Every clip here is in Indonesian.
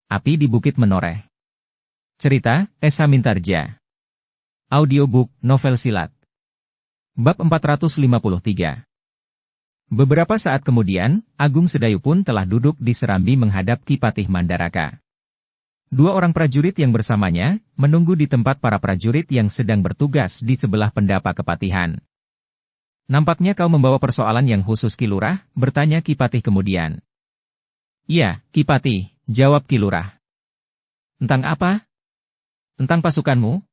Api di Bukit Menoreh. Cerita, Esa Mintarja. Audiobook, novel silat. Bab 453. Beberapa saat kemudian, Agung Sedayu pun telah duduk di serambi menghadap Ki Patih Mandaraka. Dua orang prajurit yang bersamanya, menunggu di tempat para prajurit yang sedang bertugas di sebelah pendapa kepatihan. Nampaknya kau membawa persoalan yang khusus Ki Lurah, bertanya Ki Patih kemudian. Iya, Ki Patih, jawab Ki Lurah. Tentang apa? Tentang pasukanmu?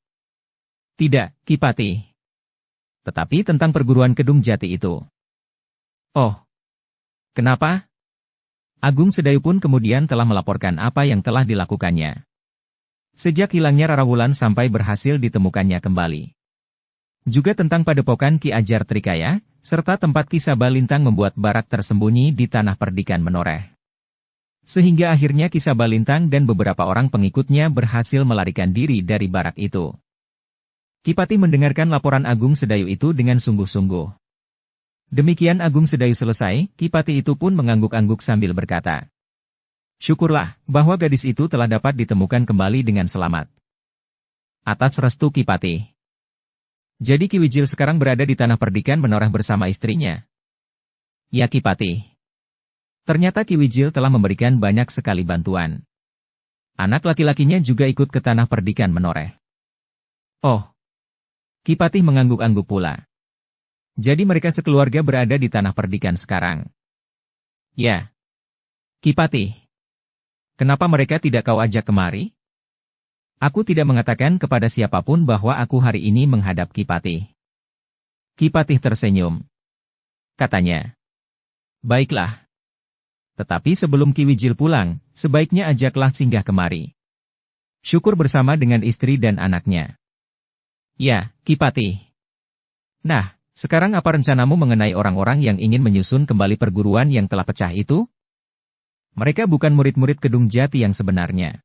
Tidak, Ki Patih. Tetapi tentang perguruan Kedung Jati itu. Oh. Kenapa? Agung Sedayu pun kemudian telah melaporkan apa yang telah dilakukannya. Sejak hilangnya Rara Wulan sampai berhasil ditemukannya kembali. Juga tentang padepokan Ki Ajar Trikaya, serta tempat Ki Sabalintang membuat barak tersembunyi di tanah perdikan Menoreh. Sehingga akhirnya Ki Sabalintang dan beberapa orang pengikutnya berhasil melarikan diri dari barak itu. Ki Patih mendengarkan laporan Agung Sedayu itu dengan sungguh-sungguh. Demikian Agung Sedayu selesai, Ki Patih itu pun mengangguk-angguk sambil berkata. Syukurlah, bahwa gadis itu telah dapat ditemukan kembali dengan selamat. Atas restu Ki Patih. Jadi Ki Wijil sekarang berada di tanah perdikan Menoreh bersama istrinya. Ya Ki Patih. Ternyata Ki Wijil telah memberikan banyak sekali bantuan. Anak laki-lakinya juga ikut ke tanah perdikan Menoreh. Oh. Ki Patih mengangguk-angguk pula. Jadi mereka sekeluarga berada di tanah perdikan sekarang. Ya. Ki Patih. Kenapa mereka tidak kau ajak kemari? Aku tidak mengatakan kepada siapapun bahwa aku hari ini menghadap Ki Patih. Ki Patih tersenyum. Katanya. Baiklah. Tetapi sebelum Ki Wijil pulang, sebaiknya ajaklah singgah kemari. Syukur bersama dengan istri dan anaknya. Ya, Ki Patih. Nah, sekarang apa rencanamu mengenai orang-orang yang ingin menyusun kembali perguruan yang telah pecah itu? Mereka bukan murid-murid Kedung Jati yang sebenarnya.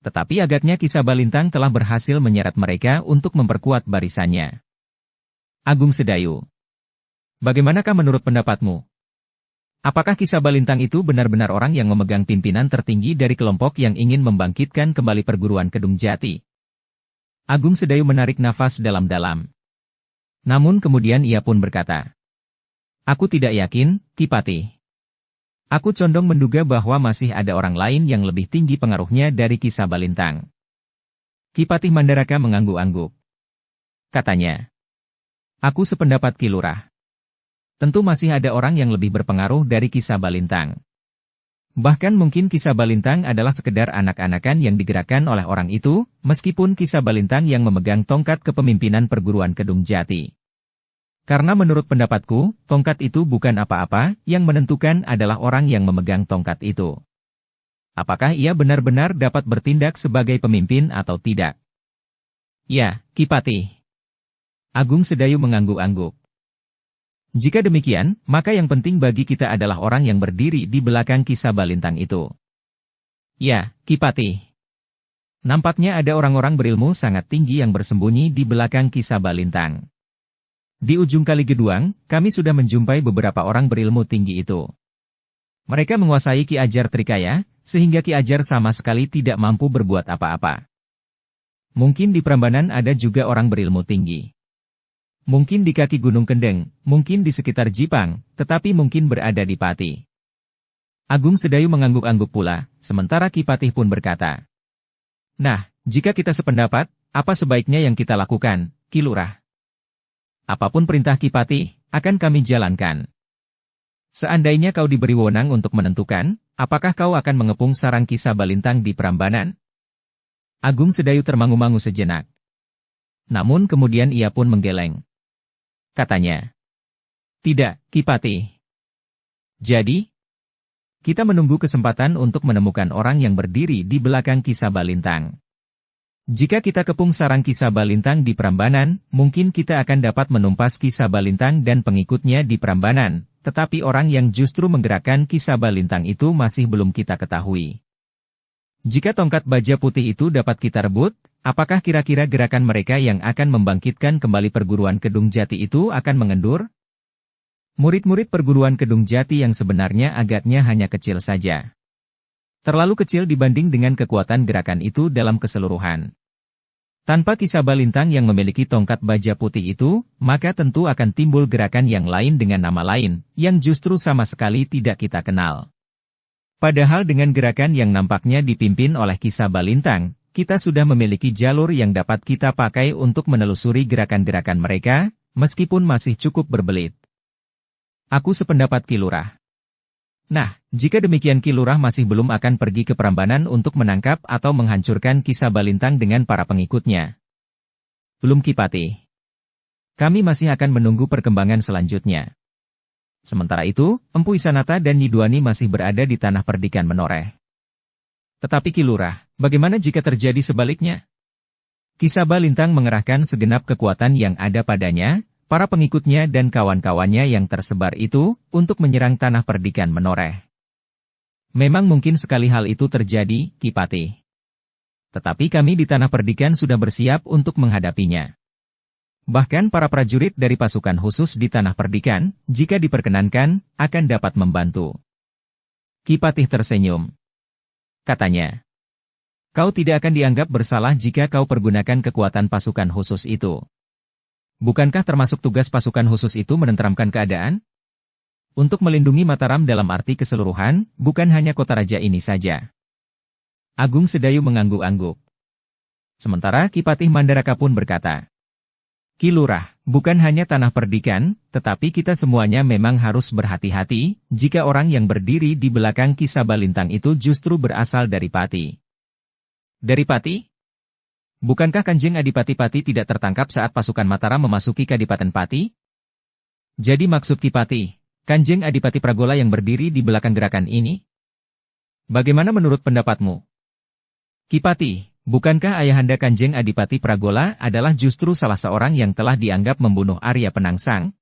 Tetapi agaknya Ki Sabalintang telah berhasil menyeret mereka untuk memperkuat barisannya. Agung Sedayu. Bagaimanakah menurut pendapatmu? Apakah Ki Sabalintang itu benar-benar orang yang memegang pimpinan tertinggi dari kelompok yang ingin membangkitkan kembali perguruan Kedung Jati? Agung Sedayu menarik nafas dalam-dalam. Namun kemudian ia pun berkata. Aku tidak yakin, Ki Patih. Aku condong menduga bahwa masih ada orang lain yang lebih tinggi pengaruhnya dari Ki Sabalintang. Ki Patih Mandaraka mengangguk-angguk. Katanya. Aku sependapat Ki Lurah. Tentu masih ada orang yang lebih berpengaruh dari Ki Sabalintang. Bahkan mungkin Ki Sabalintang adalah sekedar anak-anakan yang digerakkan oleh orang itu, meskipun Ki Sabalintang yang memegang tongkat kepemimpinan perguruan Kedung Jati. Karena menurut pendapatku, tongkat itu bukan apa-apa, yang menentukan adalah orang yang memegang tongkat itu. Apakah ia benar-benar dapat bertindak sebagai pemimpin atau tidak? Ya, Ki Patih. Agung Sedayu mengangguk-angguk. Jika demikian, maka yang penting bagi kita adalah orang yang berdiri di belakang Ki Sabalintang itu. Ya, Ki Patih. Nampaknya ada orang-orang berilmu sangat tinggi yang bersembunyi di belakang Ki Sabalintang. Di ujung Kali Geduang, kami sudah menjumpai beberapa orang berilmu tinggi itu. Mereka menguasai Ki Ajar Trikaya, sehingga Ki Ajar sama sekali tidak mampu berbuat apa-apa. Mungkin di Prambanan ada juga orang berilmu tinggi. Mungkin di kaki Gunung Kendeng, mungkin di sekitar Jipang, tetapi mungkin berada di Pati. Agung Sedayu mengangguk-angguk pula, sementara Ki Patih pun berkata. Nah, jika kita sependapat, apa sebaiknya yang kita lakukan, Ki Lurah? Apapun perintah Ki Patih, akan kami jalankan. Seandainya kau diberi wewenang untuk menentukan, apakah kau akan mengepung sarang Ki Sabalintang di Prambanan? Agung Sedayu termangu-mangu sejenak. Namun kemudian ia pun menggeleng. Katanya. Tidak, Ki Patih. Jadi, kita menunggu kesempatan untuk menemukan orang yang berdiri di belakang Ki Sabalintang. Jika kita kepung sarang Ki Sabalintang di Prambanan, mungkin kita akan dapat menumpas Ki Sabalintang dan pengikutnya di Prambanan, tetapi orang yang justru menggerakkan Ki Sabalintang itu masih belum kita ketahui. Jika tongkat baja putih itu dapat kita rebut, apakah kira-kira gerakan mereka yang akan membangkitkan kembali perguruan Kedung Jati itu akan mengendur? Murid-murid perguruan Kedung Jati yang sebenarnya agaknya hanya kecil saja. terlalu kecil dibanding dengan kekuatan gerakan itu dalam keseluruhan. Tanpa Ki Sabalintang yang memiliki tongkat baja putih itu, maka tentu akan timbul gerakan yang lain dengan nama lain, yang justru sama sekali tidak kita kenal. Padahal dengan gerakan yang nampaknya dipimpin oleh Ki Sabalintang, kita sudah memiliki jalur yang dapat kita pakai untuk menelusuri gerakan-gerakan mereka, meskipun masih cukup berbelit. Aku sependapat Ki Lurah. Nah, jika demikian Ki Lurah masih belum akan pergi ke Prambanan untuk menangkap atau menghancurkan Ki Sabalintang dengan para pengikutnya. Belum Ki Patih. Kami masih akan menunggu perkembangan selanjutnya. Sementara itu, Empu Isanata dan Nyi Duani masih berada di tanah perdikan Menoreh. Tetapi Ki Lurah, bagaimana jika terjadi sebaliknya? Ki Sabalintang mengerahkan segenap kekuatan yang ada padanya, para pengikutnya dan kawan-kawannya yang tersebar itu, untuk menyerang tanah perdikan Menoreh. Memang mungkin sekali hal itu terjadi, Ki Patih. Tetapi kami di tanah perdikan sudah bersiap untuk menghadapinya. Bahkan para prajurit dari pasukan khusus di tanah perdikan, jika diperkenankan, akan dapat membantu. Ki Patih tersenyum. Katanya, kau tidak akan dianggap bersalah jika kau pergunakan kekuatan pasukan khusus itu. Bukankah termasuk tugas pasukan khusus itu menenteramkan keadaan? Untuk melindungi Mataram dalam arti keseluruhan, bukan hanya kota raja ini saja. Agung Sedayu mengangguk-angguk. Sementara Ki Patih Mandaraka pun berkata, Ki Lurah, bukan hanya tanah perdikan, tetapi kita semuanya memang harus berhati-hati, jika orang yang berdiri di belakang Ki Sabalintang itu justru berasal dari Pati. Dari Pati? Bukankah Kanjeng Adipati Pati tidak tertangkap saat pasukan Mataram memasuki Kadipaten Pati? Jadi maksud Ki Patih, Kanjeng Adipati Pragola yang berdiri di belakang gerakan ini? Bagaimana menurut pendapatmu? Ki Patih, bukankah ayahanda Kanjeng Adipati Pragola adalah justru salah seorang yang telah dianggap membunuh Arya Penangsang?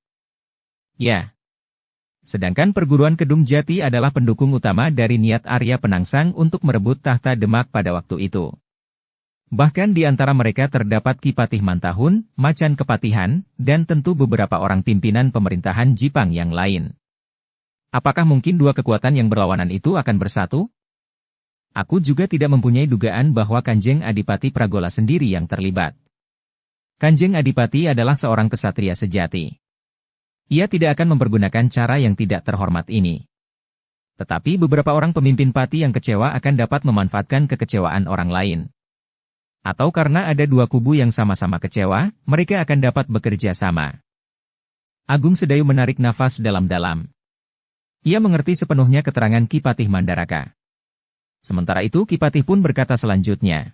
Ya. Sedangkan perguruan Kedung Jati adalah pendukung utama dari niat Arya Penangsang untuk merebut tahta Demak pada waktu itu. Bahkan di antara mereka terdapat Ki Patih Mantahun, Macan Kepatihan, dan tentu beberapa orang pimpinan pemerintahan Jipang yang lain. Apakah mungkin dua kekuatan yang berlawanan itu akan bersatu? Aku juga tidak mempunyai dugaan bahwa Kanjeng Adipati Pragola sendiri yang terlibat. Kanjeng Adipati adalah seorang kesatria sejati. Ia tidak akan mempergunakan cara yang tidak terhormat ini. Tetapi beberapa orang pemimpin Pati yang kecewa akan dapat memanfaatkan kekecewaan orang lain. Atau karena ada dua kubu yang sama-sama kecewa, mereka akan dapat bekerja sama. Agung Sedayu menarik nafas dalam-dalam. Ia mengerti sepenuhnya keterangan Ki Patih Mandaraka. Sementara itu Ki Patih pun berkata selanjutnya.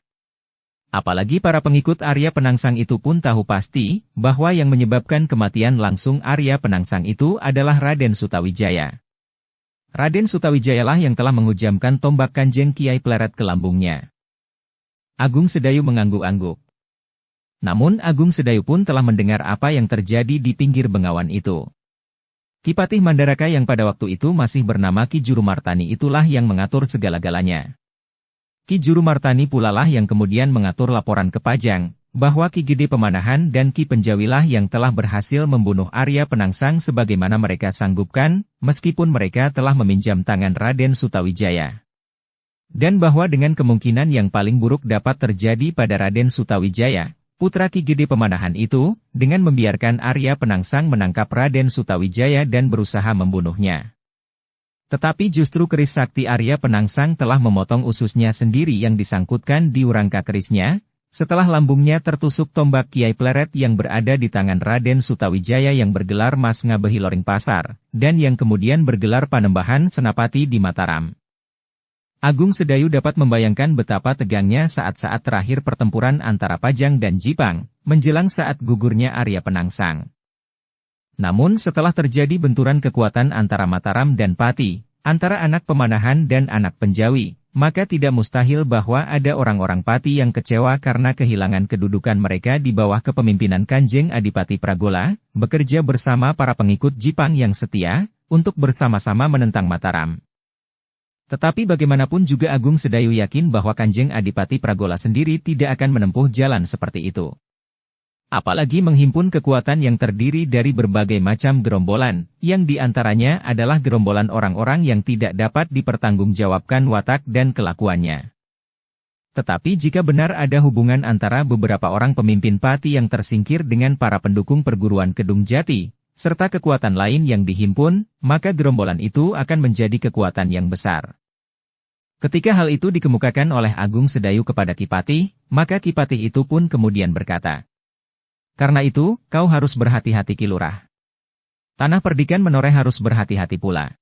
Apalagi para pengikut Arya Penangsang itu pun tahu pasti, bahwa yang menyebabkan kematian langsung Arya Penangsang itu adalah Raden Sutawijaya. Raden Sutawijayalah yang telah menghujamkan tombak Kanjeng Kiai Pleret ke lambungnya. Agung Sedayu mengangguk-angguk. Namun Agung Sedayu pun telah mendengar apa yang terjadi di pinggir bengawan itu. Ki Patih Mandaraka yang pada waktu itu masih bernama Ki Jurumartani itulah yang mengatur segala-galanya. Ki Jurumartani pula lah yang kemudian mengatur laporan ke Pajang, bahwa Ki Gede Pemanahan dan Ki Penjawilah yang telah berhasil membunuh Arya Penangsang sebagaimana mereka sanggupkan, meskipun mereka telah meminjam tangan Raden Sutawijaya. Dan bahwa dengan kemungkinan yang paling buruk dapat terjadi pada Raden Sutawijaya, putra Ki Gede Pemanahan itu, dengan membiarkan Arya Penangsang menangkap Raden Sutawijaya dan berusaha membunuhnya. Tetapi justru keris sakti Arya Penangsang telah memotong ususnya sendiri yang disangkutkan di urangka kerisnya, setelah lambungnya tertusuk tombak Kiai Pleret yang berada di tangan Raden Sutawijaya yang bergelar Mas Ngabehi Loring Pasar, dan yang kemudian bergelar Panembahan Senapati di Mataram. Agung Sedayu dapat membayangkan betapa tegangnya saat-saat terakhir pertempuran antara Pajang dan Jipang, menjelang saat gugurnya Arya Penangsang. Namun setelah terjadi benturan kekuatan antara Mataram dan Pati, antara anak Pemanahan dan anak Penjawi, maka tidak mustahil bahwa ada orang-orang Pati yang kecewa karena kehilangan kedudukan mereka di bawah kepemimpinan Kanjeng Adipati Pragola, bekerja bersama para pengikut Jipang yang setia, untuk bersama-sama menentang Mataram. Tetapi bagaimanapun juga Agung Sedayu yakin bahwa Kanjeng Adipati Pragola sendiri tidak akan menempuh jalan seperti itu. Apalagi menghimpun kekuatan yang terdiri dari berbagai macam gerombolan, yang diantaranya adalah gerombolan orang-orang yang tidak dapat dipertanggungjawabkan watak dan kelakuannya. Tetapi jika benar ada hubungan antara beberapa orang pemimpin Pati yang tersingkir dengan para pendukung perguruan Kedung Jati, serta kekuatan lain yang dihimpun, maka gerombolan itu akan menjadi kekuatan yang besar. Ketika hal itu dikemukakan oleh Agung Sedayu kepada Ki Patih, maka Ki Patih itu pun kemudian berkata, "Karena itu, kau harus berhati-hati Ki Lurah. Tanah Perdikan Menoreh harus berhati-hati pula."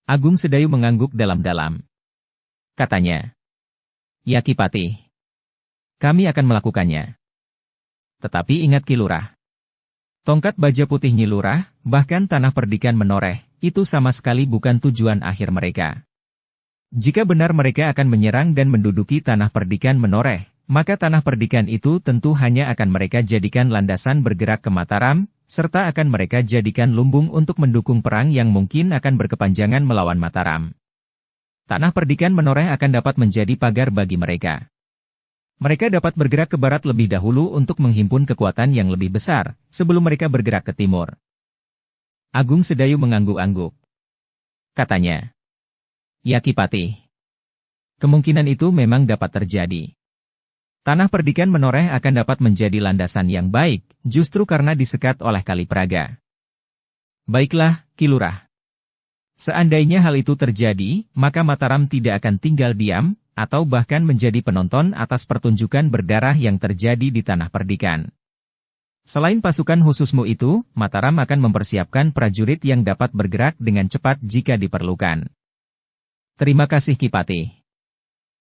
Agung Sedayu mengangguk dalam-dalam. Katanya, "Ya Ki Patih, kami akan melakukannya. Tetapi ingat Ki Lurah, tongkat baja putih Nyi Lurah, bahkan Tanah Perdikan Menoreh, itu sama sekali bukan tujuan akhir mereka. Jika benar mereka akan menyerang dan menduduki Tanah Perdikan Menoreh, maka Tanah Perdikan itu tentu hanya akan mereka jadikan landasan bergerak ke Mataram, serta akan mereka jadikan lumbung untuk mendukung perang yang mungkin akan berkepanjangan melawan Mataram. Tanah Perdikan Menoreh akan dapat menjadi pagar bagi mereka. Mereka dapat bergerak ke barat lebih dahulu untuk menghimpun kekuatan yang lebih besar, sebelum mereka bergerak ke timur." Agung Sedayu mengangguk-angguk. Katanya, "Ya Ki Patih, kemungkinan itu memang dapat terjadi. Tanah Perdikan Menoreh akan dapat menjadi landasan yang baik, justru karena disekat oleh Kali Praga." "Baiklah, Ki Lurah. Seandainya hal itu terjadi, maka Mataram tidak akan tinggal diam, atau bahkan menjadi penonton atas pertunjukan berdarah yang terjadi di Tanah Perdikan. Selain pasukan khususmu itu, Mataram akan mempersiapkan prajurit yang dapat bergerak dengan cepat jika diperlukan." "Terima kasih Ki Patih.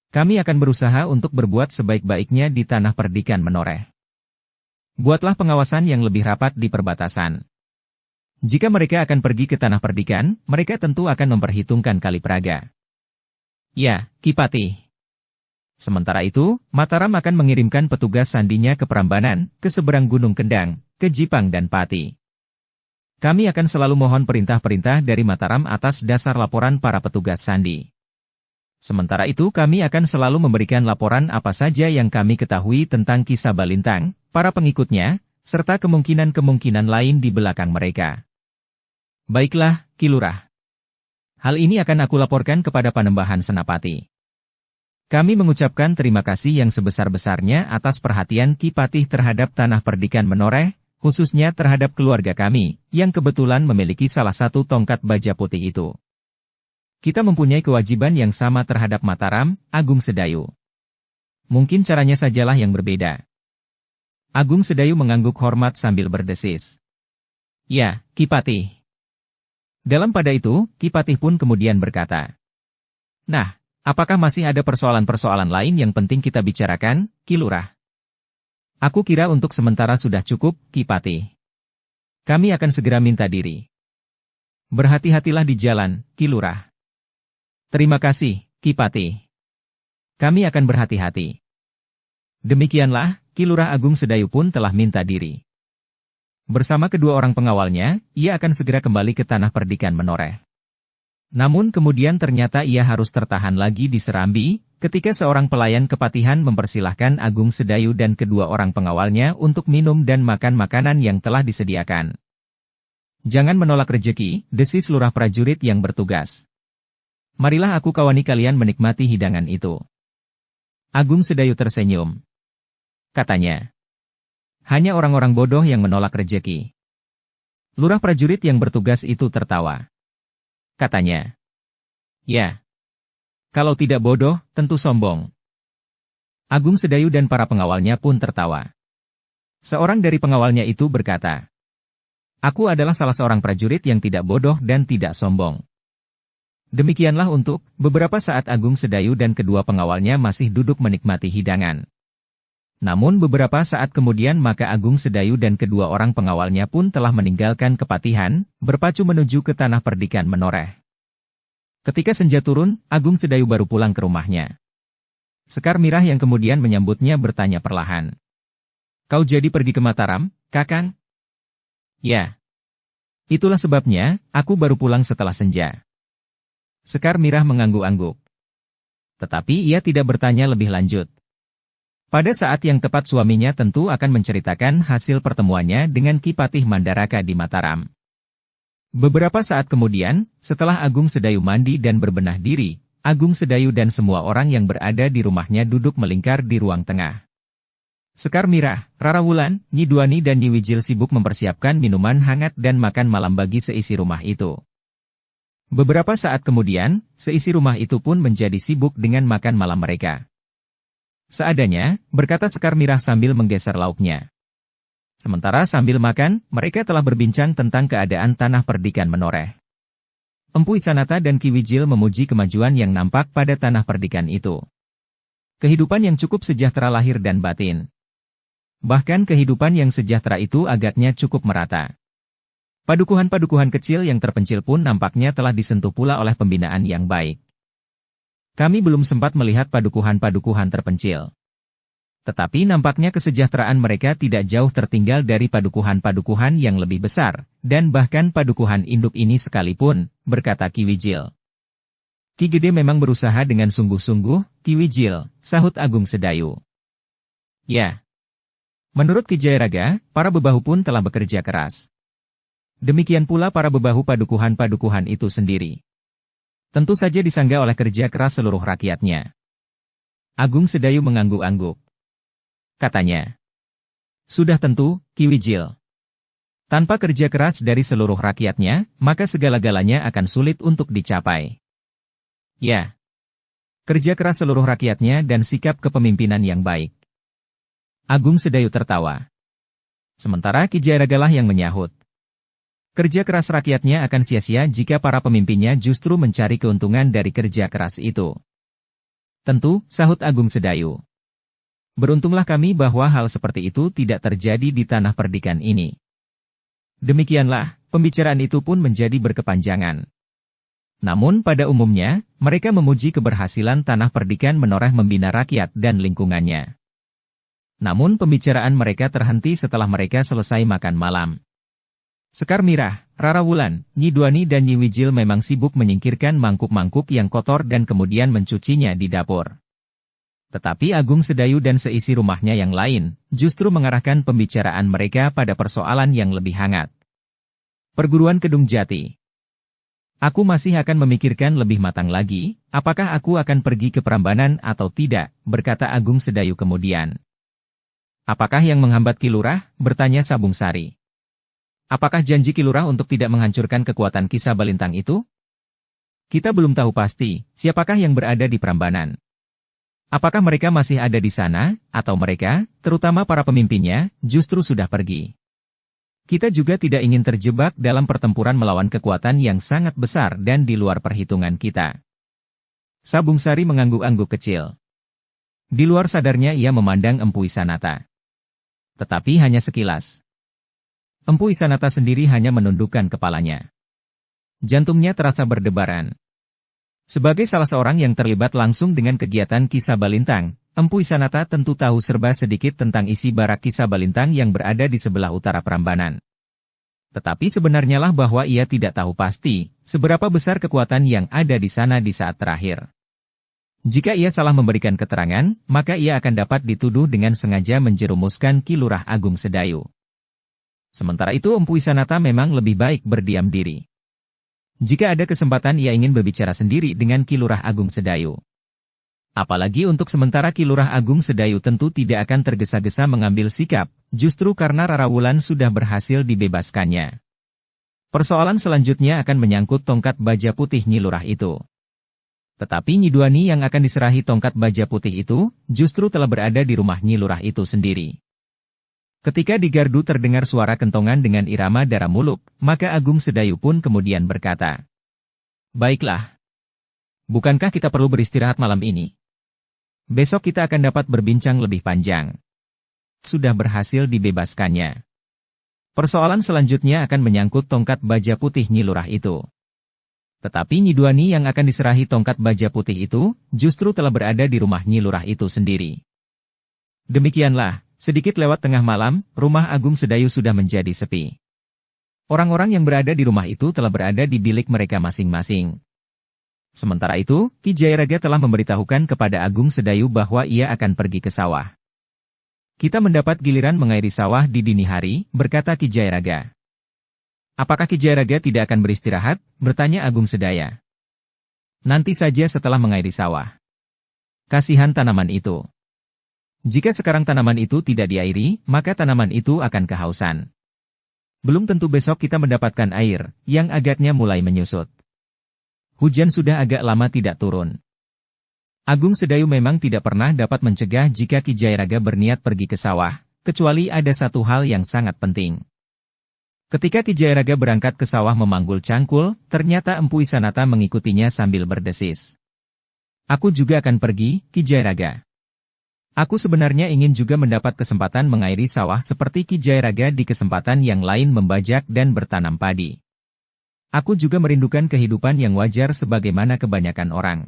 Kami akan berusaha untuk berbuat sebaik-baiknya di Tanah Perdikan Menoreh. Buatlah pengawasan yang lebih rapat di perbatasan. Jika mereka akan pergi ke Tanah Perdikan, mereka tentu akan memperhitungkan Kali Praga." "Ya, Ki Patih." Sementara itu, Mataram akan mengirimkan petugas sandinya ke Prambanan, ke seberang Gunung Kendang, ke Jipang dan Pati. Kami akan selalu mohon perintah-perintah dari Mataram atas dasar laporan para petugas sandi. Sementara itu kami akan selalu memberikan laporan apa saja yang kami ketahui tentang kisah Balintang, para pengikutnya, serta kemungkinan-kemungkinan lain di belakang mereka." "Baiklah, Ki Lurah. Hal ini akan aku laporkan kepada Panembahan Senapati. Kami mengucapkan terima kasih yang sebesar-besarnya atas perhatian Ki Patih terhadap Tanah Perdikan Menoreh, khususnya terhadap keluarga kami, yang kebetulan memiliki salah satu tongkat baja putih itu. Kita mempunyai kewajiban yang sama terhadap Mataram, Agung Sedayu. Mungkin caranya sajalah yang berbeda." Agung Sedayu mengangguk hormat sambil berdesis. "Ya, Ki Patih." Dalam pada itu, Ki Patih pun kemudian berkata, "Nah, apakah masih ada persoalan-persoalan lain yang penting kita bicarakan, Ki Lurah?" "Aku kira untuk sementara sudah cukup, Ki Patih. Kami akan segera minta diri. Berhati-hatilah di jalan, Ki Lurah." "Terima kasih, Ki Patih. Kami akan berhati-hati." Demikianlah, Ki Lurah Agung Sedayu pun telah minta diri. Bersama kedua orang pengawalnya, ia akan segera kembali ke Tanah Perdikan Menoreh. Namun kemudian ternyata ia harus tertahan lagi di Serambi, ketika seorang pelayan kepatihan mempersilahkan Agung Sedayu dan kedua orang pengawalnya untuk minum dan makan makanan yang telah disediakan. "Jangan menolak rejeki," desis lurah prajurit yang bertugas. "Marilah aku kawani kalian menikmati hidangan itu." Agung Sedayu tersenyum. Katanya, "Hanya orang-orang bodoh yang menolak rejeki." Lurah prajurit yang bertugas itu tertawa. Katanya, "Ya, kalau tidak bodoh, tentu sombong." Agung Sedayu dan para pengawalnya pun tertawa. Seorang dari pengawalnya itu berkata, "Aku adalah salah seorang prajurit yang tidak bodoh dan tidak sombong." Demikianlah untuk beberapa saat Agung Sedayu dan kedua pengawalnya masih duduk menikmati hidangan. Namun beberapa saat kemudian maka Agung Sedayu dan kedua orang pengawalnya pun telah meninggalkan kepatihan, berpacu menuju ke Tanah Perdikan Menoreh. Ketika senja turun, Agung Sedayu baru pulang ke rumahnya. Sekar Mirah yang kemudian menyambutnya bertanya perlahan, "Kau jadi pergi ke Mataram, Kakang?" "Ya. Itulah sebabnya, aku baru pulang setelah senja." Sekar Mirah mengangguk-angguk. Tetapi ia tidak bertanya lebih lanjut. Pada saat yang tepat suaminya tentu akan menceritakan hasil pertemuannya dengan Ki Patih Mandaraka di Mataram. Beberapa saat kemudian, setelah Agung Sedayu mandi dan berbenah diri, Agung Sedayu dan semua orang yang berada di rumahnya duduk melingkar di ruang tengah. Sekar Mirah, Rara Wulan, Nyi Duani dan Nyi Wijil sibuk mempersiapkan minuman hangat dan makan malam bagi seisi rumah itu. Beberapa saat kemudian, seisi rumah itu pun menjadi sibuk dengan makan malam mereka. Seadanya, berkata Sekar Mirah sambil menggeser lauknya. Sementara sambil makan, mereka telah berbincang tentang keadaan tanah perdikan menoreh. Empu Isanata dan Ki Wijil memuji kemajuan yang nampak pada tanah perdikan itu. Kehidupan yang cukup sejahtera lahir dan batin. Bahkan kehidupan yang sejahtera itu agaknya cukup merata. Padukuhan-padukuhan kecil yang terpencil pun nampaknya telah disentuh pula oleh pembinaan yang baik. Kami belum sempat melihat padukuhan-padukuhan terpencil. Tetapi nampaknya kesejahteraan mereka tidak jauh tertinggal dari padukuhan-padukuhan yang lebih besar, dan bahkan padukuhan induk ini sekalipun, berkata Ki Wijil. Ki Gede memang berusaha dengan sungguh-sungguh, Ki Wijil, sahut Agung Sedayu. Ya. Menurut Ki Jayaraga, para bebahu pun telah bekerja keras. Demikian pula para bebahu padukuhan-padukuhan itu sendiri. Tentu saja disanggah oleh kerja keras seluruh rakyatnya. Agung Sedayu mengangguk-angguk. Katanya. Sudah tentu, Ki Wijil. Tanpa kerja keras dari seluruh rakyatnya, maka segala-galanya akan sulit untuk dicapai. Ya. Kerja keras seluruh rakyatnya dan sikap kepemimpinan yang baik. Agung Sedayu tertawa. Sementara Ki Jayaragalah yang menyahut. Kerja keras rakyatnya akan sia-sia jika para pemimpinnya justru mencari keuntungan dari kerja keras itu. Tentu, sahut Agung Sedayu. Beruntunglah kami bahwa hal seperti itu tidak terjadi di tanah perdikan ini. Demikianlah, pembicaraan itu pun menjadi berkepanjangan. Namun pada umumnya, mereka memuji keberhasilan tanah perdikan menoreh membina rakyat dan lingkungannya. Namun pembicaraan mereka terhenti setelah mereka selesai makan malam. Sekar Mirah, Rara Wulan, Nyi Duani dan Nyi Wijil memang sibuk menyingkirkan mangkuk-mangkuk yang kotor dan kemudian mencucinya di dapur. Tetapi Agung Sedayu dan seisi rumahnya yang lain, justru mengarahkan pembicaraan mereka pada persoalan yang lebih hangat. Perguruan Kedung Jati. Aku masih akan memikirkan lebih matang lagi, apakah aku akan pergi ke Prambanan atau tidak, berkata Agung Sedayu kemudian. Apakah yang menghambat Ki Lurah, bertanya Sabung Sari. Apakah janji Ki Lurah untuk tidak menghancurkan kekuatan Ki Sabalintang itu? Kita belum tahu pasti, siapakah yang berada di Prambanan. Apakah mereka masih ada di sana, atau mereka, terutama para pemimpinnya, justru sudah pergi. Kita juga tidak ingin terjebak dalam pertempuran melawan kekuatan yang sangat besar dan di luar perhitungan kita. Sabung Sari mengangguk-angguk kecil. Di luar sadarnya ia memandang Empu Isanata. Tetapi hanya sekilas. Empu Isanata sendiri hanya menundukkan kepalanya. Jantungnya terasa berdebaran. Sebagai salah seorang yang terlibat langsung dengan kegiatan Ki Sabalintang, Empu Isanata tentu tahu serba sedikit tentang isi barak Ki Sabalintang yang berada di sebelah utara Prambanan. Tetapi sebenarnya lah bahwa ia tidak tahu pasti, seberapa besar kekuatan yang ada di sana di saat terakhir. Jika ia salah memberikan keterangan, maka ia akan dapat dituduh dengan sengaja menjerumuskan Ki Lurah Agung Sedayu. Sementara itu Empu Isanata memang lebih baik berdiam diri. Jika ada kesempatan ia ingin berbicara sendiri dengan Ki Lurah Agung Sedayu. Apalagi untuk sementara Ki Lurah Agung Sedayu tentu tidak akan tergesa-gesa mengambil sikap, justru karena Rara Wulan sudah berhasil dibebaskannya. Persoalan selanjutnya akan menyangkut tongkat baja putih Nyi Lurah itu. Tetapi Nyi Duani yang akan diserahi tongkat baja putih itu, justru telah berada di rumah Nyi Lurah itu sendiri. Ketika di gardu terdengar suara kentongan dengan irama dara muluk, maka Agung Sedayu pun kemudian berkata, "Baiklah. Bukankah kita perlu beristirahat malam ini? Besok kita akan dapat berbincang lebih panjang." Sudah berhasil dibebaskannya. Persoalan selanjutnya akan menyangkut tongkat baja putih Nyi Lurah itu. Tetapi Nyi Duani yang akan diserahi tongkat baja putih itu, justru telah berada di rumah Nyi Lurah itu sendiri. Demikianlah. Sedikit lewat tengah malam, rumah Agung Sedayu sudah menjadi sepi. Orang-orang yang berada di rumah itu telah berada di bilik mereka masing-masing. Sementara itu, Ki Jayaraga telah memberitahukan kepada Agung Sedayu bahwa ia akan pergi ke sawah. Kita mendapat giliran mengairi sawah di dini hari, berkata Ki Jayaraga. Apakah Ki Jayaraga tidak akan beristirahat? Bertanya Agung Sedaya. Nanti saja setelah mengairi sawah. Kasihan tanaman itu. Jika sekarang tanaman itu tidak diairi, maka tanaman itu akan kehausan. Belum tentu besok kita mendapatkan air, yang agaknya mulai menyusut. Hujan sudah agak lama tidak turun. Agung Sedayu memang tidak pernah dapat mencegah jika Ki Jayaraga berniat pergi ke sawah, kecuali ada satu hal yang sangat penting. Ketika Ki Jayaraga berangkat ke sawah memanggul cangkul, ternyata Empu Isanata mengikutinya sambil berdesis. Aku juga akan pergi, Ki Jayaraga. Aku sebenarnya ingin juga mendapat kesempatan mengairi sawah seperti Ki Jayaraga di kesempatan yang lain membajak dan bertanam padi. Aku juga merindukan kehidupan yang wajar sebagaimana kebanyakan orang.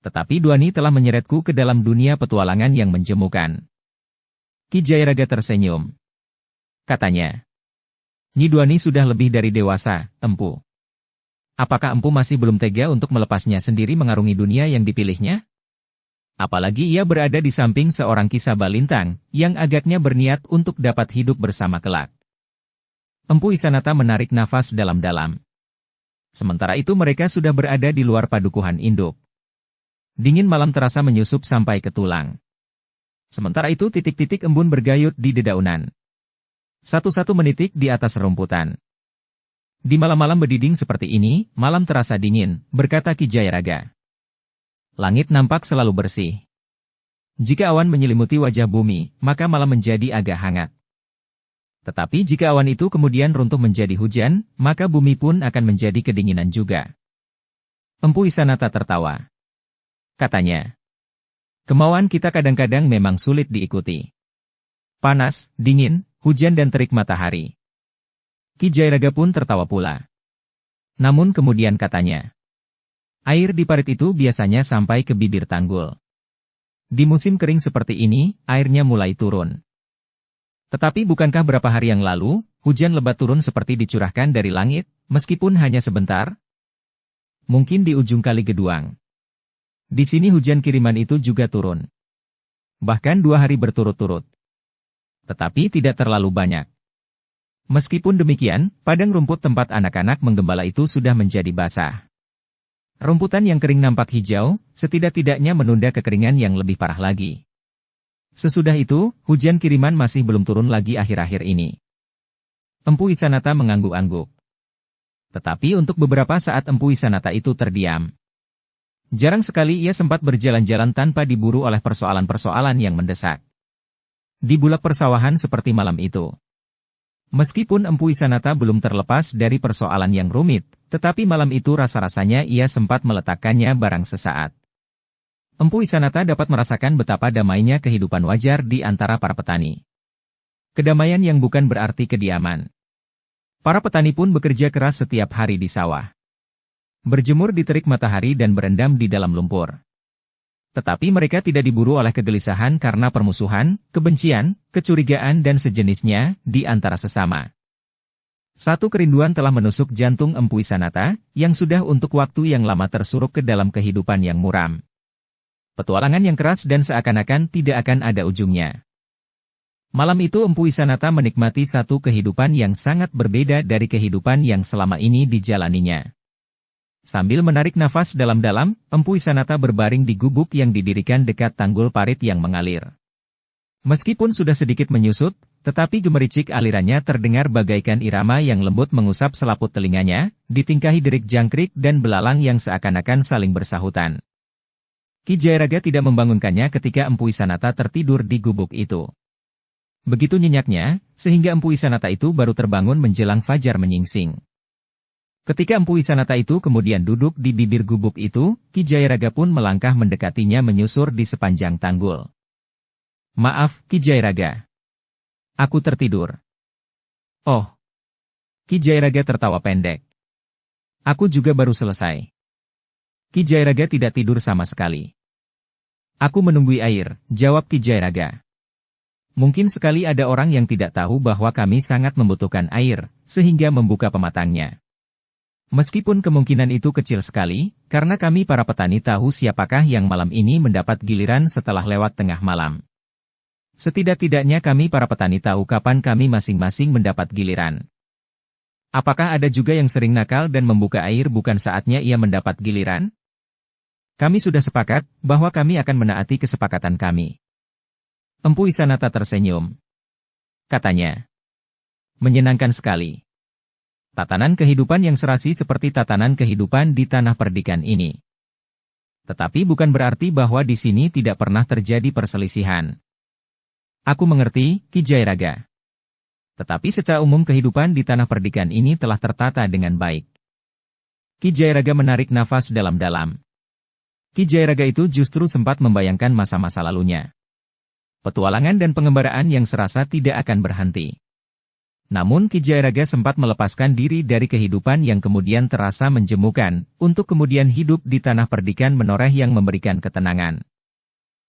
Tetapi Dwani telah menyeretku ke dalam dunia petualangan yang menjemukan. Ki Jayaraga tersenyum. Katanya, Nyi Dwani sudah lebih dari dewasa, Empu. Apakah Empu masih belum tega untuk melepasnya sendiri mengarungi dunia yang dipilihnya? Apalagi ia berada di samping seorang Ki Sabalintang, yang agaknya berniat untuk dapat hidup bersama kelak. Empu Isanata menarik nafas dalam-dalam. Sementara itu mereka sudah berada di luar padukuhan induk. Dingin malam terasa menyusup sampai ke tulang. Sementara itu titik-titik embun bergayut di dedaunan. Satu-satu menitik di atas rumputan. Di malam-malam berdiding seperti ini, malam terasa dingin, berkata Ki Jayaraga. Langit nampak selalu bersih. Jika awan menyelimuti wajah bumi, maka malam menjadi agak hangat. Tetapi jika awan itu kemudian runtuh menjadi hujan, maka bumi pun akan menjadi kedinginan juga. Empu Isanata tertawa. Katanya, kemauan kita kadang-kadang memang sulit diikuti. Panas, dingin, hujan dan terik matahari. Ki Jayaraga pun tertawa pula. Namun kemudian katanya, air di parit itu biasanya sampai ke bibir tanggul. Di musim kering seperti ini, airnya mulai turun. Tetapi bukankah berapa hari yang lalu, hujan lebat turun seperti dicurahkan dari langit, meskipun hanya sebentar? Mungkin di ujung Kali Geduang. Di sini hujan kiriman itu juga turun. Bahkan 2 hari berturut-turut. Tetapi tidak terlalu banyak. Meskipun demikian, padang rumput tempat anak-anak menggembala itu sudah menjadi basah. Rumputan yang kering nampak hijau, setidak-tidaknya menunda kekeringan yang lebih parah lagi. Sesudah itu, hujan kiriman masih belum turun lagi akhir-akhir ini. Empu Isanata mengangguk-angguk. Tetapi untuk beberapa saat Empu Isanata itu terdiam. Jarang sekali ia sempat berjalan-jalan tanpa diburu oleh persoalan-persoalan yang mendesak. Di bulak persawahan seperti malam itu. Meskipun Empu Isanata belum terlepas dari persoalan yang rumit, tetapi malam itu rasa-rasanya ia sempat meletakkannya barang sesaat. Empu Isanata dapat merasakan betapa damainya kehidupan wajar di antara para petani. Kedamaian yang bukan berarti kediaman. Para petani pun bekerja keras setiap hari di sawah. Berjemur di terik matahari dan berendam di dalam lumpur. Tetapi mereka tidak diburu oleh kegelisahan karena permusuhan, kebencian, kecurigaan dan sejenisnya di antara sesama. Satu kerinduan telah menusuk jantung Empu Isanata, yang sudah untuk waktu yang lama tersuruk ke dalam kehidupan yang muram. Petualangan yang keras dan seakan-akan tidak akan ada ujungnya. Malam itu Empu Isanata menikmati satu kehidupan yang sangat berbeda dari kehidupan yang selama ini dijalaninya. Sambil menarik nafas dalam-dalam, Empu Isanata berbaring di gubuk yang didirikan dekat tanggul parit yang mengalir. Meskipun sudah sedikit menyusut, tetapi gemericik alirannya terdengar bagaikan irama yang lembut mengusap selaput telinganya, ditingkahi derik jangkrik dan belalang yang seakan-akan saling bersahutan. Ki Jayaraga tidak membangunkannya ketika Empu Isanata tertidur di gubuk itu. Begitu nyenyaknya, sehingga Empu Isanata itu baru terbangun menjelang fajar menyingsing. Ketika Empu Isanata itu kemudian duduk di bibir gubuk itu, Ki Jayaraga pun melangkah mendekatinya menyusur di sepanjang tanggul. Maaf, Ki Jayaraga. Aku tertidur. Oh. Ki Jayaraga tertawa pendek. Aku juga baru selesai. Ki Jayaraga tidak tidur sama sekali. Aku menunggui air, jawab Ki Jayaraga. Mungkin sekali ada orang yang tidak tahu bahwa kami sangat membutuhkan air, sehingga membuka pematangnya. Meskipun kemungkinan itu kecil sekali, karena kami para petani tahu siapakah yang malam ini mendapat giliran setelah lewat tengah malam. Setidak-tidaknya kami para petani tahu kapan kami masing-masing mendapat giliran. Apakah ada juga yang sering nakal dan membuka air bukan saatnya ia mendapat giliran? Kami sudah sepakat bahwa kami akan menaati kesepakatan kami. Empu Isanata tersenyum. Katanya. Menyenangkan sekali. Tatanan kehidupan yang serasi seperti tatanan kehidupan di tanah perdikan ini. Tetapi bukan berarti bahwa di sini tidak pernah terjadi perselisihan. Aku mengerti, Ki Jairaga. Tetapi secara umum kehidupan di tanah perdikan ini telah tertata dengan baik. Ki Jairaga menarik nafas dalam-dalam. Ki Jairaga itu justru sempat membayangkan masa-masa lalunya. Petualangan dan pengembaraan yang serasa tidak akan berhenti. Namun Ki Jairaga sempat melepaskan diri dari kehidupan yang kemudian terasa menjemukan, untuk kemudian hidup di tanah perdikan menoreh yang memberikan ketenangan.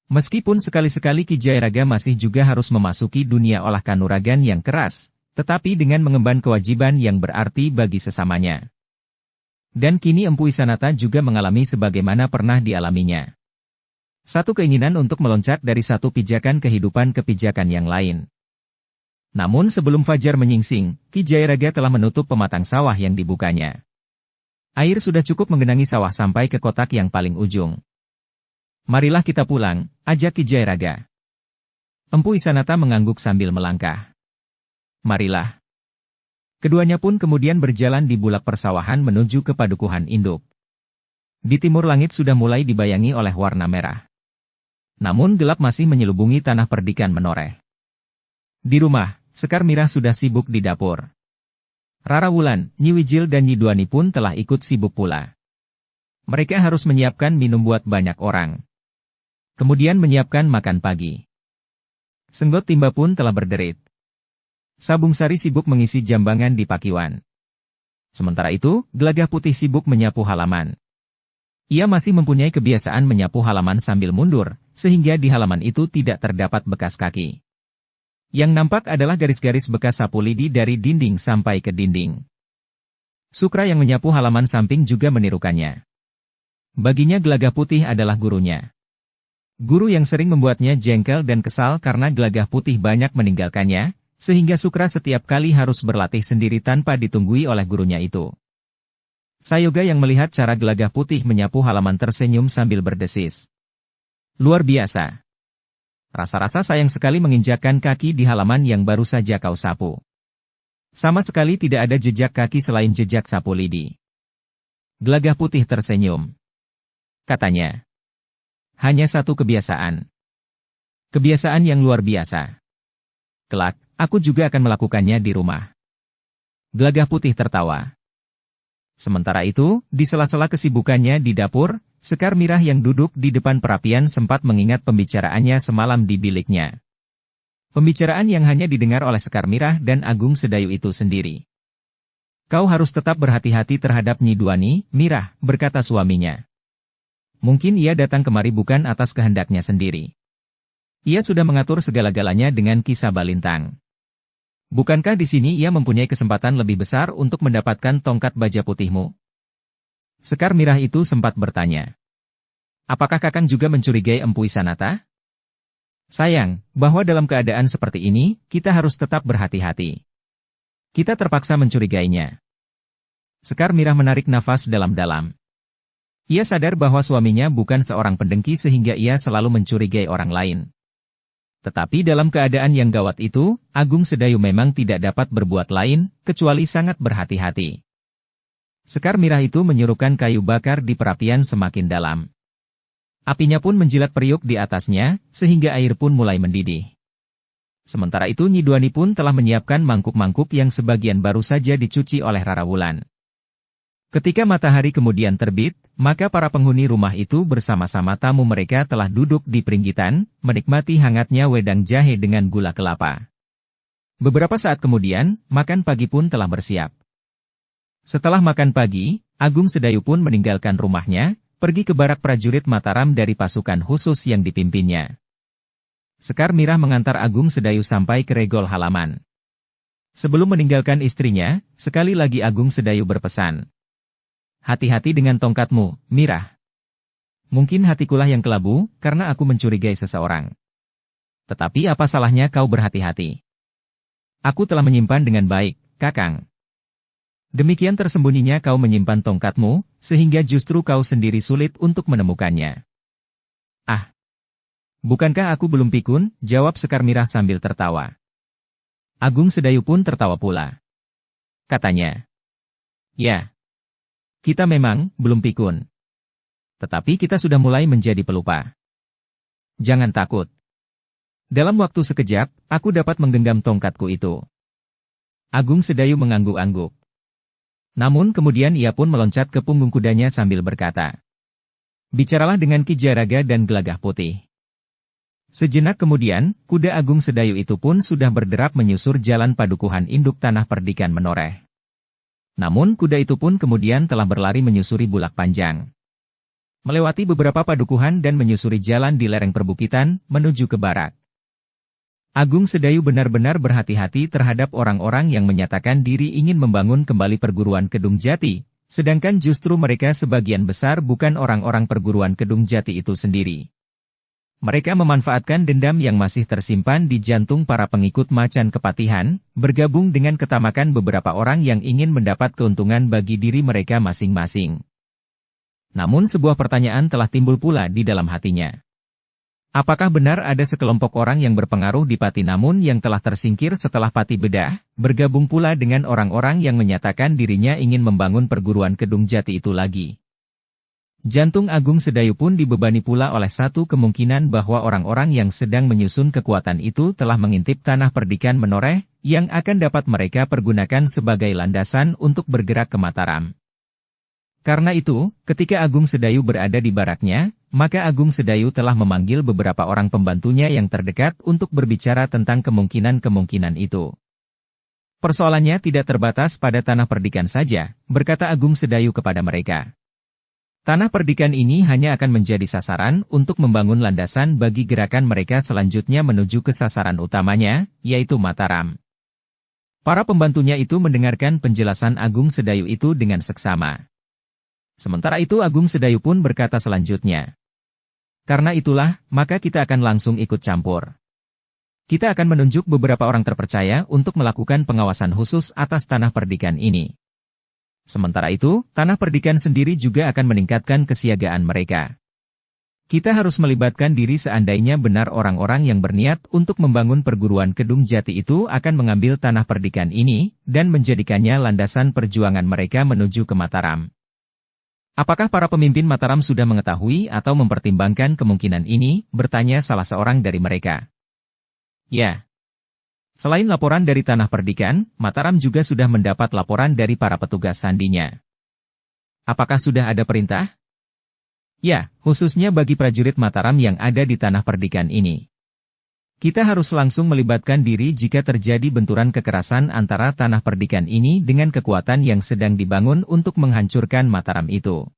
Meskipun sekali-sekali Ki Jairaga masih juga harus memasuki dunia olah kanuragan yang keras, tetapi dengan mengemban kewajiban yang berarti bagi sesamanya. Dan kini Empu Isanata juga mengalami sebagaimana pernah dialaminya. Satu keinginan untuk meloncat dari satu pijakan kehidupan ke pijakan yang lain. Namun sebelum fajar menyingsing, Ki Jairaga telah menutup pematang sawah yang dibukanya. Air sudah cukup menggenangi sawah sampai ke kotak yang paling ujung. Marilah kita pulang, ajak Ki Jairaga. Empu Isanata mengangguk sambil melangkah. Marilah. Keduanya pun kemudian berjalan di bulak persawahan menuju ke padukuhan induk. Di timur langit sudah mulai dibayangi oleh warna merah. Namun gelap masih menyelubungi tanah perdikan menoreh. Di rumah, Sekar Mirah sudah sibuk di dapur. Rara Wulan, Nyi Wijil dan Nyi Duani pun telah ikut sibuk pula. Mereka harus menyiapkan minum buat banyak orang. Kemudian menyiapkan makan pagi. Senggot Timba pun telah berderit. Sabung Sari sibuk mengisi jambangan di pakiwan. Sementara itu, Gelagah Putih sibuk menyapu halaman. Ia masih mempunyai kebiasaan menyapu halaman sambil mundur, sehingga di halaman itu tidak terdapat bekas kaki. Yang nampak adalah garis-garis bekas sapu lidi dari dinding sampai ke dinding. Sukra yang menyapu halaman samping juga menirukannya. Baginya Gelagah Putih adalah gurunya. Guru yang sering membuatnya jengkel dan kesal karena Gelagah Putih banyak meninggalkannya, sehingga Sukra setiap kali harus berlatih sendiri tanpa ditunggui oleh gurunya itu. Sayoga yang melihat cara Gelagah Putih menyapu halaman tersenyum sambil berdesis. Luar biasa. Rasa-rasa sayang sekali menginjakkan kaki di halaman yang baru saja kau sapu. Sama sekali tidak ada jejak kaki selain jejak sapu lidi. Gelagah Putih tersenyum. Katanya. Hanya satu kebiasaan. Kebiasaan yang luar biasa. Kelak, aku juga akan melakukannya di rumah. Gelagah Putih tertawa. Sementara itu, di sela-sela kesibukannya di dapur, Sekar Mirah yang duduk di depan perapian sempat mengingat pembicaraannya semalam di biliknya. Pembicaraan yang hanya didengar oleh Sekar Mirah dan Agung Sedayu itu sendiri. Kau harus tetap berhati-hati terhadap Nyi Duani, Mirah, berkata suaminya. Mungkin ia datang kemari bukan atas kehendaknya sendiri. Ia sudah mengatur segala-galanya dengan Ki Sabalintang. Bukankah di sini ia mempunyai kesempatan lebih besar untuk mendapatkan tongkat baja putihmu? Sekar Mirah itu sempat bertanya. Apakah Kakang juga mencurigai Empu Isanata? Sayang, bahwa dalam keadaan seperti ini, kita harus tetap berhati-hati. Kita terpaksa mencurigainya. Sekar Mirah menarik nafas dalam-dalam. Ia sadar bahwa suaminya bukan seorang pendengki sehingga ia selalu mencurigai orang lain. Tetapi dalam keadaan yang gawat itu, Agung Sedayu memang tidak dapat berbuat lain, kecuali sangat berhati-hati. Sekar Mirah itu menyuruhkan kayu bakar di perapian semakin dalam. Apinya pun menjilat periuk di atasnya, sehingga air pun mulai mendidih. Sementara itu Nyi Duani pun telah menyiapkan mangkuk-mangkuk yang sebagian baru saja dicuci oleh Rara Wulan. Ketika matahari kemudian terbit, maka para penghuni rumah itu bersama-sama tamu mereka telah duduk di peringgitan, menikmati hangatnya wedang jahe dengan gula kelapa. Beberapa saat kemudian, makan pagi pun telah bersiap. Setelah makan pagi, Agung Sedayu pun meninggalkan rumahnya, pergi ke barak prajurit Mataram dari pasukan khusus yang dipimpinnya. Sekar Mirah mengantar Agung Sedayu sampai ke regol halaman. Sebelum meninggalkan istrinya, sekali lagi Agung Sedayu berpesan. Hati-hati dengan tongkatmu, Mirah. Mungkin hatikulah yang kelabu, karena aku mencurigai seseorang. Tetapi apa salahnya kau berhati-hati? Aku telah menyimpan dengan baik, Kakang. Demikian tersembunyinya kau menyimpan tongkatmu, sehingga justru kau sendiri sulit untuk menemukannya. Ah, bukankah aku belum pikun? Jawab Sekar Mirah sambil tertawa. Agung Sedayu pun tertawa pula. Katanya, ya, kita memang belum pikun. Tetapi kita sudah mulai menjadi pelupa. Jangan takut. Dalam waktu sekejap, aku dapat menggenggam tongkatku itu. Agung Sedayu mengangguk-angguk. Namun kemudian ia pun meloncat ke punggung kudanya sambil berkata, bicaralah dengan Ki Jaraga dan Gelagah Putih. Sejenak kemudian, kuda Agung Sedayu itu pun sudah berderap menyusur jalan padukuhan induk Tanah Perdikan Menoreh. Namun kuda itu pun kemudian telah berlari menyusuri bulak panjang. Melewati beberapa padukuhan dan menyusuri jalan di lereng perbukitan, menuju ke barak. Agung Sedayu benar-benar berhati-hati terhadap orang-orang yang menyatakan diri ingin membangun kembali perguruan Kedung Jati, sedangkan justru mereka sebagian besar bukan orang-orang perguruan Kedung Jati itu sendiri. Mereka memanfaatkan dendam yang masih tersimpan di jantung para pengikut Macan Kepatihan, bergabung dengan ketamakan beberapa orang yang ingin mendapat keuntungan bagi diri mereka masing-masing. Namun sebuah pertanyaan telah timbul pula di dalam hatinya. Apakah benar ada sekelompok orang yang berpengaruh di Pati namun yang telah tersingkir setelah Pati bedah, bergabung pula dengan orang-orang yang menyatakan dirinya ingin membangun perguruan Kedung Jati itu lagi? Jantung Agung Sedayu pun dibebani pula oleh satu kemungkinan bahwa orang-orang yang sedang menyusun kekuatan itu telah mengintip Tanah Perdikan Menoreh, yang akan dapat mereka pergunakan sebagai landasan untuk bergerak ke Mataram. Karena itu, ketika Agung Sedayu berada di baraknya, maka Agung Sedayu telah memanggil beberapa orang pembantunya yang terdekat untuk berbicara tentang kemungkinan-kemungkinan itu. Persoalannya tidak terbatas pada Tanah Perdikan saja, berkata Agung Sedayu kepada mereka. Tanah Perdikan ini hanya akan menjadi sasaran untuk membangun landasan bagi gerakan mereka selanjutnya menuju ke sasaran utamanya, yaitu Mataram. Para pembantunya itu mendengarkan penjelasan Agung Sedayu itu dengan seksama. Sementara itu Agung Sedayu pun berkata selanjutnya. Karena itulah, maka kita akan langsung ikut campur. Kita akan menunjuk beberapa orang terpercaya untuk melakukan pengawasan khusus atas Tanah Perdikan ini. Sementara itu, Tanah Perdikan sendiri juga akan meningkatkan kesiagaan mereka. Kita harus melibatkan diri seandainya benar orang-orang yang berniat untuk membangun perguruan Kedung Jati itu akan mengambil Tanah Perdikan ini, dan menjadikannya landasan perjuangan mereka menuju ke Mataram. Apakah para pemimpin Mataram sudah mengetahui atau mempertimbangkan kemungkinan ini? Bertanya salah seorang dari mereka. Ya. Selain laporan dari Tanah Perdikan, Mataram juga sudah mendapat laporan dari para petugas sandinya. Apakah sudah ada perintah? Ya, khususnya bagi prajurit Mataram yang ada di Tanah Perdikan ini. Kita harus langsung melibatkan diri jika terjadi benturan kekerasan antara Tanah Perdikan ini dengan kekuatan yang sedang dibangun untuk menghancurkan Mataram itu.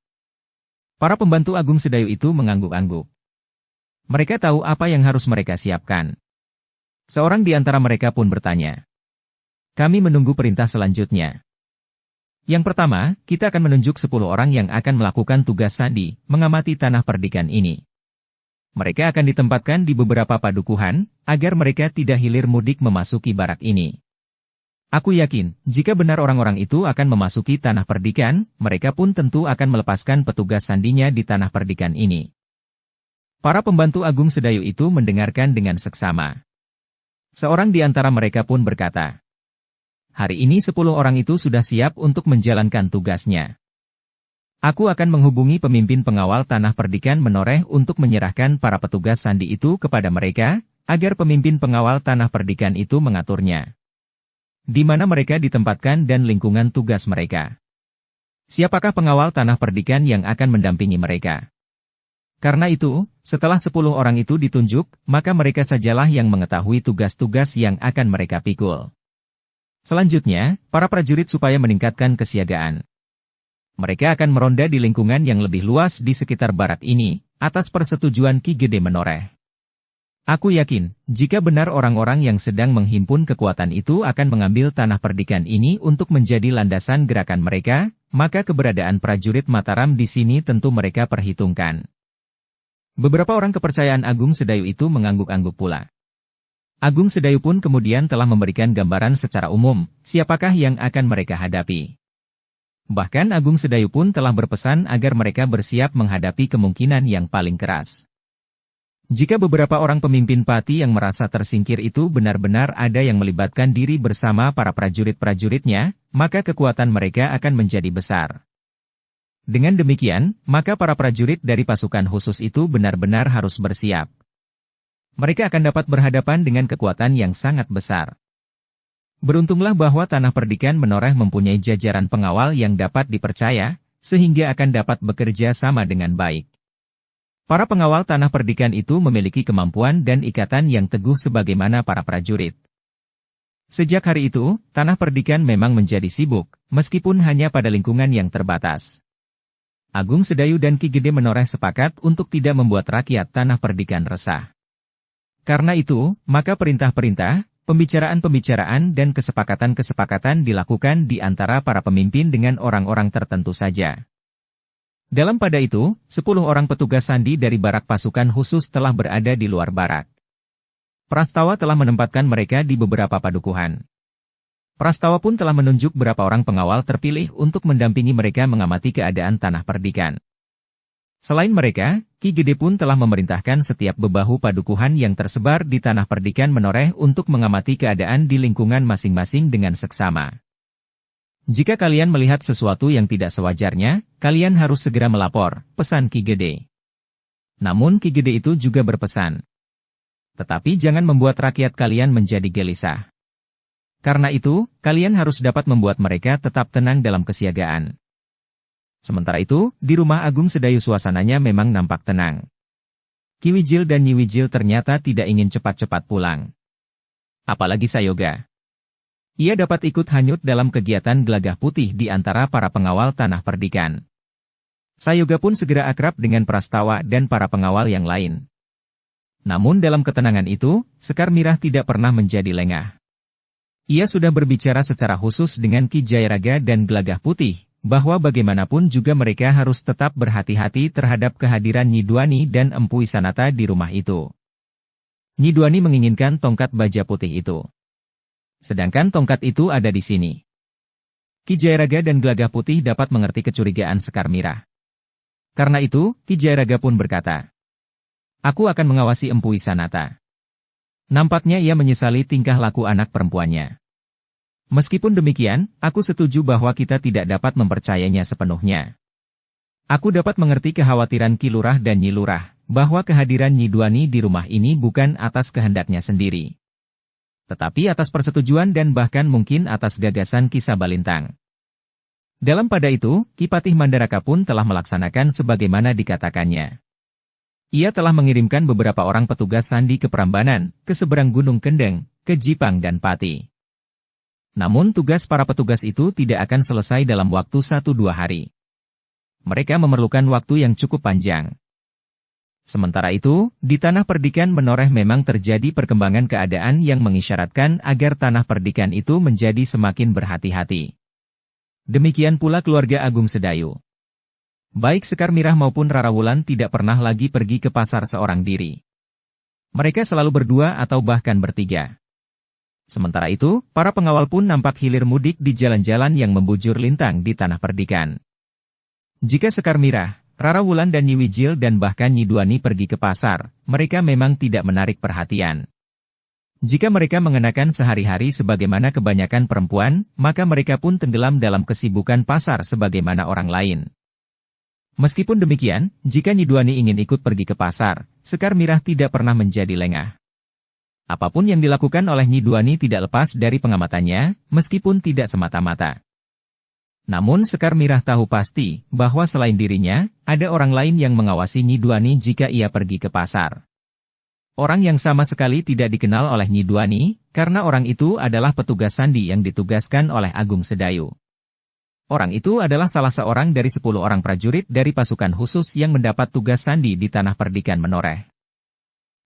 Para pembantu Agung Sedayu itu mengangguk-angguk. Mereka tahu apa yang harus mereka siapkan. Seorang di antara mereka pun bertanya. Kami menunggu perintah selanjutnya. Yang pertama, kita akan menunjuk 10 orang yang akan melakukan tugas sandi, mengamati Tanah Perdikan ini. Mereka akan ditempatkan di beberapa padukuhan, agar mereka tidak hilir mudik memasuki barak ini. Aku yakin, jika benar orang-orang itu akan memasuki Tanah Perdikan, mereka pun tentu akan melepaskan petugas sandinya di Tanah Perdikan ini. Para pembantu Agung Sedayu itu mendengarkan dengan seksama. Seorang di antara mereka pun berkata, hari ini 10 orang itu sudah siap untuk menjalankan tugasnya. Aku akan menghubungi pemimpin pengawal Tanah Perdikan Menoreh untuk menyerahkan para petugas sandi itu kepada mereka, agar pemimpin pengawal Tanah Perdikan itu mengaturnya. Di mana mereka ditempatkan dan lingkungan tugas mereka. Siapakah pengawal Tanah Perdikan yang akan mendampingi mereka? Karena itu, setelah 10 orang itu ditunjuk, maka mereka sajalah yang mengetahui tugas-tugas yang akan mereka pikul. Selanjutnya, para prajurit supaya meningkatkan kesiagaan. Mereka akan meronda di lingkungan yang lebih luas di sekitar barat ini, atas persetujuan Ki Gede Menoreh. Aku yakin, jika benar orang-orang yang sedang menghimpun kekuatan itu akan mengambil Tanah Perdikan ini untuk menjadi landasan gerakan mereka, maka keberadaan prajurit Mataram di sini tentu mereka perhitungkan. Beberapa orang kepercayaan Agung Sedayu itu mengangguk-angguk pula. Agung Sedayu pun kemudian telah memberikan gambaran secara umum, siapakah yang akan mereka hadapi. Bahkan Agung Sedayu pun telah berpesan agar mereka bersiap menghadapi kemungkinan yang paling keras. Jika beberapa orang pemimpin Pati yang merasa tersingkir itu benar-benar ada yang melibatkan diri bersama para prajurit-prajuritnya, maka kekuatan mereka akan menjadi besar. Dengan demikian, maka para prajurit dari pasukan khusus itu benar-benar harus bersiap. Mereka akan dapat berhadapan dengan kekuatan yang sangat besar. Beruntunglah bahwa Tanah Perdikan Menoreh mempunyai jajaran pengawal yang dapat dipercaya, sehingga akan dapat bekerja sama dengan baik. Para pengawal Tanah Perdikan itu memiliki kemampuan dan ikatan yang teguh sebagaimana para prajurit. Sejak hari itu, Tanah Perdikan memang menjadi sibuk, meskipun hanya pada lingkungan yang terbatas. Agung Sedayu dan Ki Gede Menoreh sepakat untuk tidak membuat rakyat Tanah Perdikan resah. Karena itu, maka perintah-perintah, pembicaraan-pembicaraan dan kesepakatan-kesepakatan dilakukan di antara para pemimpin dengan orang-orang tertentu saja. Dalam pada itu, 10 orang petugas sandi dari barak pasukan khusus telah berada di luar barak. Prastawa telah menempatkan mereka di beberapa padukuhan. Prastawa pun telah menunjuk beberapa orang pengawal terpilih untuk mendampingi mereka mengamati keadaan Tanah Perdikan. Selain mereka, Ki Gede pun telah memerintahkan setiap bebahu padukuhan yang tersebar di Tanah Perdikan Menoreh untuk mengamati keadaan di lingkungan masing-masing dengan seksama. Jika kalian melihat sesuatu yang tidak sewajarnya, kalian harus segera melapor, pesan Ki Gede. Namun Ki Gede itu juga berpesan. Tetapi jangan membuat rakyat kalian menjadi gelisah. Karena itu, kalian harus dapat membuat mereka tetap tenang dalam kesiagaan. Sementara itu, di rumah Agung Sedayu suasananya memang nampak tenang. Ki Wijil dan Nyi Wijil ternyata tidak ingin cepat-cepat pulang. Apalagi Sayoga. Ia dapat ikut hanyut dalam kegiatan Gelagah Putih di antara para pengawal Tanah Perdikan. Sayoga pun segera akrab dengan Prastawa dan para pengawal yang lain. Namun dalam ketenangan itu, Sekar Mirah tidak pernah menjadi lengah. Ia sudah berbicara secara khusus dengan Ki Jayaraga dan Gelagah Putih, bahwa bagaimanapun juga mereka harus tetap berhati-hati terhadap kehadiran Nyi Duani dan Empu Wisanata di rumah itu. Nyi Duani menginginkan tongkat baja putih itu. Sedangkan tongkat itu ada di sini. Ki Jayaraga dan Gelagah Putih dapat mengerti kecurigaan Sekar Mirah. Karena itu, Ki Jayaraga pun berkata, "Aku akan mengawasi Empu Wisanata." Nampaknya ia menyesali tingkah laku anak perempuannya. Meskipun demikian, aku setuju bahwa kita tidak dapat mempercayainya sepenuhnya. Aku dapat mengerti kekhawatiran Ki Lurah dan Nyi Lurah, bahwa kehadiran Nyi Duani di rumah ini bukan atas kehendaknya sendiri. Tetapi atas persetujuan dan bahkan mungkin atas gagasan Ki Sabalintang. Dalam pada itu, Ki Patih Mandaraka pun telah melaksanakan sebagaimana dikatakannya. Ia telah mengirimkan beberapa orang petugas sandi ke Prambanan, ke seberang Gunung Kendeng, ke Jipang dan Pati. Namun tugas para petugas itu tidak akan selesai dalam waktu 1-2 hari. Mereka memerlukan waktu yang cukup panjang. Sementara itu, di Tanah Perdikan Menoreh memang terjadi perkembangan keadaan yang mengisyaratkan agar Tanah Perdikan itu menjadi semakin berhati-hati. Demikian pula keluarga Agung Sedayu. Baik Sekar Mirah maupun Rara Wulan tidak pernah lagi pergi ke pasar seorang diri. Mereka selalu berdua atau bahkan bertiga. Sementara itu, para pengawal pun nampak hilir mudik di jalan-jalan yang membujur lintang di Tanah Perdikan. Jika Sekar Mirah, Rara Wulan dan Nyi Wijil dan bahkan Nyi Duani pergi ke pasar, mereka memang tidak menarik perhatian. Jika mereka mengenakan sehari-hari sebagaimana kebanyakan perempuan, maka mereka pun tenggelam dalam kesibukan pasar sebagaimana orang lain. Meskipun demikian, jika Nyi Duani ingin ikut pergi ke pasar, Sekar Mirah tidak pernah menjadi lengah. Apapun yang dilakukan oleh Nyi Duani tidak lepas dari pengamatannya, meskipun tidak semata-mata. Namun Sekar Mirah tahu pasti, bahwa selain dirinya, ada orang lain yang mengawasi Nyi Duani jika ia pergi ke pasar. Orang yang sama sekali tidak dikenal oleh Nyi Duani, karena orang itu adalah petugas sandi yang ditugaskan oleh Agung Sedayu. Orang itu adalah salah seorang dari 10 orang prajurit dari pasukan khusus yang mendapat tugas sandi di Tanah Perdikan Menoreh.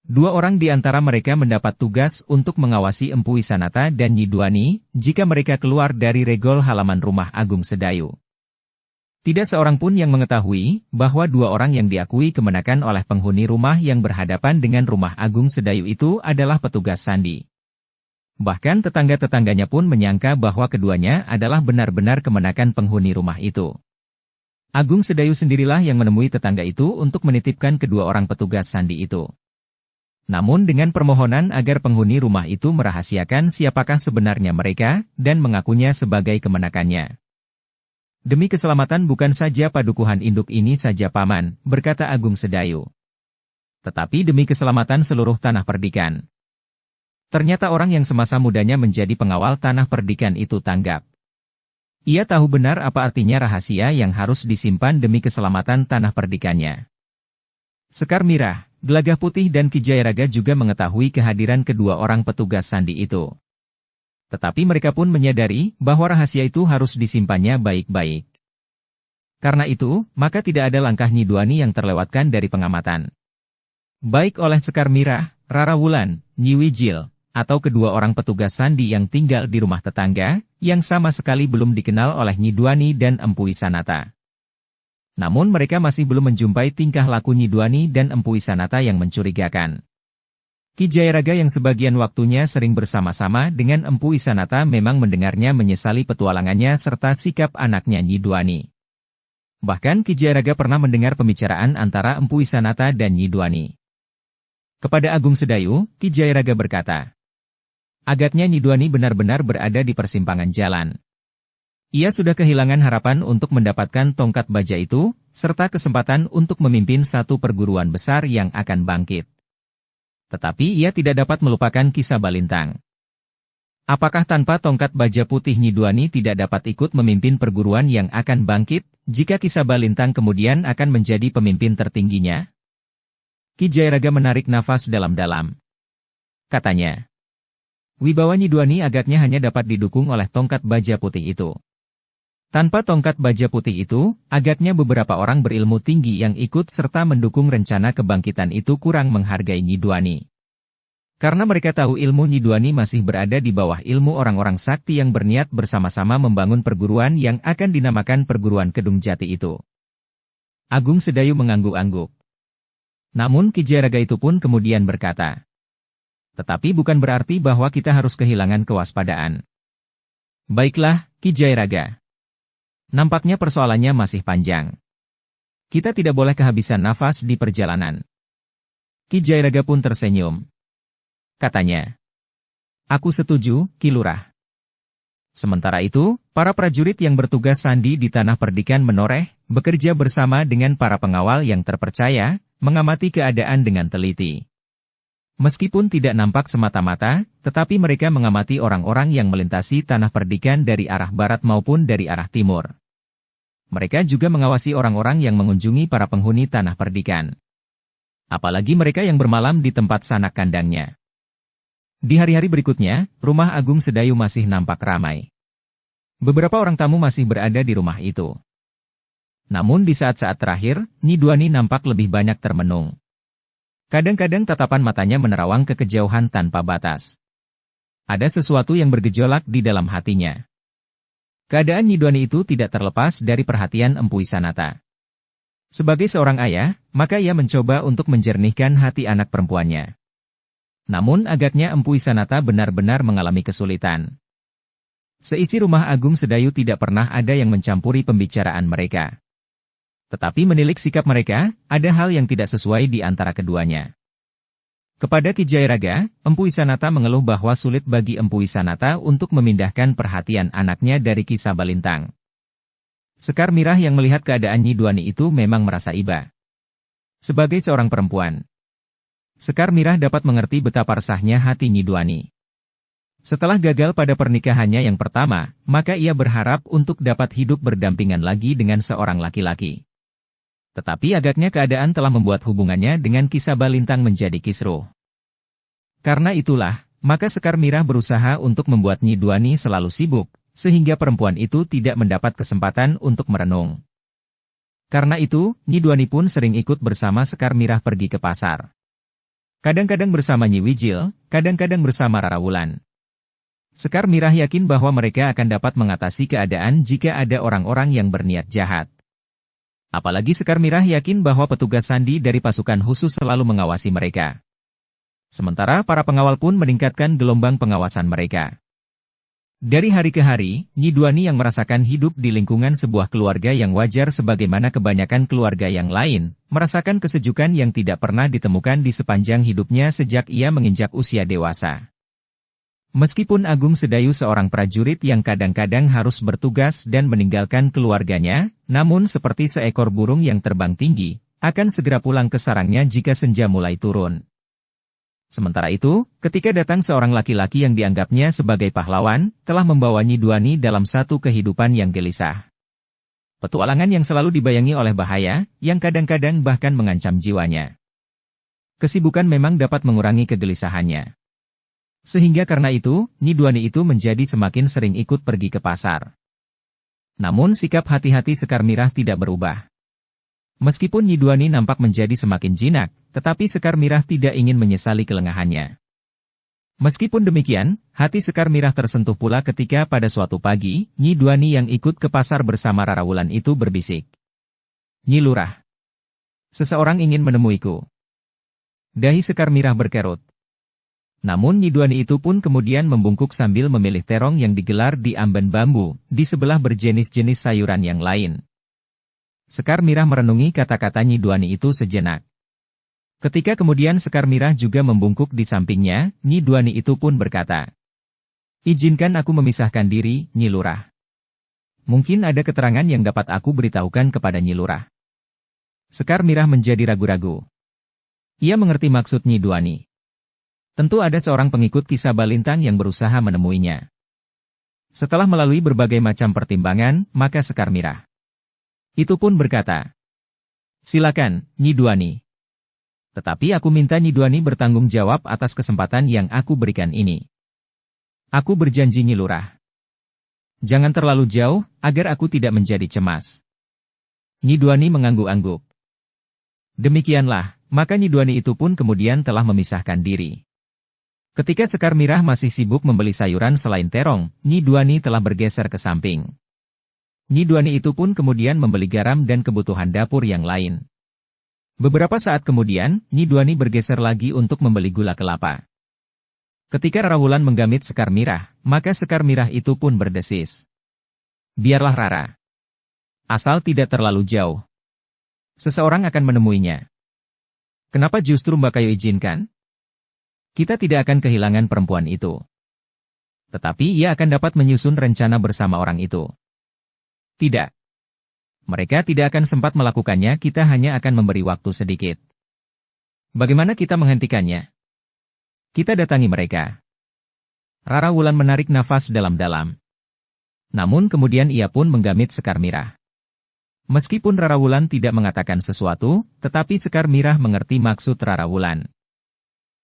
2 orang di antara mereka mendapat tugas untuk mengawasi Empu Wisanata dan Nyi Duani, jika mereka keluar dari regol halaman rumah Agung Sedayu. Tidak seorang pun yang mengetahui bahwa dua orang yang diakui kemenakan oleh penghuni rumah yang berhadapan dengan rumah Agung Sedayu itu adalah petugas sandi. Bahkan tetangga-tetangganya pun menyangka bahwa keduanya adalah benar-benar kemenakan penghuni rumah itu. Agung Sedayu sendirilah yang menemui tetangga itu untuk menitipkan kedua orang petugas sandi itu. Namun dengan permohonan agar penghuni rumah itu merahasiakan siapakah sebenarnya mereka dan mengakunya sebagai kemenakannya. Demi keselamatan bukan saja padukuhan induk ini saja paman, berkata Agung Sedayu. Tetapi demi keselamatan seluruh tanah perdikan. Ternyata orang yang semasa mudanya menjadi pengawal tanah perdikan itu tanggap. Ia tahu benar apa artinya rahasia yang harus disimpan demi keselamatan tanah perdikannya. Sekar Mirah, Gelagah Putih dan Ki Jayaraga juga mengetahui kehadiran kedua orang petugas sandi itu. Tetapi mereka pun menyadari bahwa rahasia itu harus disimpannya baik-baik. Karena itu, maka tidak ada langkah Nyi Duani yang terlewatkan dari pengamatan. Baik oleh Sekar Mirah, Rara Wulan, Nyi Wijil, atau kedua orang petugas sandi yang tinggal di rumah tetangga, yang sama sekali belum dikenal oleh Nyi Duani dan Empu Wisanata. Namun mereka masih belum menjumpai tingkah laku Nyi Duani dan Empu Wisanata yang mencurigakan. Ki Jayaraga yang sebagian waktunya sering bersama-sama dengan Empu Wisanata memang mendengarnya menyesali petualangannya serta sikap anaknya Nyi Duani. Bahkan Ki Jayaraga pernah mendengar pembicaraan antara Empu Wisanata dan Nyi Duani. Kepada Agung Sedayu, Ki Jayaraga berkata, agaknya Nyi Duani benar-benar berada di persimpangan jalan. Ia sudah kehilangan harapan untuk mendapatkan tongkat baja itu, serta kesempatan untuk memimpin satu perguruan besar yang akan bangkit. Tetapi ia tidak dapat melupakan Kisah Balintang. Apakah tanpa tongkat baja putih Nyi Duani tidak dapat ikut memimpin perguruan yang akan bangkit, jika Kisah Balintang kemudian akan menjadi pemimpin tertingginya? Ki Jayaraga menarik nafas dalam-dalam. Katanya, wibawa Nyi Duani agaknya hanya dapat didukung oleh tongkat baja putih itu. Tanpa tongkat baja putih itu, agaknya beberapa orang berilmu tinggi yang ikut serta mendukung rencana kebangkitan itu kurang menghargai Nyi Duani. Karena mereka tahu ilmu Nyi Duani masih berada di bawah ilmu orang-orang sakti yang berniat bersama-sama membangun perguruan yang akan dinamakan Perguruan Kedung Jati itu. Agung Sedayu mengangguk-angguk. Namun Ki Jayaraga itu pun kemudian berkata, tetapi bukan berarti bahwa kita harus kehilangan kewaspadaan. Baiklah, Ki Jayaraga. Nampaknya persoalannya masih panjang. Kita tidak boleh kehabisan nafas di perjalanan. Ki Jayaraga pun tersenyum. Katanya, aku setuju, Ki Lurah. Sementara itu, para prajurit yang bertugas sandi di tanah perdikan menoreh, bekerja bersama dengan para pengawal yang terpercaya, mengamati keadaan dengan teliti. Meskipun tidak nampak semata-mata, tetapi mereka mengamati orang-orang yang melintasi tanah perdikan dari arah barat maupun dari arah timur. Mereka juga mengawasi orang-orang yang mengunjungi para penghuni tanah perdikan. Apalagi mereka yang bermalam di tempat sanak kandangnya. Di hari-hari berikutnya, rumah Agung Sedayu masih nampak ramai. Beberapa orang tamu masih berada di rumah itu. Namun di saat-saat terakhir, Nyi Duani nampak lebih banyak termenung. Kadang-kadang tatapan matanya menerawang ke kejauhan tanpa batas. Ada sesuatu yang bergejolak di dalam hatinya. Keadaan Nyi Duani itu tidak terlepas dari perhatian Empu Wisanata. Sebagai seorang ayah, maka ia mencoba untuk menjernihkan hati anak perempuannya. Namun agaknya Empu Wisanata benar-benar mengalami kesulitan. Seisi rumah Agung Sedayu tidak pernah ada yang mencampuri pembicaraan mereka. Tetapi menilik sikap mereka, ada hal yang tidak sesuai di antara keduanya. Kepada Ki Jayaraga, Empu Wisanata mengeluh bahwa sulit bagi Empu Wisanata untuk memindahkan perhatian anaknya dari Kisah Balintang. Sekar Mirah yang melihat keadaan Nyi Duani itu memang merasa iba. Sebagai seorang perempuan, Sekar Mirah dapat mengerti betapa resahnya hati Nyi Duani. Setelah gagal pada pernikahannya yang pertama, maka ia berharap untuk dapat hidup berdampingan lagi dengan seorang laki-laki. Tetapi agaknya keadaan telah membuat hubungannya dengan Kisah Balintang menjadi kisruh. Karena itulah, maka Sekar Mirah berusaha untuk membuat Nyi Duani selalu sibuk, sehingga perempuan itu tidak mendapat kesempatan untuk merenung. Karena itu, Nyi Duani pun sering ikut bersama Sekar Mirah pergi ke pasar. Kadang-kadang bersama Nyi Wijil, kadang-kadang bersama Rara Wulan. Sekar Mirah yakin bahwa mereka akan dapat mengatasi keadaan jika ada orang-orang yang berniat jahat. Apalagi Sekar Mirah yakin bahwa petugas sandi dari pasukan khusus selalu mengawasi mereka. Sementara para pengawal pun meningkatkan gelombang pengawasan mereka. Dari hari ke hari, Nyi Duani yang merasakan hidup di lingkungan sebuah keluarga yang wajar sebagaimana kebanyakan keluarga yang lain, merasakan kesejukan yang tidak pernah ditemukan di sepanjang hidupnya sejak ia menginjak usia dewasa. Meskipun Agung Sedayu seorang prajurit yang kadang-kadang harus bertugas dan meninggalkan keluarganya, namun seperti seekor burung yang terbang tinggi, akan segera pulang ke sarangnya jika senja mulai turun. Sementara itu, ketika datang seorang laki-laki yang dianggapnya sebagai pahlawan, telah membawa Nyi Duani dalam satu kehidupan yang gelisah. Petualangan yang selalu dibayangi oleh bahaya, yang kadang-kadang bahkan mengancam jiwanya. Kesibukan memang dapat mengurangi kegelisahannya. Sehingga karena itu, Nyi Duani itu menjadi semakin sering ikut pergi ke pasar. Namun sikap hati-hati Sekar Mirah tidak berubah. Meskipun Nyi Duani nampak menjadi semakin jinak, tetapi Sekar Mirah tidak ingin menyesali kelengahannya. Meskipun demikian, hati Sekar Mirah tersentuh pula ketika pada suatu pagi, Nyi Duani yang ikut ke pasar bersama Rara Wulan itu berbisik. "Nyi Lurah, seseorang ingin menemuiku." Dahi Sekar Mirah berkerut. Namun Nyi Duani itu pun kemudian membungkuk sambil memilih terong yang digelar di amben bambu, di sebelah berjenis-jenis sayuran yang lain. Sekar Mirah merenungi kata-kata Nyi Duani itu sejenak. Ketika kemudian Sekar Mirah juga membungkuk di sampingnya, Nyi Duani itu pun berkata, "Izinkan aku memisahkan diri, Nyi Lurah. Mungkin ada keterangan yang dapat aku beritahukan kepada Nyi Lurah." Sekar Mirah menjadi ragu-ragu. Ia mengerti maksud Nyi Duani. Tentu ada seorang pengikut kisah Balintang yang berusaha menemuinya. Setelah melalui berbagai macam pertimbangan, maka Sekar Mirah itu pun berkata, "Silakan, Nyi Duani. Tetapi aku minta Nyi Duani bertanggung jawab atas kesempatan yang aku berikan ini. Aku berjanji Nyi Lurah. Jangan terlalu jauh, agar aku tidak menjadi cemas." Nyi Duani mengangguk-angguk. Demikianlah, maka Nyi Duani itu pun kemudian telah memisahkan diri. Ketika Sekar Mirah masih sibuk membeli sayuran selain terong, Nyi Duani telah bergeser ke samping. Nyi Duani itu pun kemudian membeli garam dan kebutuhan dapur yang lain. Beberapa saat kemudian, Nyi Duani bergeser lagi untuk membeli gula kelapa. Ketika Rara Wulan menggamit Sekar Mirah, maka Sekar Mirah itu pun berdesis. "Biarlah Rara. Asal tidak terlalu jauh. Seseorang akan menemuinya." "Kenapa justru Mbak Kayu izinkan? Kita tidak akan kehilangan perempuan itu. Tetapi ia akan dapat menyusun rencana bersama orang itu." "Tidak. Mereka tidak akan sempat melakukannya, kita hanya akan memberi waktu sedikit." "Bagaimana kita menghentikannya?" "Kita datangi mereka." Rara Wulan menarik nafas dalam-dalam. Namun kemudian ia pun menggamit Sekar Mirah. Meskipun Rara Wulan tidak mengatakan sesuatu, tetapi Sekar Mirah mengerti maksud Rara Wulan.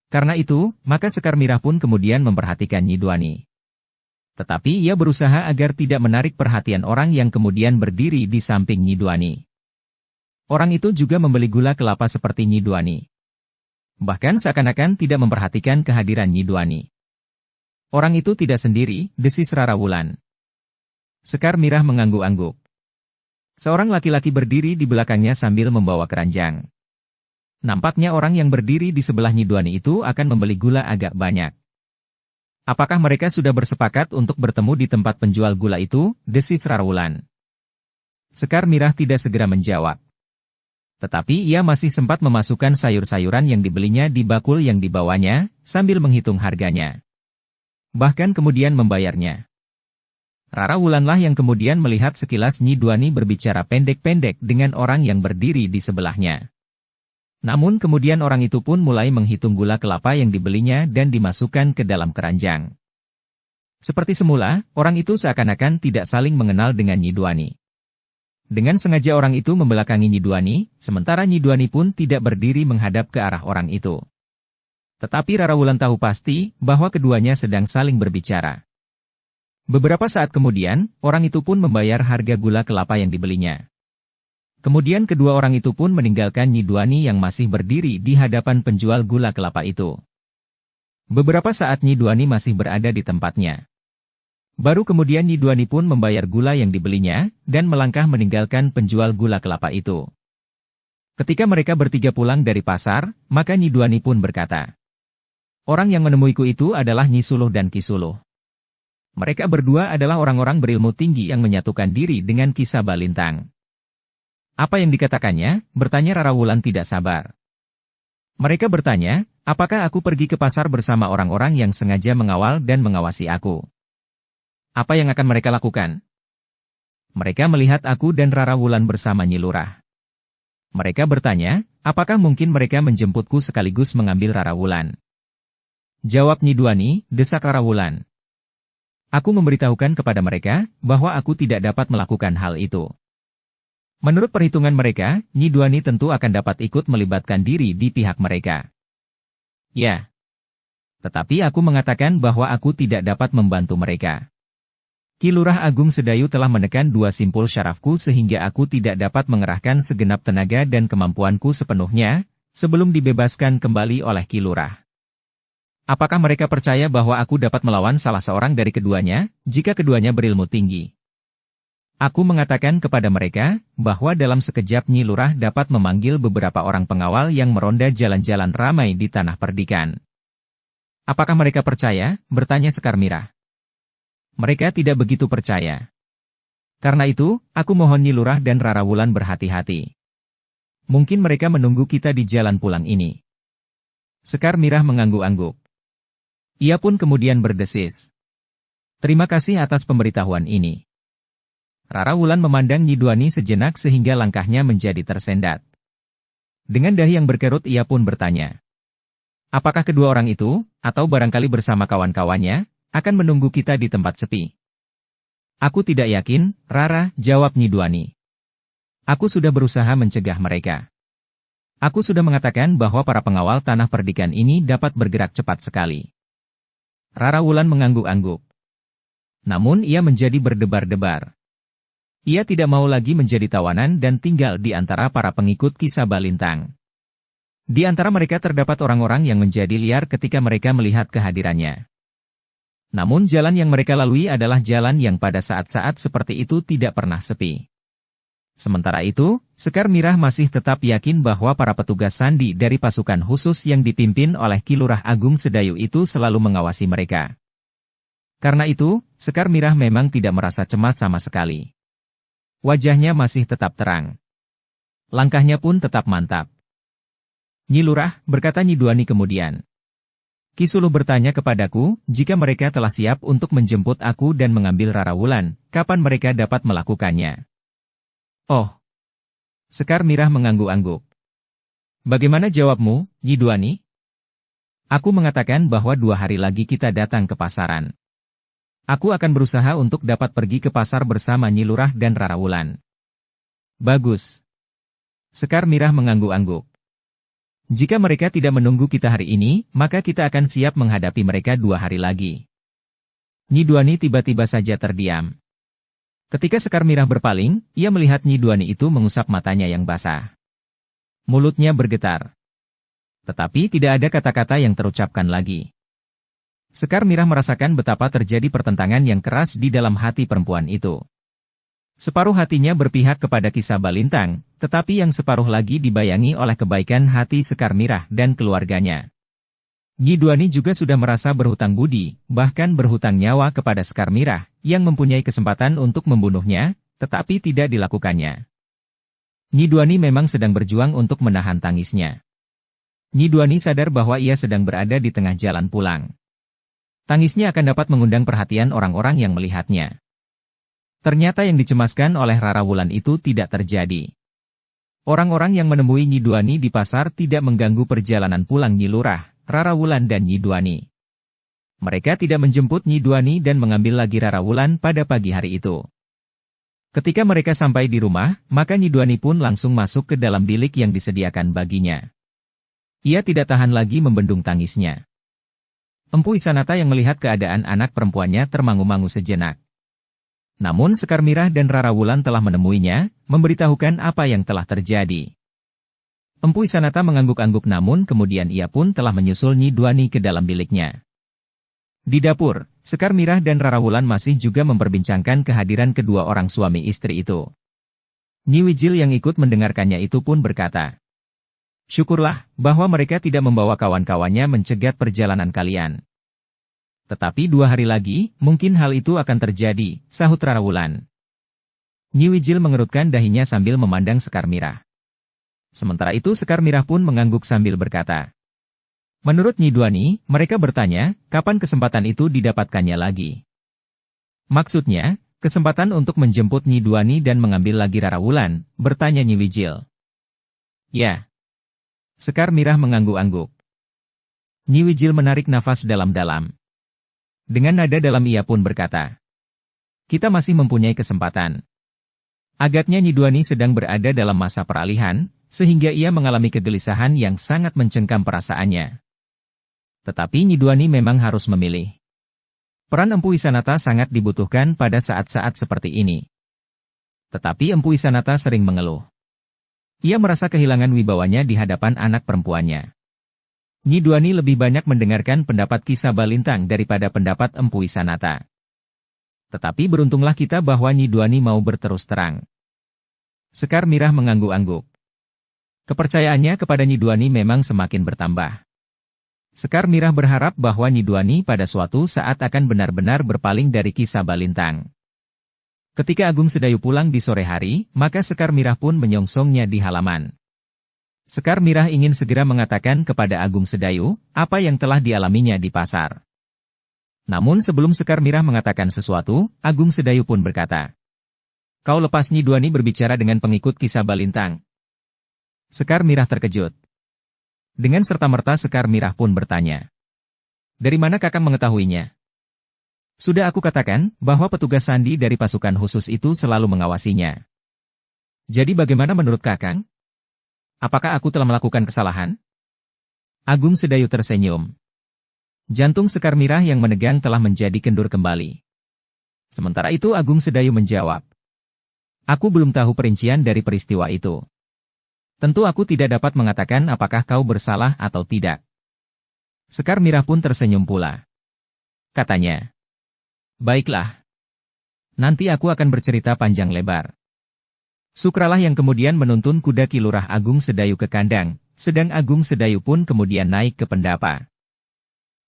Karena itu, maka Sekar Mirah pun kemudian memperhatikan Nyi Duani. Tetapi ia berusaha agar tidak menarik perhatian orang yang kemudian berdiri di samping Nyi Duani. Orang itu juga membeli gula kelapa seperti Nyi Duani. Bahkan seakan-akan tidak memperhatikan kehadiran Nyi Duani. "Orang itu tidak sendiri," desis Rara Wulan. Sekar Mirah mengangguk-angguk. Seorang laki-laki berdiri di belakangnya sambil membawa keranjang. Nampaknya orang yang berdiri di sebelah Nyi Duani itu akan membeli gula agak banyak. "Apakah mereka sudah bersepakat untuk bertemu di tempat penjual gula itu?" desis Rara Wulan. Sekar Mirah tidak segera menjawab. Tetapi ia masih sempat memasukkan sayur-sayuran yang dibelinya di bakul yang dibawanya, sambil menghitung harganya. Bahkan kemudian membayarnya. Rara Wulanlah yang kemudian melihat sekilas Nyi Duani berbicara pendek-pendek dengan orang yang berdiri di sebelahnya. Namun kemudian orang itu pun mulai menghitung gula kelapa yang dibelinya dan dimasukkan ke dalam keranjang. Seperti semula, orang itu seakan-akan tidak saling mengenal dengan Nyi Duani. Dengan sengaja orang itu membelakangi Nyi Duani, sementara Nyi Duani pun tidak berdiri menghadap ke arah orang itu. Tetapi Rara Wulan tahu pasti bahwa keduanya sedang saling berbicara. Beberapa saat kemudian, orang itu pun membayar harga gula kelapa yang dibelinya. Kemudian kedua orang itu pun meninggalkan Nyi Duani yang masih berdiri di hadapan penjual gula kelapa itu. Beberapa saat Nyi Duani masih berada di tempatnya. Baru kemudian Nyi Duani pun membayar gula yang dibelinya, dan melangkah meninggalkan penjual gula kelapa itu. Ketika mereka bertiga pulang dari pasar, maka Nyi Duani pun berkata, "Orang yang menemuiku itu adalah Nyi Suluh dan Ki Suluh. Mereka berdua adalah orang-orang berilmu tinggi yang menyatukan diri dengan Ki Sabalintang." "Apa yang dikatakannya?" bertanya Rara Wulan tidak sabar. Mereka bertanya, "Apakah aku pergi ke pasar bersama orang-orang yang sengaja mengawal dan mengawasi aku? Apa yang akan mereka lakukan? Mereka melihat aku dan Rara Wulan bersama Nyi Lurah. Mereka bertanya, apakah mungkin mereka menjemputku sekaligus mengambil Rara Wulan?" "Jawab Nyi Duani," desak Rara Wulan. "Aku memberitahukan kepada mereka, bahwa aku tidak dapat melakukan hal itu. Menurut perhitungan mereka, Nyi Duani tentu akan dapat ikut melibatkan diri di pihak mereka." "Ya. Tetapi aku mengatakan bahwa aku tidak dapat membantu mereka. Ki Lurah Agung Sedayu telah menekan dua simpul syarafku sehingga aku tidak dapat mengerahkan segenap tenaga dan kemampuanku sepenuhnya, sebelum dibebaskan kembali oleh Ki Lurah. Apakah mereka percaya bahwa aku dapat melawan salah seorang dari keduanya, jika keduanya berilmu tinggi? Aku mengatakan kepada mereka, bahwa dalam sekejap Nyi Lurah dapat memanggil beberapa orang pengawal yang meronda jalan-jalan ramai di Tanah Perdikan. Apakah mereka percaya?" bertanya Sekar Mirah. "Mereka tidak begitu percaya. Karena itu, aku mohon Nyi Lurah dan Rara Wulan berhati-hati. Mungkin mereka menunggu kita di jalan pulang ini." Sekar Mirah mengangguk-angguk. Ia pun kemudian berdesis, "Terima kasih atas pemberitahuan ini." Rara Wulan memandang Nyi Duani sejenak sehingga langkahnya menjadi tersendat. Dengan dahi yang berkerut ia pun bertanya, "Apakah kedua orang itu, atau barangkali bersama kawan-kawannya, akan menunggu kita di tempat sepi?" "Aku tidak yakin, Rara," jawab Nyi Duani. "Aku sudah berusaha mencegah mereka. Aku sudah mengatakan bahwa para pengawal Tanah Perdikan ini dapat bergerak cepat sekali." Rara Wulan mengangguk-angguk. Namun ia menjadi berdebar-debar. Ia tidak mau lagi menjadi tawanan dan tinggal di antara para pengikut Ki Sabalintang. Di antara mereka terdapat orang-orang yang menjadi liar ketika mereka melihat kehadirannya. Namun jalan yang mereka lalui adalah jalan yang pada saat-saat seperti itu tidak pernah sepi. Sementara itu, Sekar Mirah masih tetap yakin bahwa para petugas sandi dari pasukan khusus yang dipimpin oleh Ki Lurah Agung Sedayu itu selalu mengawasi mereka. Karena itu, Sekar Mirah memang tidak merasa cemas sama sekali. Wajahnya masih tetap terang. Langkahnya pun tetap mantap. "Nyi Lurah," berkata Nyi Duani kemudian. "Ki Suluh bertanya kepadaku, jika mereka telah siap untuk menjemput aku dan mengambil Rara Wulan, kapan mereka dapat melakukannya?" "Oh." Sekar Mirah mengangguk-angguk. "Bagaimana jawabmu, Nyi Duani?" "Aku mengatakan bahwa 2 hari lagi kita datang ke pasaran. Aku akan berusaha untuk dapat pergi ke pasar bersama Nyi Lurah dan Rara Wulan." "Bagus." Sekar Mirah mengangguk-angguk. "Jika mereka tidak menunggu kita hari ini, maka kita akan siap menghadapi mereka 2 hari lagi." Nyi Duani tiba-tiba saja terdiam. Ketika Sekar Mirah berpaling, ia melihat Nyi Duani itu mengusap matanya yang basah. Mulutnya bergetar. Tetapi tidak ada kata-kata yang terucapkan lagi. Sekar Mirah merasakan betapa terjadi pertentangan yang keras di dalam hati perempuan itu. Separuh hatinya berpihak kepada Ki Sabalintang, tetapi yang separuh lagi dibayangi oleh kebaikan hati Sekar Mirah dan keluarganya. Nyi Duani juga sudah merasa berhutang budi, bahkan berhutang nyawa kepada Sekar Mirah, yang mempunyai kesempatan untuk membunuhnya, tetapi tidak dilakukannya. Nyi Duani memang sedang berjuang untuk menahan tangisnya. Nyi Duani sadar bahwa ia sedang berada di tengah jalan pulang. Tangisnya akan dapat mengundang perhatian orang-orang yang melihatnya. Ternyata yang dicemaskan oleh Rara Wulan itu tidak terjadi. Orang-orang yang menemui Nyi Duani di pasar tidak mengganggu perjalanan pulang Nyi Lurah, Rara Wulan dan Nyi Duani. Mereka tidak menjemput Nyi Duani dan mengambil lagi Rara Wulan pada pagi hari itu. Ketika mereka sampai di rumah, maka Nyi Duani pun langsung masuk ke dalam bilik yang disediakan baginya. Ia tidak tahan lagi membendung tangisnya. Empu Isanata yang melihat keadaan anak perempuannya termangu-mangu sejenak. Namun Sekar Mirah dan Rara Wulan telah menemuinya, memberitahukan apa yang telah terjadi. Empu Isanata mengangguk-angguk namun kemudian ia pun telah menyusul Nyi Duani ke dalam biliknya. Di dapur, Sekar Mirah dan Rara Wulan masih juga memperbincangkan kehadiran kedua orang suami istri itu. Nyi Wijil yang ikut mendengarkannya itu pun berkata, "Syukurlah, bahwa mereka tidak membawa kawan-kawannya mencegat perjalanan kalian. Tetapi 2 hari lagi, mungkin hal itu akan terjadi," sahut Rara Wulan. Nyi Wijil mengerutkan dahinya sambil memandang Sekar Mirah. Sementara itu Sekar Mirah pun mengangguk sambil berkata, "Menurut Nyi Duani, mereka bertanya, kapan kesempatan itu didapatkannya lagi?" "Maksudnya, kesempatan untuk menjemput Nyi Duani dan mengambil lagi Rara Wulan?" bertanya Nyi Wijil. "Ya." Sekar Mirah mengangguk-angguk. Nyi Wijil menarik nafas dalam-dalam. Dengan nada dalam ia pun berkata, "Kita masih mempunyai kesempatan." Agaknya Nyi Duani sedang berada dalam masa peralihan, sehingga ia mengalami kegelisahan yang sangat mencengkam perasaannya. Tetapi Nyi Duani memang harus memilih. Peran Empu Wisanata sangat dibutuhkan pada saat-saat seperti ini. Tetapi Empu Wisanata sering mengeluh. Ia merasa kehilangan wibawanya di hadapan anak perempuannya. Nyi Duani lebih banyak mendengarkan pendapat Ki Sabalintang daripada pendapat Empu Wisanata. Tetapi beruntunglah kita bahwa Nyi Duani mau berterus terang. Sekar Mirah mengangguk-angguk. Kepercayaannya kepada Nyi Duani memang semakin bertambah. Sekar Mirah berharap bahwa Nyi Duani pada suatu saat akan benar-benar berpaling dari Ki Sabalintang. Ketika Agung Sedayu pulang di sore hari, maka Sekar Mirah pun menyongsongnya di halaman. Sekar Mirah ingin segera mengatakan kepada Agung Sedayu, apa yang telah dialaminya di pasar. Namun sebelum Sekar Mirah mengatakan sesuatu, Agung Sedayu pun berkata, "Kau lepas Nyi Duani berbicara dengan pengikut Ki Sabalintang." Sekar Mirah terkejut. Dengan serta-merta Sekar Mirah pun bertanya, "Dari mana Kakang mengetahuinya?" "Sudah aku katakan, bahwa petugas sandi dari pasukan khusus itu selalu mengawasinya." "Jadi bagaimana menurut Kakang? Apakah aku telah melakukan kesalahan?" Agung Sedayu tersenyum. Jantung Sekar Mirah yang menegang telah menjadi kendur kembali. Sementara itu Agung Sedayu menjawab, "Aku belum tahu perincian dari peristiwa itu. Tentu aku tidak dapat mengatakan apakah kau bersalah atau tidak." Sekar Mirah pun tersenyum pula. Katanya, "Baiklah. Nanti aku akan bercerita panjang lebar." Sukralah yang kemudian menuntun kuda Ki Lurah Agung Sedayu ke kandang, sedang Agung Sedayu pun kemudian naik ke pendapa.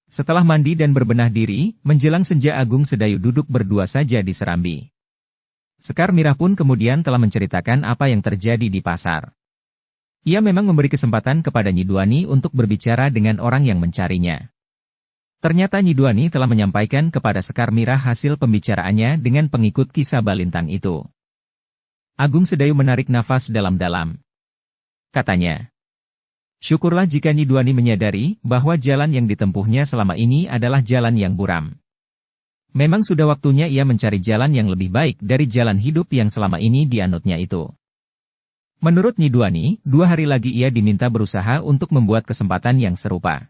Setelah mandi dan berbenah diri, menjelang senja Agung Sedayu duduk berdua saja di serambi. Sekar Mirah pun kemudian telah menceritakan apa yang terjadi di pasar. Ia memang memberi kesempatan kepada Nyi Duani untuk berbicara dengan orang yang mencarinya. Ternyata Nyi Duani telah menyampaikan kepada Sekar Mirah hasil pembicaraannya dengan pengikut Ki Sabalintang itu. Agung Sedayu menarik nafas dalam-dalam. Katanya, "Syukurlah jika Nyi Duani menyadari bahwa jalan yang ditempuhnya selama ini adalah jalan yang buram. Memang sudah waktunya ia mencari jalan yang lebih baik dari jalan hidup yang selama ini dianutnya itu." Menurut Nyi Duani, 2 hari lagi ia diminta berusaha untuk membuat kesempatan yang serupa.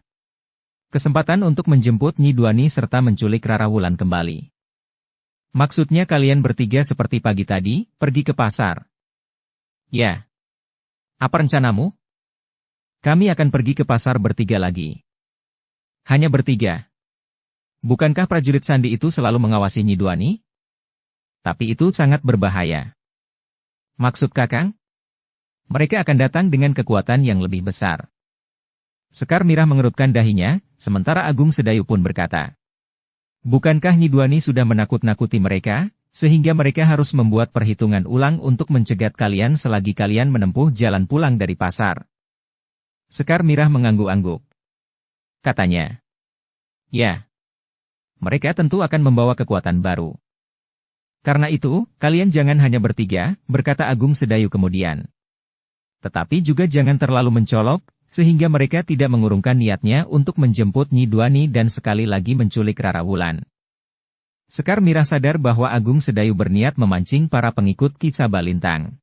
Kesempatan untuk menjemput Nyi Duani serta menculik Rara Wulan kembali. "Maksudnya kalian bertiga seperti pagi tadi, pergi ke pasar?" "Ya." "Apa rencanamu?" "Kami akan pergi ke pasar bertiga lagi." "Hanya bertiga? Bukankah prajurit sandi itu selalu mengawasi Nyi Duani?" "Tapi itu sangat berbahaya." "Maksud Kakang?" "Mereka akan datang dengan kekuatan yang lebih besar." Sekar Mirah mengerutkan dahinya, sementara Agung Sedayu pun berkata, "Bukankah Nyi Duani sudah menakut-nakuti mereka, sehingga mereka harus membuat perhitungan ulang untuk mencegat kalian selagi kalian menempuh jalan pulang dari pasar?" Sekar Mirah mengangguk-angguk. Katanya, "Ya. Mereka tentu akan membawa kekuatan baru. Karena itu, kalian jangan hanya bertiga," berkata Agung Sedayu kemudian. "Tetapi juga jangan terlalu mencolok, sehingga mereka tidak mengurungkan niatnya untuk menjemput Nyi Duani dan sekali lagi menculik Rara Wulan." Sekar Mirah sadar bahwa Agung Sedayu berniat memancing para pengikut Ki Sabalintang.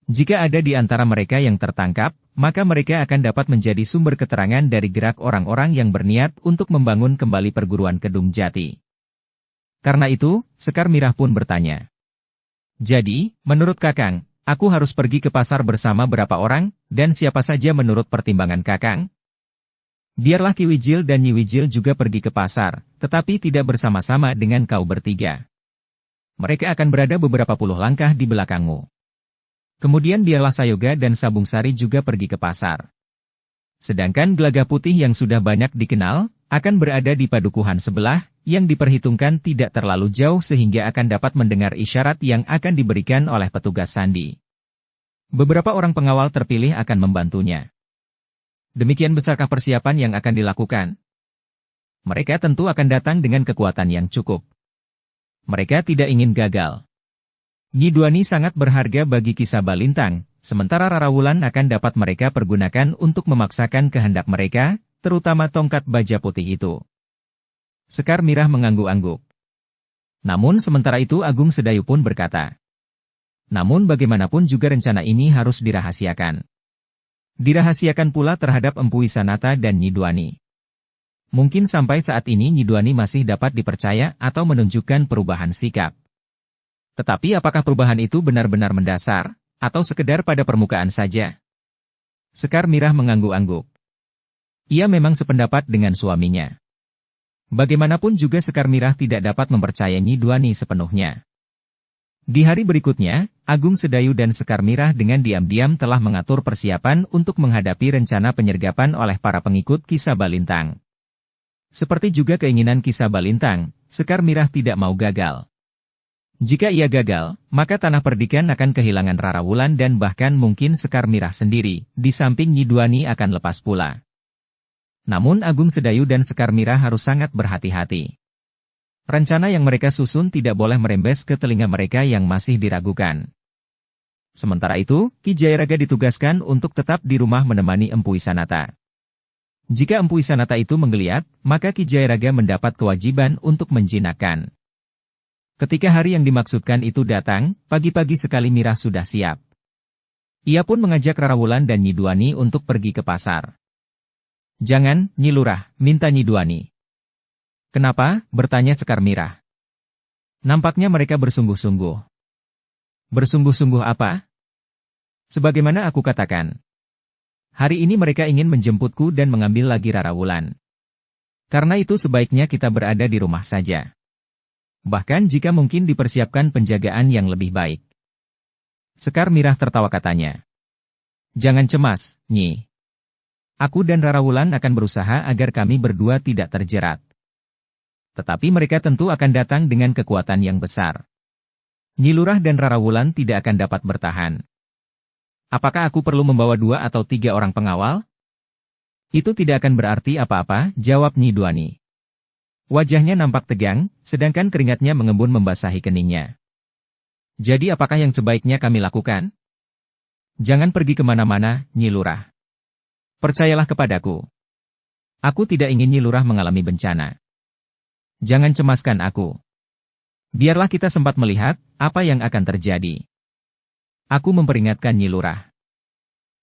Jika ada di antara mereka yang tertangkap, maka mereka akan dapat menjadi sumber keterangan dari gerak orang-orang yang berniat untuk membangun kembali perguruan Kedung Jati. Karena itu, Sekar Mirah pun bertanya, "Jadi, menurut Kakang, aku harus pergi ke pasar bersama berapa orang, dan siapa saja menurut pertimbangan Kakang?" Biarlah Ki Wijil dan Nyi Wijil juga pergi ke pasar, tetapi tidak bersama-sama dengan kau bertiga. Mereka akan berada beberapa puluh langkah di belakangmu. Kemudian biarlah Sayoga dan Sabung Sari juga pergi ke pasar. Sedangkan Gelagah Putih yang sudah banyak dikenal, akan berada di padukuhan sebelah, yang diperhitungkan tidak terlalu jauh sehingga akan dapat mendengar isyarat yang akan diberikan oleh petugas sandi. Beberapa orang pengawal terpilih akan membantunya. Demikian besarkah persiapan yang akan dilakukan? Mereka tentu akan datang dengan kekuatan yang cukup. Mereka tidak ingin gagal. Nyi Duani sangat berharga bagi Ki Sabalintang, sementara Rara Wulan akan dapat mereka pergunakan untuk memaksakan kehendak mereka, terutama tongkat baja putih itu. Sekar Mirah mengangguk-angguk. Namun sementara itu Agung Sedayu pun berkata, namun bagaimanapun juga rencana ini harus dirahasiakan. Dirahasiakan pula terhadap Empu Wisanata dan Nyi Duani. Mungkin sampai saat ini Nyi Duani masih dapat dipercaya atau menunjukkan perubahan sikap. Tetapi apakah perubahan itu benar-benar mendasar, atau sekedar pada permukaan saja? Sekar Mirah mengangguk-angguk. Ia memang sependapat dengan suaminya. Bagaimanapun juga Sekar Mirah tidak dapat mempercayai Nyi Duani sepenuhnya. Di hari berikutnya, Agung Sedayu dan Sekar Mirah dengan diam-diam telah mengatur persiapan untuk menghadapi rencana penyergapan oleh para pengikut Ki Sabalintang. Seperti juga keinginan Ki Sabalintang, Sekar Mirah tidak mau gagal. Jika ia gagal, maka Tanah Perdikan akan kehilangan Rara Wulan dan bahkan mungkin Sekar Mirah sendiri, di samping Nyi Duani akan lepas pula. Namun Agung Sedayu dan Sekar Mirah harus sangat berhati-hati. Rencana yang mereka susun tidak boleh merembes ke telinga mereka yang masih diragukan. Sementara itu, Ki Jayaraga ditugaskan untuk tetap di rumah menemani Empu Wisanata. Jika Empu Wisanata itu menggeliat, maka Ki Jayaraga mendapat kewajiban untuk menjinakkan. Ketika hari yang dimaksudkan itu datang, pagi-pagi sekali Mirah sudah siap. Ia pun mengajak Rara Wulan dan Nyi Duani untuk pergi ke pasar. Jangan, Nyi Lurah, minta Nyi Duani. Kenapa? Bertanya Sekar Mirah. Nampaknya mereka bersungguh-sungguh. Bersungguh-sungguh apa? Sebagaimana aku katakan. Hari ini mereka ingin menjemputku dan mengambil lagi Rara Wulan. Karena itu sebaiknya kita berada di rumah saja. Bahkan jika mungkin dipersiapkan penjagaan yang lebih baik. Sekar Mirah tertawa katanya. Jangan cemas, Nyi. Aku dan Rara Wulan akan berusaha agar kami berdua tidak terjerat. Tetapi mereka tentu akan datang dengan kekuatan yang besar. Nyi Lurah dan Rara Wulan tidak akan dapat bertahan. Apakah aku perlu membawa 2 atau 3 orang pengawal? Itu tidak akan berarti apa-apa, jawab Nyi Duani. Wajahnya nampak tegang, sedangkan keringatnya mengembun membasahi keningnya. Jadi apakah yang sebaiknya kami lakukan? Jangan pergi kemana-mana, Nyi Lurah. Percayalah kepadaku. Aku tidak ingin Nyi Lurah mengalami bencana. Jangan cemaskan aku. Biarlah kita sempat melihat apa yang akan terjadi. Aku memperingatkan Nyi Lurah.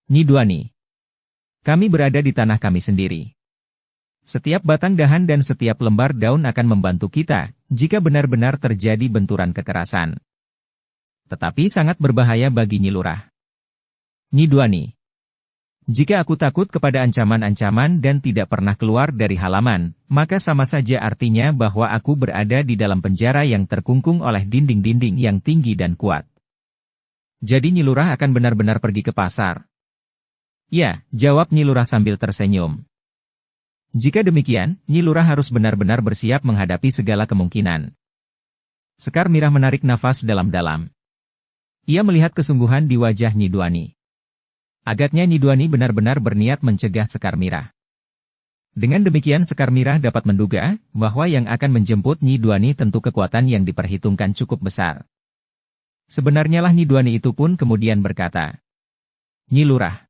Nyi Duani. Kami berada di tanah kami sendiri. Setiap batang dahan dan setiap lembar daun akan membantu kita, jika benar-benar terjadi benturan kekerasan. Tetapi sangat berbahaya bagi Nyi Lurah. Nyi Duani. Jika aku takut kepada ancaman-ancaman dan tidak pernah keluar dari halaman, maka sama saja artinya bahwa aku berada di dalam penjara yang terkungkung oleh dinding-dinding yang tinggi dan kuat. Jadi Nyi Lurah akan benar-benar pergi ke pasar? Ya, jawab Nyi Lurah sambil tersenyum. Jika demikian, Nyi Lurah harus benar-benar bersiap menghadapi segala kemungkinan. Sekar Mirah menarik nafas dalam-dalam. Ia melihat kesungguhan di wajah Nyi Duani. Agaknya Nyi Duani benar-benar berniat mencegah Sekar Mirah. Dengan demikian Sekar Mirah dapat menduga bahwa yang akan menjemput Nyi Duani tentu kekuatan yang diperhitungkan cukup besar. Sebenarnya lah Nyi Duani itu pun kemudian berkata, Nyi Lurah.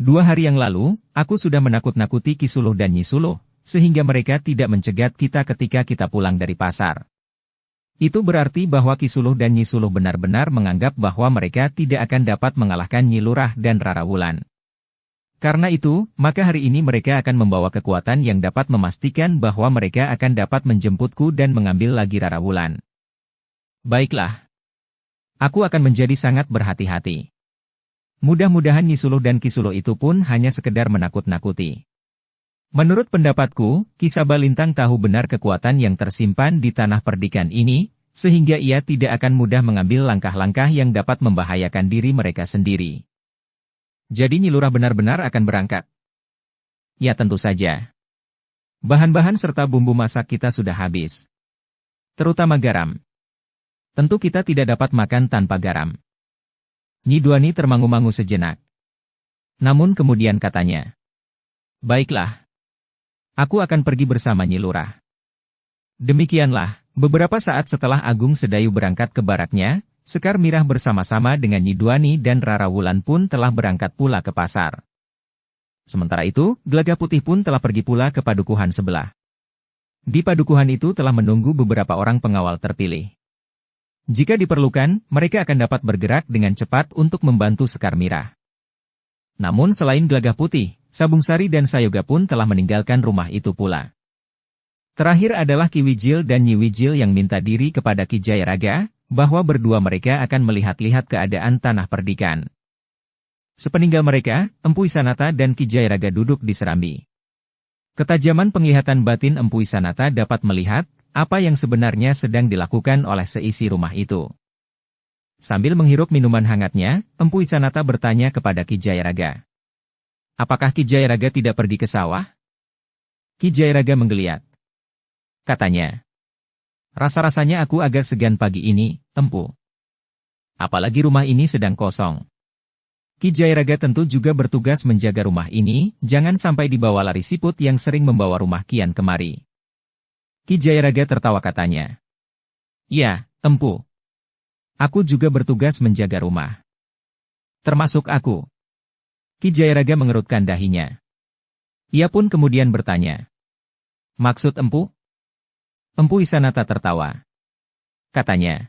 2 hari yang lalu, aku sudah menakut-nakuti Ki Suluh dan Nyi Suluh, sehingga mereka tidak mencegat kita ketika kita pulang dari pasar. Itu berarti bahwa Ki Suluh dan Nyi Suluh benar-benar menganggap bahwa mereka tidak akan dapat mengalahkan Nyi Lurah dan Rara Wulan. Karena itu, maka hari ini mereka akan membawa kekuatan yang dapat memastikan bahwa mereka akan dapat menjemputku dan mengambil lagi Rara Wulan. Baiklah. Aku akan menjadi sangat berhati-hati. Mudah-mudahan Nyi Suluh dan Ki Suluh itu pun hanya sekedar menakut-nakuti. Menurut pendapatku, Kisah Balintang tahu benar kekuatan yang tersimpan di tanah perdikan ini, sehingga ia tidak akan mudah mengambil langkah-langkah yang dapat membahayakan diri mereka sendiri. Jadi Nyi Lurah benar-benar akan berangkat? Ya tentu saja. Bahan-bahan serta bumbu masak kita sudah habis. Terutama garam. Tentu kita tidak dapat makan tanpa garam. Nyi Duani termangu-mangu sejenak. Namun kemudian katanya, "Baiklah. Aku akan pergi bersama Nyi Lurah." Demikianlah, beberapa saat setelah Agung Sedayu berangkat ke baraknya, Sekar Mirah bersama-sama dengan Nyi Duani dan Rara Wulan pun telah berangkat pula ke pasar. Sementara itu, Gelagah Putih pun telah pergi pula ke padukuhan sebelah. Di padukuhan itu telah menunggu beberapa orang pengawal terpilih. Jika diperlukan, mereka akan dapat bergerak dengan cepat untuk membantu Sekar Mirah. Namun selain Gelagah Putih, Sabung Sari dan Sayoga pun telah meninggalkan rumah itu pula. Terakhir adalah Ki Wijil dan Nyi Wijil yang minta diri kepada Ki Jayaraga, bahwa berdua mereka akan melihat-lihat keadaan tanah perdikan. Sepeninggal mereka, Empu Isanata dan Ki Jayaraga duduk di serambi. Ketajaman penglihatan batin Empu Isanata dapat melihat apa yang sebenarnya sedang dilakukan oleh seisi rumah itu. Sambil menghirup minuman hangatnya, Empu Isanata bertanya kepada Ki Jayaraga. "Apakah Ki Jayaraga tidak pergi ke sawah?" Ki Jayaraga menggeliat. Katanya, "Rasa-rasanya aku agak segan pagi ini, Empu. Apalagi rumah ini sedang kosong." Ki Jayaraga tentu juga bertugas menjaga rumah ini, jangan sampai dibawa lari siput yang sering membawa rumah kian kemari. Ki Jayaraga tertawa katanya, "Ya, Empu. Aku juga bertugas menjaga rumah. Termasuk aku." Ki Jayaraga mengerutkan dahinya. Ia pun kemudian bertanya, "Maksud Empu?" Empu Isanata tertawa. Katanya,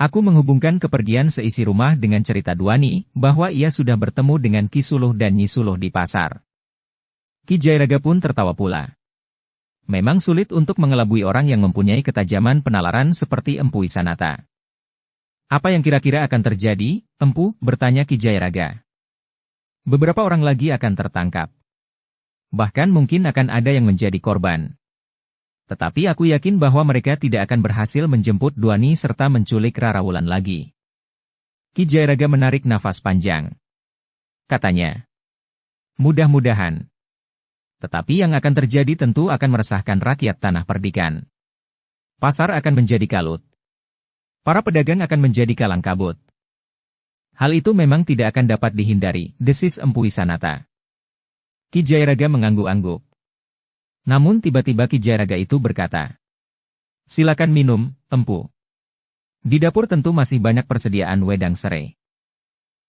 "Aku menghubungkan kepergian seisi rumah dengan cerita Duani, bahwa ia sudah bertemu dengan Ki Suluh dan Nyi Suluh di pasar." Ki Jayaraga pun tertawa pula. Memang sulit untuk mengelabui orang yang mempunyai ketajaman penalaran seperti Empu Isanata. "Apa yang kira-kira akan terjadi, Empu?" bertanya Ki Jayaraga. "Beberapa orang lagi akan tertangkap. Bahkan mungkin akan ada yang menjadi korban. Tetapi aku yakin bahwa mereka tidak akan berhasil menjemput Duani serta menculik Rara Wulan lagi." Ki Jayaraga menarik nafas panjang. Katanya, "Mudah-mudahan. Tetapi yang akan terjadi tentu akan meresahkan rakyat tanah perdikan. Pasar akan menjadi kalut. Para pedagang akan menjadi kalang kabut. Hal itu memang tidak akan dapat dihindari," desis Empu Isanata. Ki Jayaraga mengangguk-angguk. Namun tiba-tiba Ki Jayaraga itu berkata, "Silakan minum, Empu. Di dapur tentu masih banyak persediaan wedang serai."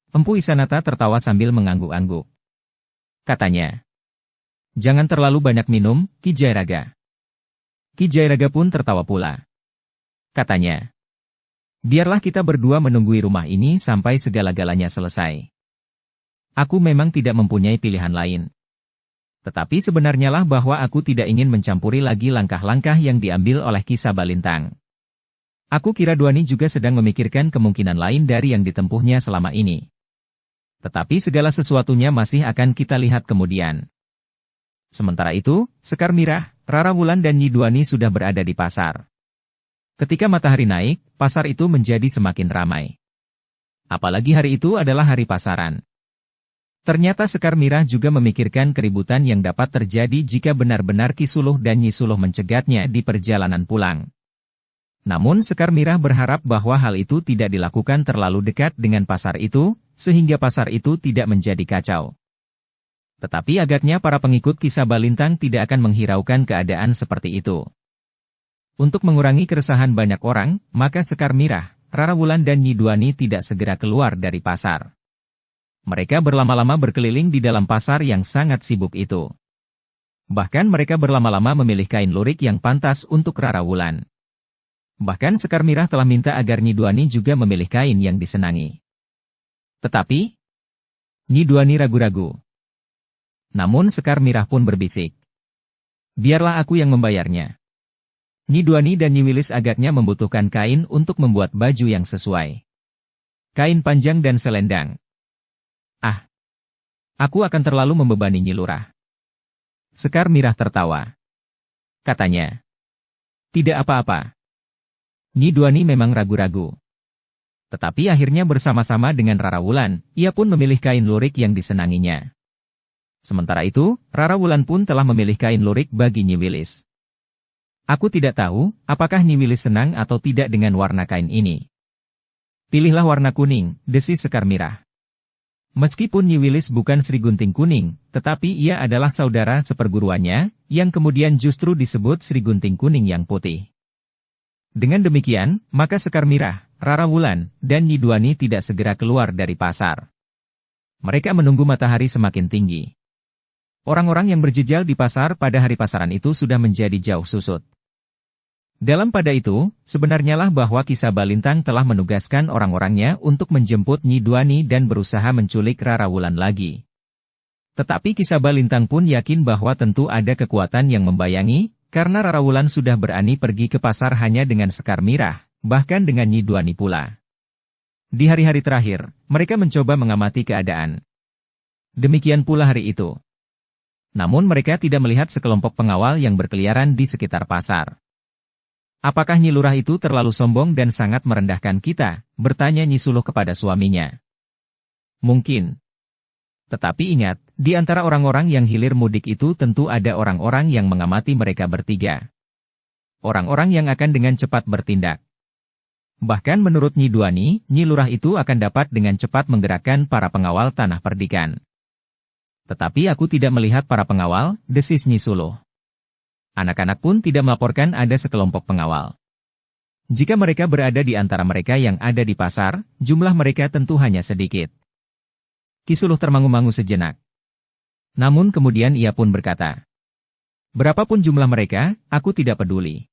Empu Isanata tertawa sambil mengangguk-angguk. Katanya, "Jangan terlalu banyak minum, Ki Jayaraga." Ki Jayaraga pun tertawa pula. Katanya, "Biarlah kita berdua menunggui rumah ini sampai segala-galanya selesai. Aku memang tidak mempunyai pilihan lain. Tetapi sebenarnya lah bahwa aku tidak ingin mencampuri lagi langkah-langkah yang diambil oleh Ki Sabalintang. Aku kira Duani juga sedang memikirkan kemungkinan lain dari yang ditempuhnya selama ini. Tetapi segala sesuatunya masih akan kita lihat kemudian." Sementara itu, Sekar Mirah, Rara Wulan dan Nyi Duani sudah berada di pasar. Ketika matahari naik, pasar itu menjadi semakin ramai. Apalagi hari itu adalah hari pasaran. Ternyata Sekar Mirah juga memikirkan keributan yang dapat terjadi jika benar-benar Ki Suluh dan Nyi Suluh mencegatnya di perjalanan pulang. Namun Sekar Mirah berharap bahwa hal itu tidak dilakukan terlalu dekat dengan pasar itu, sehingga pasar itu tidak menjadi kacau. Tetapi agaknya para pengikut Ki Sabalintang tidak akan menghiraukan keadaan seperti itu. Untuk mengurangi keresahan banyak orang, maka Sekar Mirah, Rara Wulan dan Nyi Duani tidak segera keluar dari pasar. Mereka berlama-lama berkeliling di dalam pasar yang sangat sibuk itu. Bahkan mereka berlama-lama memilih kain lurik yang pantas untuk Rara Wulan. Bahkan Sekar Mirah telah minta agar Nyi Duani juga memilih kain yang disenangi. Tetapi, Nyi Duani ragu-ragu. Namun Sekar Mirah pun berbisik, "Biarlah aku yang membayarnya." Nyi Duani dan Nyi Wilis agaknya membutuhkan kain untuk membuat baju yang sesuai. Kain panjang dan selendang. "Ah, aku akan terlalu membebani Nyi Lurah. Sekar Mirah tertawa. Katanya, tidak apa-apa. Nyi Duani memang ragu-ragu. Tetapi akhirnya bersama-sama dengan Rara Wulan, ia pun memilih kain lurik yang disenanginya. Sementara itu, Rara Wulan pun telah memilih kain lurik bagi Nyi Wilis. Aku tidak tahu, apakah Nyi Wilis senang atau tidak dengan warna kain ini. Pilihlah warna kuning, desis Sekar Mirah. Meskipun Nyi Wilis bukan Sri Gunting Kuning, tetapi ia adalah saudara seperguruannya, yang kemudian justru disebut Sri Gunting Kuning yang putih. Dengan demikian, maka Sekar Mirah, Rara Wulan, dan Nyi Duani tidak segera keluar dari pasar. Mereka menunggu matahari semakin tinggi. Orang-orang yang berjejal di pasar pada hari pasaran itu sudah menjadi jauh susut. Dalam pada itu, sebenarnya lah bahwa Kisah Balintang telah menugaskan orang-orangnya untuk menjemput Nyi Duani dan berusaha menculik Rara Wulan lagi. Tetapi Kisah Balintang pun yakin bahwa tentu ada kekuatan yang membayangi, karena Rara Wulan sudah berani pergi ke pasar hanya dengan Sekar Mirah, bahkan dengan Nyi Duani pula. Di hari-hari terakhir, mereka mencoba mengamati keadaan. Demikian pula hari itu. Namun mereka tidak melihat sekelompok pengawal yang berkeliaran di sekitar pasar. Apakah Nyi Lurah itu terlalu sombong dan sangat merendahkan kita? Bertanya Nyi Suluh kepada suaminya. Mungkin. Tetapi ingat, di antara orang-orang yang hilir mudik itu tentu ada orang-orang yang mengamati mereka bertiga. Orang-orang yang akan dengan cepat bertindak. Bahkan menurut Nyi Duani, Nyi Lurah itu akan dapat dengan cepat menggerakkan para pengawal tanah perdikan. Tetapi aku tidak melihat para pengawal, desis Nyi Suluh. Anak-anak pun tidak melaporkan ada sekelompok pengawal. Jika mereka berada di antara mereka yang ada di pasar, jumlah mereka tentu hanya sedikit. Ki Suluh termangu-mangu sejenak. Namun kemudian ia pun berkata, berapapun jumlah mereka, aku tidak peduli.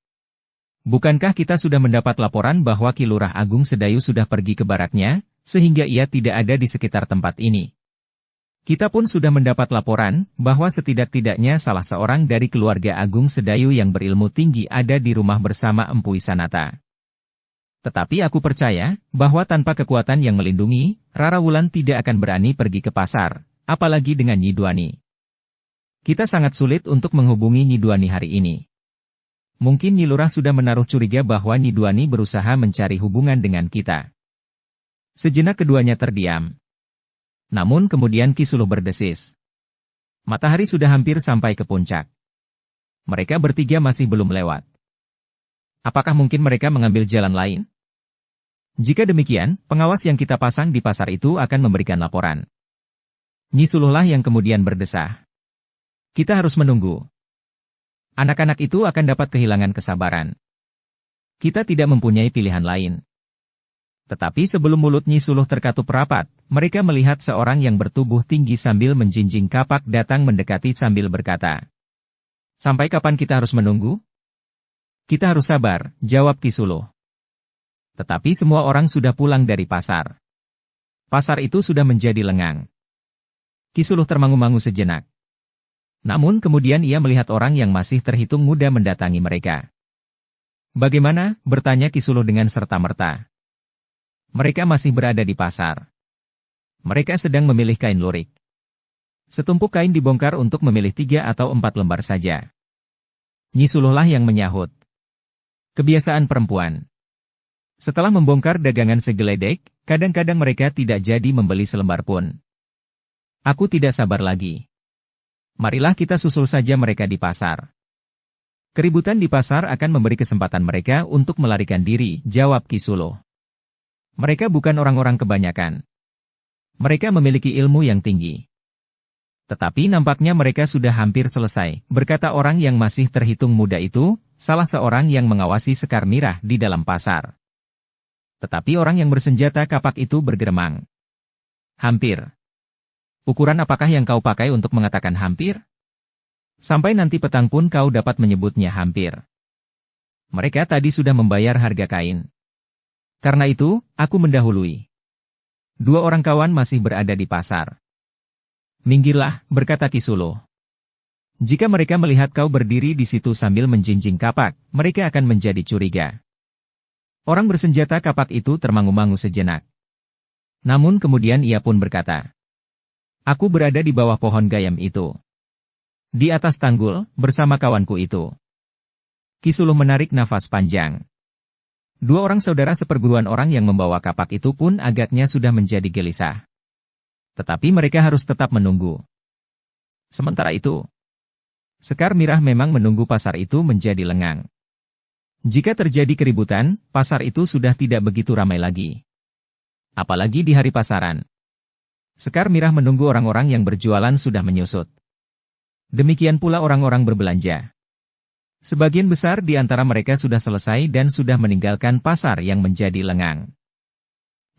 Bukankah kita sudah mendapat laporan bahwa Ki Lurah Agung Sedayu sudah pergi ke baraknya, sehingga ia tidak ada di sekitar tempat ini? Kita pun sudah mendapat laporan, bahwa setidak-tidaknya salah seorang dari keluarga Agung Sedayu yang berilmu tinggi ada di rumah bersama Empu Isanata. Tetapi aku percaya, bahwa tanpa kekuatan yang melindungi, Rara Wulan tidak akan berani pergi ke pasar, apalagi dengan Nyi Duani. Kita sangat sulit untuk menghubungi Nyi Duani hari ini. Mungkin Nyi Lurah sudah menaruh curiga bahwa Nyi Duani berusaha mencari hubungan dengan kita. Sejenak keduanya terdiam. Namun kemudian Ki Suluh berdesis. Matahari sudah hampir sampai ke puncak. Mereka bertiga masih belum lewat. Apakah mungkin mereka mengambil jalan lain? Jika demikian, pengawas yang kita pasang di pasar itu akan memberikan laporan. Nyi Suluhlah yang kemudian berdesah. Kita harus menunggu. Anak-anak itu akan dapat kehilangan kesabaran. Kita tidak mempunyai pilihan lain. Tetapi sebelum mulut Nyi Suluh terkatup rapat, mereka melihat seorang yang bertubuh tinggi sambil menjinjing kapak datang mendekati sambil berkata, sampai kapan kita harus menunggu? Kita harus sabar, jawab Ki Suluh. Tetapi semua orang sudah pulang dari pasar. Pasar itu sudah menjadi lengang. Ki Suluh termangu-mangu sejenak. Namun kemudian ia melihat orang yang masih terhitung muda mendatangi mereka. Bagaimana? Bertanya Ki Suluh dengan serta-merta. Mereka masih berada di pasar. Mereka sedang memilih kain lurik. Setumpuk kain dibongkar untuk memilih 3 atau 4 lembar saja. Nyi Suluhlah yang menyahut. Kebiasaan perempuan. Setelah membongkar dagangan segeledek, kadang-kadang mereka tidak jadi membeli selembar pun. Aku tidak sabar lagi. Marilah kita susul saja mereka di pasar. Keributan di pasar akan memberi kesempatan mereka untuk melarikan diri, jawab Ki Suluh. Mereka bukan orang-orang kebanyakan. Mereka memiliki ilmu yang tinggi. Tetapi nampaknya mereka sudah hampir selesai, berkata orang yang masih terhitung muda itu, salah seorang yang mengawasi Sekar Mirah di dalam pasar. Tetapi orang yang bersenjata kapak itu bergeremang. Hampir. Ukuran apakah yang kau pakai untuk mengatakan hampir? Sampai nanti petang pun kau dapat menyebutnya hampir. Mereka tadi sudah membayar harga kain. Karena itu, aku mendahului. 2 orang kawan masih berada di pasar. Minggirlah, berkata Ki Suluh. Jika mereka melihat kau berdiri di situ sambil menjinjing kapak, mereka akan menjadi curiga. Orang bersenjata kapak itu termangu-mangu sejenak. Namun kemudian ia pun berkata, aku berada di bawah pohon gayam itu. Di atas tanggul, bersama kawanku itu. Kisuluh menarik nafas panjang. Dua orang saudara seperguruan orang yang membawa kapak itu pun agaknya sudah menjadi gelisah. Tetapi mereka harus tetap menunggu. Sementara itu, Sekar Mirah memang menunggu pasar itu menjadi lengang. Jika terjadi keributan, pasar itu sudah tidak begitu ramai lagi. Apalagi di hari pasaran. Sekar Mirah menunggu orang-orang yang berjualan sudah menyusut. Demikian pula orang-orang berbelanja. Sebagian besar di antara mereka sudah selesai dan sudah meninggalkan pasar yang menjadi lengang.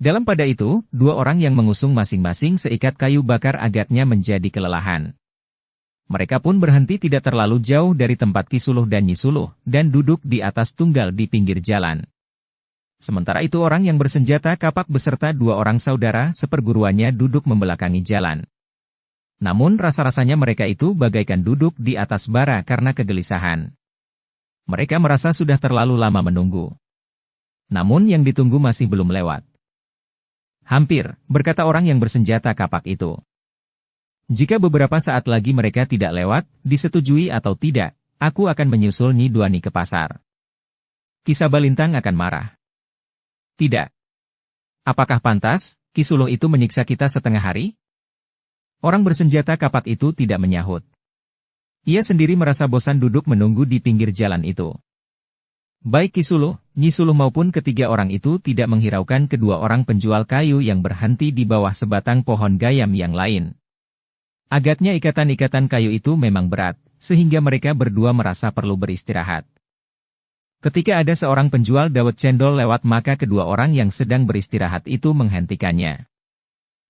Dalam pada itu, dua orang yang mengusung masing-masing seikat kayu bakar agaknya menjadi kelelahan. Mereka pun berhenti tidak terlalu jauh dari tempat Kisuluh dan Nyisuluh, dan duduk di atas tunggal di pinggir jalan. Sementara itu orang yang bersenjata kapak beserta dua orang saudara seperguruannya duduk membelakangi jalan. Namun rasa-rasanya mereka itu bagaikan duduk di atas bara karena kegelisahan. Mereka merasa sudah terlalu lama menunggu. Namun yang ditunggu masih belum lewat. Hampir, berkata orang yang bersenjata kapak itu. Jika beberapa saat lagi mereka tidak lewat, disetujui atau tidak, aku akan menyusul Nyi Duani ke pasar. Ki Sabalintang akan marah. Tidak. Apakah pantas, Kisuluh itu menyiksa kita setengah hari? Orang bersenjata kapak itu tidak menyahut. Ia sendiri merasa bosan duduk menunggu di pinggir jalan itu. Baik Kisuluh, Nyisuluh maupun ketiga orang itu tidak menghiraukan kedua orang penjual kayu yang berhenti di bawah sebatang pohon gayam yang lain. Agaknya ikatan-ikatan kayu itu memang berat, sehingga mereka berdua merasa perlu beristirahat. Ketika ada seorang penjual dawet cendol lewat maka kedua orang yang sedang beristirahat itu menghentikannya.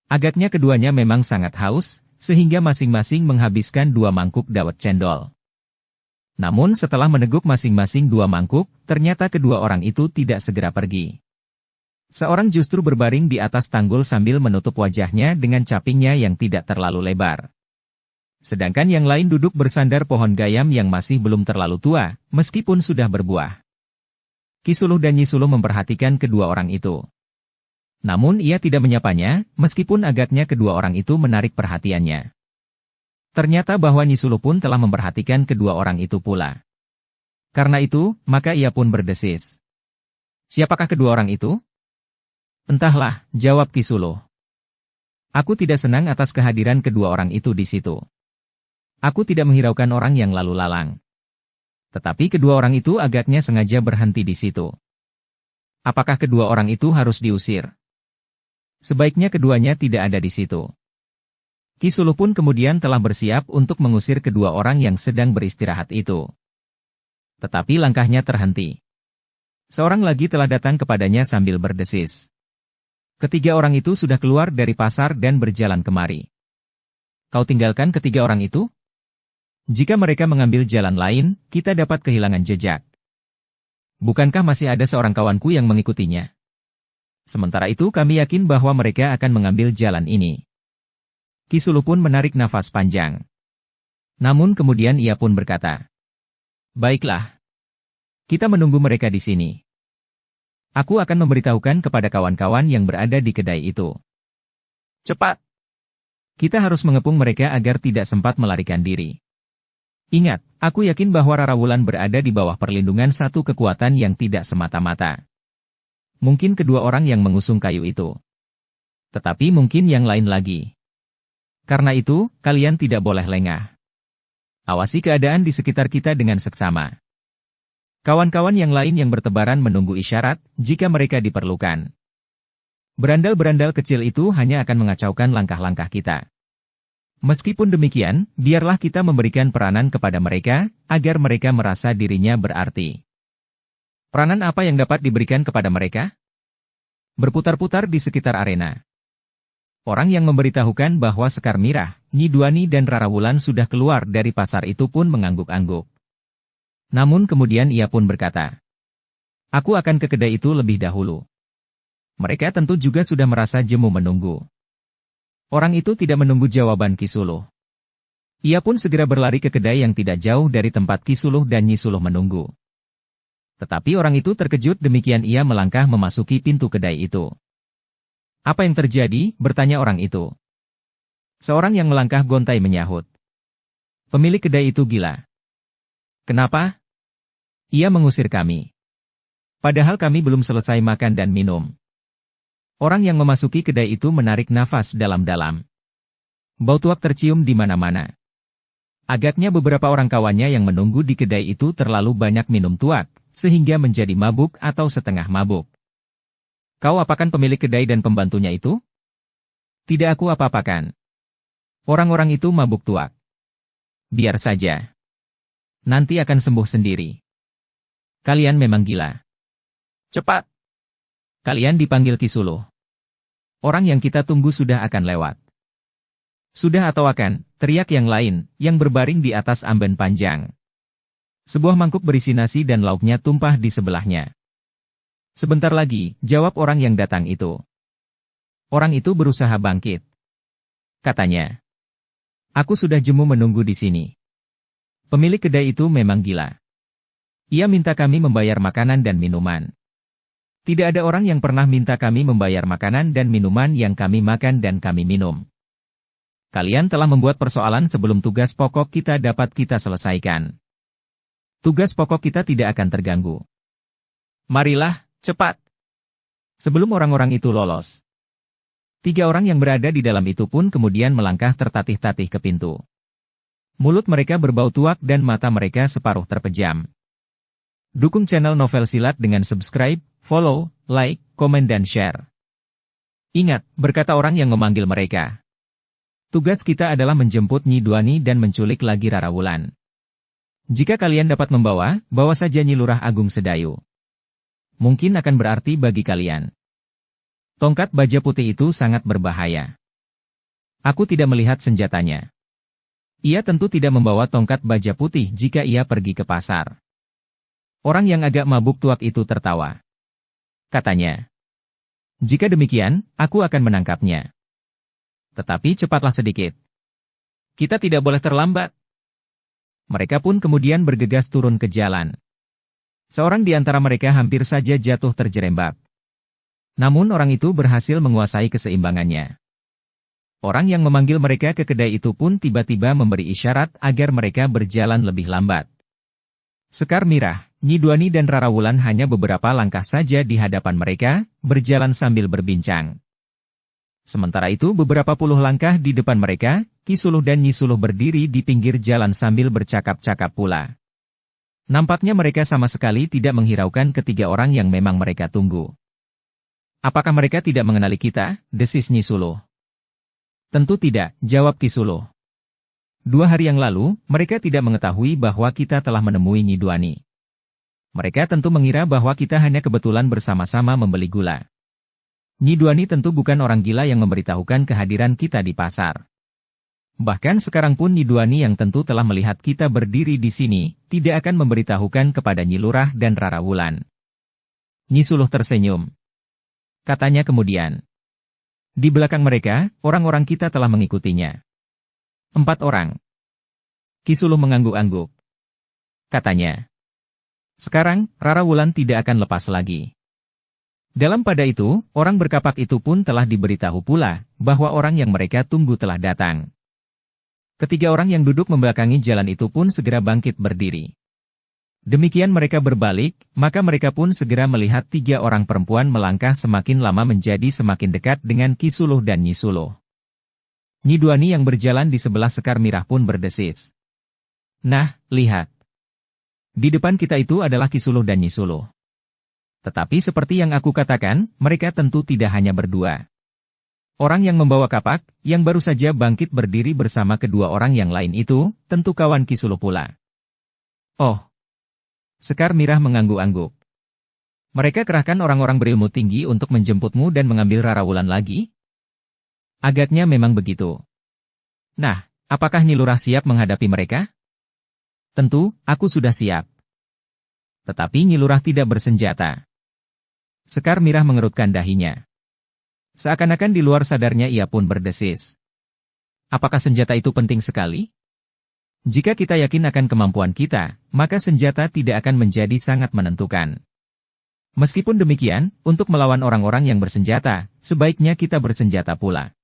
Agaknya keduanya memang sangat haus, sehingga masing-masing menghabiskan 2 mangkuk dawet cendol. Namun setelah meneguk masing-masing 2 mangkuk, ternyata kedua orang itu tidak segera pergi. Seorang justru berbaring di atas tanggul sambil menutup wajahnya dengan capingnya yang tidak terlalu lebar. Sedangkan yang lain duduk bersandar pohon gayam yang masih belum terlalu tua, meskipun sudah berbuah. Kisuluh dan Nyisuluh memperhatikan kedua orang itu. Namun ia tidak menyapanya, meskipun agaknya kedua orang itu menarik perhatiannya. Ternyata bahwa Nyisuluh pun telah memperhatikan kedua orang itu pula. Karena itu, maka ia pun berdesis. Siapakah kedua orang itu? Entahlah, jawab Kisuluh. Aku tidak senang atas kehadiran kedua orang itu di situ. Aku tidak menghiraukan orang yang lalu lalang. Tetapi kedua orang itu agaknya sengaja berhenti di situ. Apakah kedua orang itu harus diusir? Sebaiknya keduanya tidak ada di situ. Kisuluh pun kemudian telah bersiap untuk mengusir kedua orang yang sedang beristirahat itu. Tetapi langkahnya terhenti. Seorang lagi telah datang kepadanya sambil berdesis. Ketiga orang itu sudah keluar dari pasar dan berjalan kemari. Kau tinggalkan ketiga orang itu? Jika mereka mengambil jalan lain, kita dapat kehilangan jejak. Bukankah masih ada seorang kawanku yang mengikutinya? Sementara itu kami yakin bahwa mereka akan mengambil jalan ini. Kisuluh pun menarik nafas panjang. Namun kemudian ia pun berkata, baiklah. Kita menunggu mereka di sini. Aku akan memberitahukan kepada kawan-kawan yang berada di kedai itu. Cepat! Kita harus mengepung mereka agar tidak sempat melarikan diri. Ingat, aku yakin bahwa Rara Wulan berada di bawah perlindungan satu kekuatan yang tidak semata-mata. Mungkin kedua orang yang mengusung kayu itu. Tetapi mungkin yang lain lagi. Karena itu, kalian tidak boleh lengah. Awasi keadaan di sekitar kita dengan seksama. Kawan-kawan yang lain yang bertebaran menunggu isyarat, jika mereka diperlukan. Berandal-berandal kecil itu hanya akan mengacaukan langkah-langkah kita. Meskipun demikian, biarlah kita memberikan peranan kepada mereka, agar mereka merasa dirinya berarti. Peranan apa yang dapat diberikan kepada mereka? Berputar-putar di sekitar arena. Orang yang memberitahukan bahwa Sekar Mirah, Nyi Duani dan Rara Wulan sudah keluar dari pasar itu pun mengangguk-angguk. Namun kemudian ia pun berkata, aku akan ke kedai itu lebih dahulu. Mereka tentu juga sudah merasa jemu menunggu. Orang itu tidak menunggu jawaban Kisuluh. Ia pun segera berlari ke kedai yang tidak jauh dari tempat Kisuluh dan Nyisuluh menunggu. Tetapi orang itu terkejut demikian ia melangkah memasuki pintu kedai itu. Apa yang terjadi? Bertanya orang itu. Seorang yang melangkah gontai menyahut. Pemilik kedai itu gila. Kenapa? Ia mengusir kami. Padahal kami belum selesai makan dan minum. Orang yang memasuki kedai itu menarik nafas dalam-dalam. Bau tuak tercium di mana-mana. Agaknya beberapa orang kawannya yang menunggu di kedai itu terlalu banyak minum tuak, sehingga menjadi mabuk atau setengah mabuk. Kau apakan pemilik kedai dan pembantunya itu? Tidak, aku apa-apakan. Orang-orang itu mabuk tuak. Biar saja. Nanti akan sembuh sendiri. Kalian memang gila. Cepat. Kalian dipanggil Ki Suluh. Orang yang kita tunggu sudah akan lewat. Sudah atau akan, teriak yang lain, yang berbaring di atas amben panjang. Sebuah mangkuk berisi nasi dan lauknya tumpah di sebelahnya. Sebentar lagi, jawab orang yang datang itu. Orang itu berusaha bangkit. Katanya. Aku sudah jemu menunggu di sini. Pemilik kedai itu memang gila. Ia minta kami membayar makanan dan minuman. Tidak ada orang yang pernah minta kami membayar makanan dan minuman yang kami makan dan kami minum. Kalian telah membuat persoalan sebelum tugas pokok kita dapat kita selesaikan. Tugas pokok kita tidak akan terganggu. Marilah, cepat. Sebelum orang-orang itu lolos. 3 orang yang berada di dalam itu pun kemudian melangkah tertatih-tatih ke pintu. Mulut mereka berbau tuak dan mata mereka separuh terpejam. Dukung channel Novel Silat dengan subscribe, follow, like, komen dan share. Ingat, berkata orang yang memanggil mereka. Tugas kita adalah menjemput Nyi Duani dan menculik lagi Rara Wulan. Jika kalian dapat membawa, bawa saja Nyi Lurah Agung Sedayu. Mungkin akan berarti bagi kalian. Tongkat baja putih itu sangat berbahaya. Aku tidak melihat senjatanya. Ia tentu tidak membawa tongkat baja putih jika ia pergi ke pasar. Orang yang agak mabuk tuak itu tertawa. Katanya. Jika demikian, aku akan menangkapnya. Tetapi cepatlah sedikit. Kita tidak boleh terlambat. Mereka pun kemudian bergegas turun ke jalan. Seorang di antara mereka hampir saja jatuh terjerembab. Namun orang itu berhasil menguasai keseimbangannya. Orang yang memanggil mereka ke kedai itu pun tiba-tiba memberi isyarat agar mereka berjalan lebih lambat. Sekar Mirah, Nyi Duani dan Rara Wulan hanya beberapa langkah saja di hadapan mereka, berjalan sambil berbincang. Sementara itu beberapa puluh langkah di depan mereka, Ki Suluh dan Nyi Suluh berdiri di pinggir jalan sambil bercakap-cakap pula. Nampaknya mereka sama sekali tidak menghiraukan ketiga orang yang memang mereka tunggu. Apakah mereka tidak mengenali kita? Desis Nyi Suluh. Tentu tidak, jawab Ki Suluh. 2 hari yang lalu, mereka tidak mengetahui bahwa kita telah menemui Nyi Duani. Mereka tentu mengira bahwa kita hanya kebetulan bersama-sama membeli gula. Nyi Duani tentu bukan orang gila yang memberitahukan kehadiran kita di pasar. Bahkan sekarang pun Nyi Duani yang tentu telah melihat kita berdiri di sini, tidak akan memberitahukan kepada Nyi Lurah dan Rara Wulan. Nyi Suluh tersenyum. Katanya kemudian. Di belakang mereka, orang-orang kita telah mengikutinya. 4 orang. Ki Suluh mengangguk-angguk. Katanya. Sekarang, Rara Wulan tidak akan lepas lagi. Dalam pada itu, orang berkapak itu pun telah diberitahu pula, bahwa orang yang mereka tunggu telah datang. Ketiga orang yang duduk membelakangi jalan itu pun segera bangkit berdiri. Demikian mereka berbalik, maka mereka pun segera melihat 3 orang perempuan melangkah semakin lama menjadi semakin dekat dengan Ki Suluh dan Nyi Suluh. Nyi Duani yang berjalan di sebelah Sekar Mirah pun berdesis. Nah, lihat. Di depan kita itu adalah Ki Suluh dan Nyi Suluh. Tetapi seperti yang aku katakan, mereka tentu tidak hanya berdua. Orang yang membawa kapak, yang baru saja bangkit berdiri bersama kedua orang yang lain itu, tentu kawan Ki Suluh pula. Oh. Sekar Mirah mengangguk-angguk. Mereka kerahkan orang-orang berilmu tinggi untuk menjemputmu dan mengambil Rara Wulan lagi? Agaknya memang begitu. Nah, apakah Nyi Lurah siap menghadapi mereka? Tentu, aku sudah siap. Tetapi Nyi Lurah tidak bersenjata. Sekar Mirah mengerutkan dahinya. Seakan-akan di luar sadarnya ia pun berdesis. Apakah senjata itu penting sekali? Jika kita yakin akan kemampuan kita, maka senjata tidak akan menjadi sangat menentukan. Meskipun demikian, untuk melawan orang-orang yang bersenjata, sebaiknya kita bersenjata pula.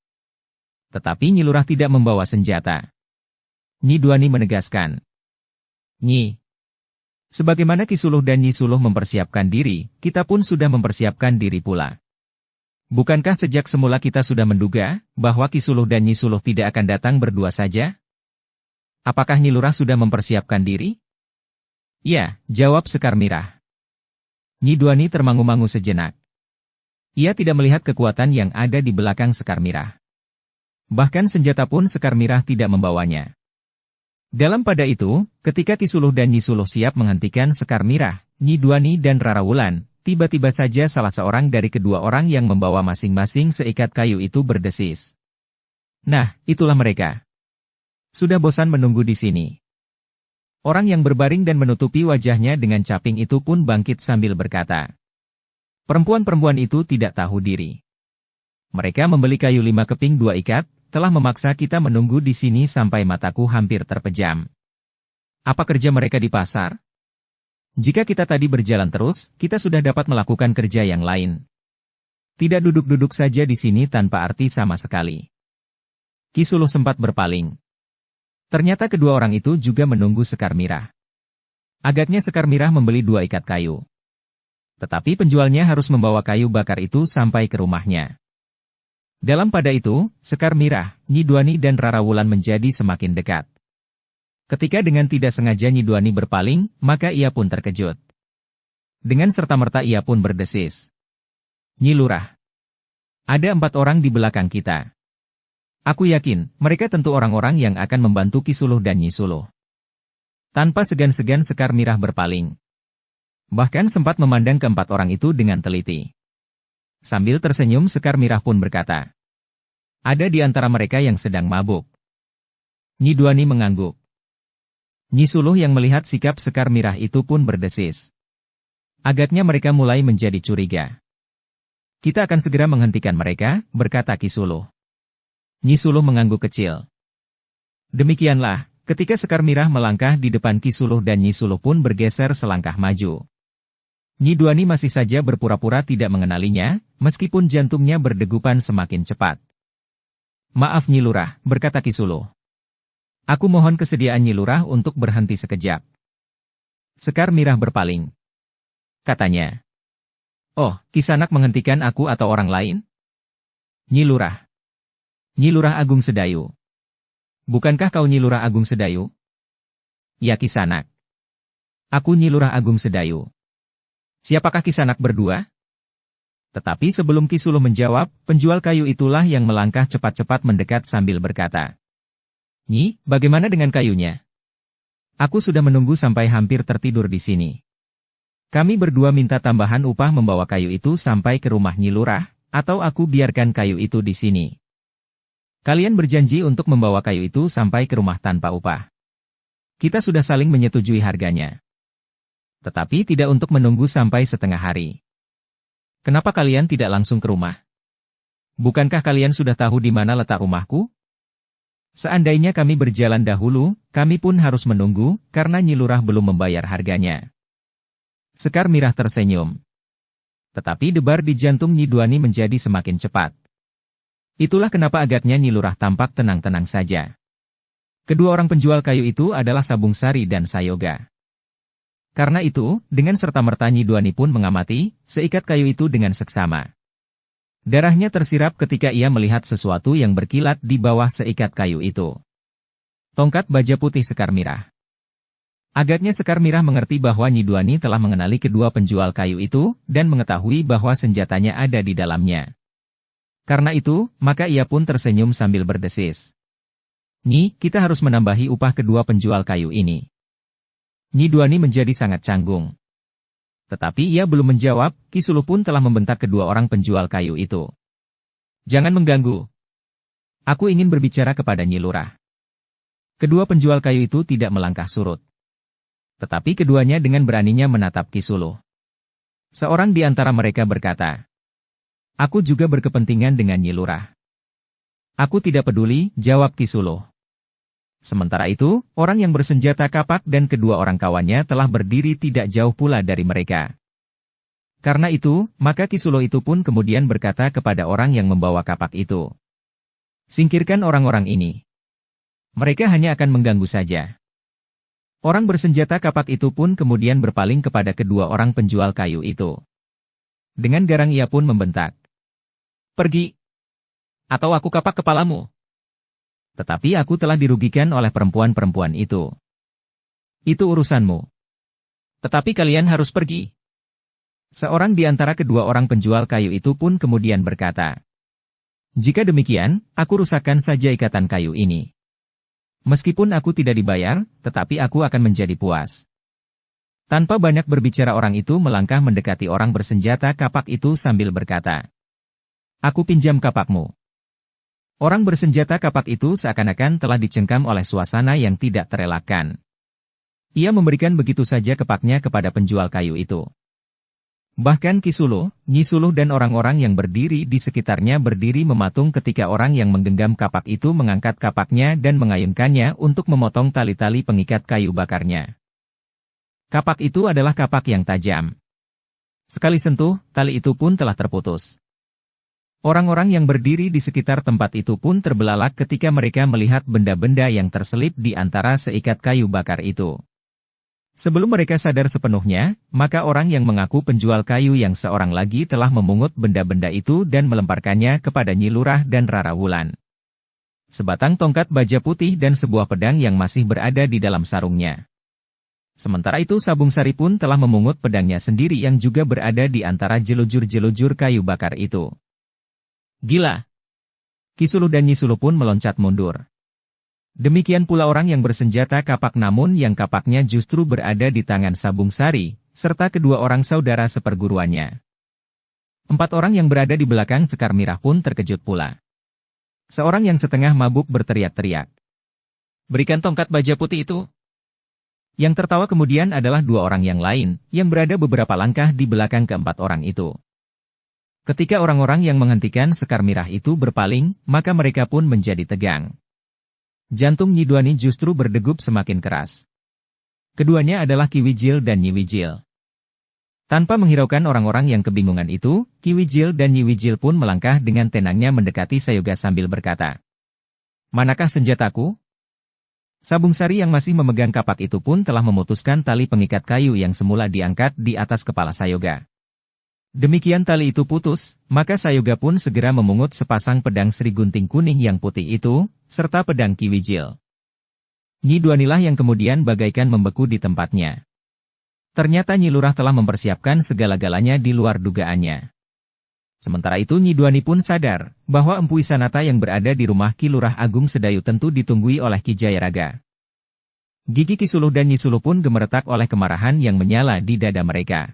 Tetapi Nyi Lurah tidak membawa senjata. Nyi Duani menegaskan. Nyi. Sebagaimana Ki Suluh dan Nyi Suluh mempersiapkan diri, kita pun sudah mempersiapkan diri pula. Bukankah sejak semula kita sudah menduga, bahwa Ki Suluh dan Nyi Suluh tidak akan datang berdua saja? Apakah Nyi Lurah sudah mempersiapkan diri? Ya, jawab Sekar Mirah. Nyi Duani termangu-mangu sejenak. Ia tidak melihat kekuatan yang ada di belakang Sekar Mirah. Bahkan senjata pun Sekar Mirah tidak membawanya. Dalam pada itu, ketika Ki Suluh dan Nyi Suluh siap menghentikan Sekar Mirah, Nyi Duani dan Rara Wulan, tiba-tiba saja salah seorang dari kedua orang yang membawa masing-masing seikat kayu itu berdesis. Nah, itulah mereka. Sudah bosan menunggu di sini. Orang yang berbaring dan menutupi wajahnya dengan caping itu pun bangkit sambil berkata. Perempuan-perempuan itu tidak tahu diri. Mereka membeli kayu 5 keping 2 ikat, telah memaksa kita menunggu di sini sampai mataku hampir terpejam. Apa kerja mereka di pasar? Jika kita tadi berjalan terus, kita sudah dapat melakukan kerja yang lain. Tidak duduk-duduk saja di sini tanpa arti sama sekali. Ki Suluh sempat berpaling. Ternyata kedua orang itu juga menunggu Sekar Mirah. Agaknya Sekar Mirah membeli 2 ikat kayu. Tetapi penjualnya harus membawa kayu bakar itu sampai ke rumahnya. Dalam pada itu, Sekar Mirah, Nyi Duani dan Rara Wulan menjadi semakin dekat. Ketika dengan tidak sengaja Nyi Duani berpaling, maka ia pun terkejut. Dengan serta-merta ia pun berdesis. Nyi Lurah. Ada 4 orang di belakang kita. Aku yakin, mereka tentu orang-orang yang akan membantu Ki Suluh dan Nyi Suluh. Tanpa segan-segan Sekar Mirah berpaling. Bahkan sempat memandang ke-4 orang itu dengan teliti. Sambil tersenyum Sekar Mirah pun berkata. Ada di antara mereka yang sedang mabuk. Nyi Duani mengangguk. Nyi Suluh yang melihat sikap Sekar Mirah itu pun berdesis. Agaknya mereka mulai menjadi curiga. Kita akan segera menghentikan mereka, berkata Ki Suluh. Nyi Suluh mengangguk kecil. Demikianlah, ketika Sekar Mirah melangkah di depan Ki Suluh dan Nyi Suluh pun bergeser selangkah maju. Nyi Duani masih saja berpura-pura tidak mengenalinya, meskipun jantungnya berdegupan semakin cepat. Maaf Nyi Lurah, berkata Ki Suluh. Aku mohon kesediaan Nyi Lurah untuk berhenti sekejap. Sekar Mirah berpaling. Katanya. Oh, Kisanak menghentikan aku atau orang lain? Nyi Lurah. Nyi Lurah Agung Sedayu. Bukankah kau Nyi Lurah Agung Sedayu? Ya Kisanak. Aku Nyi Lurah Agung Sedayu. Siapakah Kisanak berdua? Tetapi sebelum Ki Suluh menjawab, penjual kayu itulah yang melangkah cepat-cepat mendekat sambil berkata. Nyi, bagaimana dengan kayunya? Aku sudah menunggu sampai hampir tertidur di sini. Kami berdua minta tambahan upah membawa kayu itu sampai ke rumah Nyi Lurah, atau aku biarkan kayu itu di sini. Kalian berjanji untuk membawa kayu itu sampai ke rumah tanpa upah. Kita sudah saling menyetujui harganya. Tetapi tidak untuk menunggu sampai setengah hari. Kenapa kalian tidak langsung ke rumah? Bukankah kalian sudah tahu di mana letak rumahku? Seandainya kami berjalan dahulu, kami pun harus menunggu, karena Nyi Lurah belum membayar harganya. Sekar Mirah tersenyum. Tetapi debar di jantung Nyi Duani menjadi semakin cepat. Itulah kenapa agaknya Nyi Lurah tampak tenang-tenang saja. Kedua orang penjual kayu itu adalah Sabung Sari dan Sayoga. Karena itu, dengan serta-merta Nyi Duani pun mengamati, seikat kayu itu dengan seksama. Darahnya tersirap ketika ia melihat sesuatu yang berkilat di bawah seikat kayu itu. Tongkat baja putih Sekar Mirah. Agaknya Sekar Mirah mengerti bahwa Nyi Duani telah mengenali kedua penjual kayu itu, dan mengetahui bahwa senjatanya ada di dalamnya. Karena itu, maka ia pun tersenyum sambil berdesis. Nyi, kita harus menambahi upah kedua penjual kayu ini. Nyi Duani menjadi sangat canggung. Tetapi ia belum menjawab, Ki Suluh pun telah membentak kedua orang penjual kayu itu. Jangan mengganggu. Aku ingin berbicara kepada Nyi Lurah. Kedua penjual kayu itu tidak melangkah surut. Tetapi keduanya dengan beraninya menatap Ki Suluh. Seorang di antara mereka berkata, Aku juga berkepentingan dengan Nyi Lurah. Aku tidak peduli, jawab Ki Suluh. Sementara itu, orang yang bersenjata kapak dan kedua orang kawannya telah berdiri tidak jauh pula dari mereka. Karena itu, maka Ki Suluh itu pun kemudian berkata kepada orang yang membawa kapak itu. Singkirkan orang-orang ini. Mereka hanya akan mengganggu saja. Orang bersenjata kapak itu pun kemudian berpaling kepada kedua orang penjual kayu itu. Dengan garang ia pun membentak. Pergi! Atau aku kapak kepalamu. Tetapi aku telah dirugikan oleh perempuan-perempuan itu. Itu urusanmu. Tetapi kalian harus pergi. Seorang di antara kedua orang penjual kayu itu pun kemudian berkata. Jika demikian, aku rusakkan saja ikatan kayu ini. Meskipun aku tidak dibayar, tetapi aku akan menjadi puas. Tanpa banyak berbicara orang itu melangkah mendekati orang bersenjata kapak itu sambil berkata. Aku pinjam kapakmu. Orang bersenjata kapak itu seakan-akan telah dicengkam oleh suasana yang tidak terelakkan. Ia memberikan begitu saja kapaknya kepada penjual kayu itu. Bahkan Ki Suluh, Nyi Suluh dan orang-orang yang berdiri di sekitarnya berdiri mematung ketika orang yang menggenggam kapak itu mengangkat kapaknya dan mengayunkannya untuk memotong tali-tali pengikat kayu bakarnya. Kapak itu adalah kapak yang tajam. Sekali sentuh, tali itu pun telah terputus. Orang-orang yang berdiri di sekitar tempat itu pun terbelalak ketika mereka melihat benda-benda yang terselip di antara seikat kayu bakar itu. Sebelum mereka sadar sepenuhnya, maka orang yang mengaku penjual kayu yang seorang lagi telah memungut benda-benda itu dan melemparkannya kepada Nyi Lurah dan Rara Wulan. Sebatang tongkat baja putih dan sebuah pedang yang masih berada di dalam sarungnya. Sementara itu Sabung Sari pun telah memungut pedangnya sendiri yang juga berada di antara jelujur-jelujur kayu bakar itu. Gila! Ki Suluh dan Nyi Suluh pun meloncat mundur. Demikian pula orang yang bersenjata kapak namun yang kapaknya justru berada di tangan Sabung Sari, serta kedua orang saudara seperguruannya. 4 orang yang berada di belakang Sekar Mirah pun terkejut pula. Seorang yang setengah mabuk berteriak-teriak. Berikan tongkat baja putih itu. Yang tertawa kemudian adalah 2 orang yang lain, yang berada beberapa langkah di belakang ke-4 orang itu. Ketika orang-orang yang menghentikan Sekar Mirah itu berpaling, maka mereka pun menjadi tegang. Jantung Nyi Duani justru berdegup semakin keras. Keduanya adalah Ki Wijil dan Nyi Wijil. Tanpa menghiraukan orang-orang yang kebingungan itu, Ki Wijil dan Nyi Wijil pun melangkah dengan tenangnya mendekati Sayoga sambil berkata. Manakah senjataku? Sabung Sari yang masih memegang kapak itu pun telah memutuskan tali pengikat kayu yang semula diangkat di atas kepala Sayoga. Demikian tali itu putus, maka Sayoga pun segera memungut sepasang pedang Sri Gunting kuning yang putih itu, serta pedang Ki Wijil. Nyi Duanilah yang kemudian bagaikan membeku di tempatnya. Ternyata Nyi Lurah telah mempersiapkan segala-galanya di luar dugaannya. Sementara itu Nyi Duani pun sadar, bahwa Empu Isanata yang berada di rumah Ki Lurah Agung Sedayu tentu ditunggui oleh Ki Jayaraga. Gigi Ki Suluh dan Nyi Suluh pun gemeretak oleh kemarahan yang menyala di dada mereka.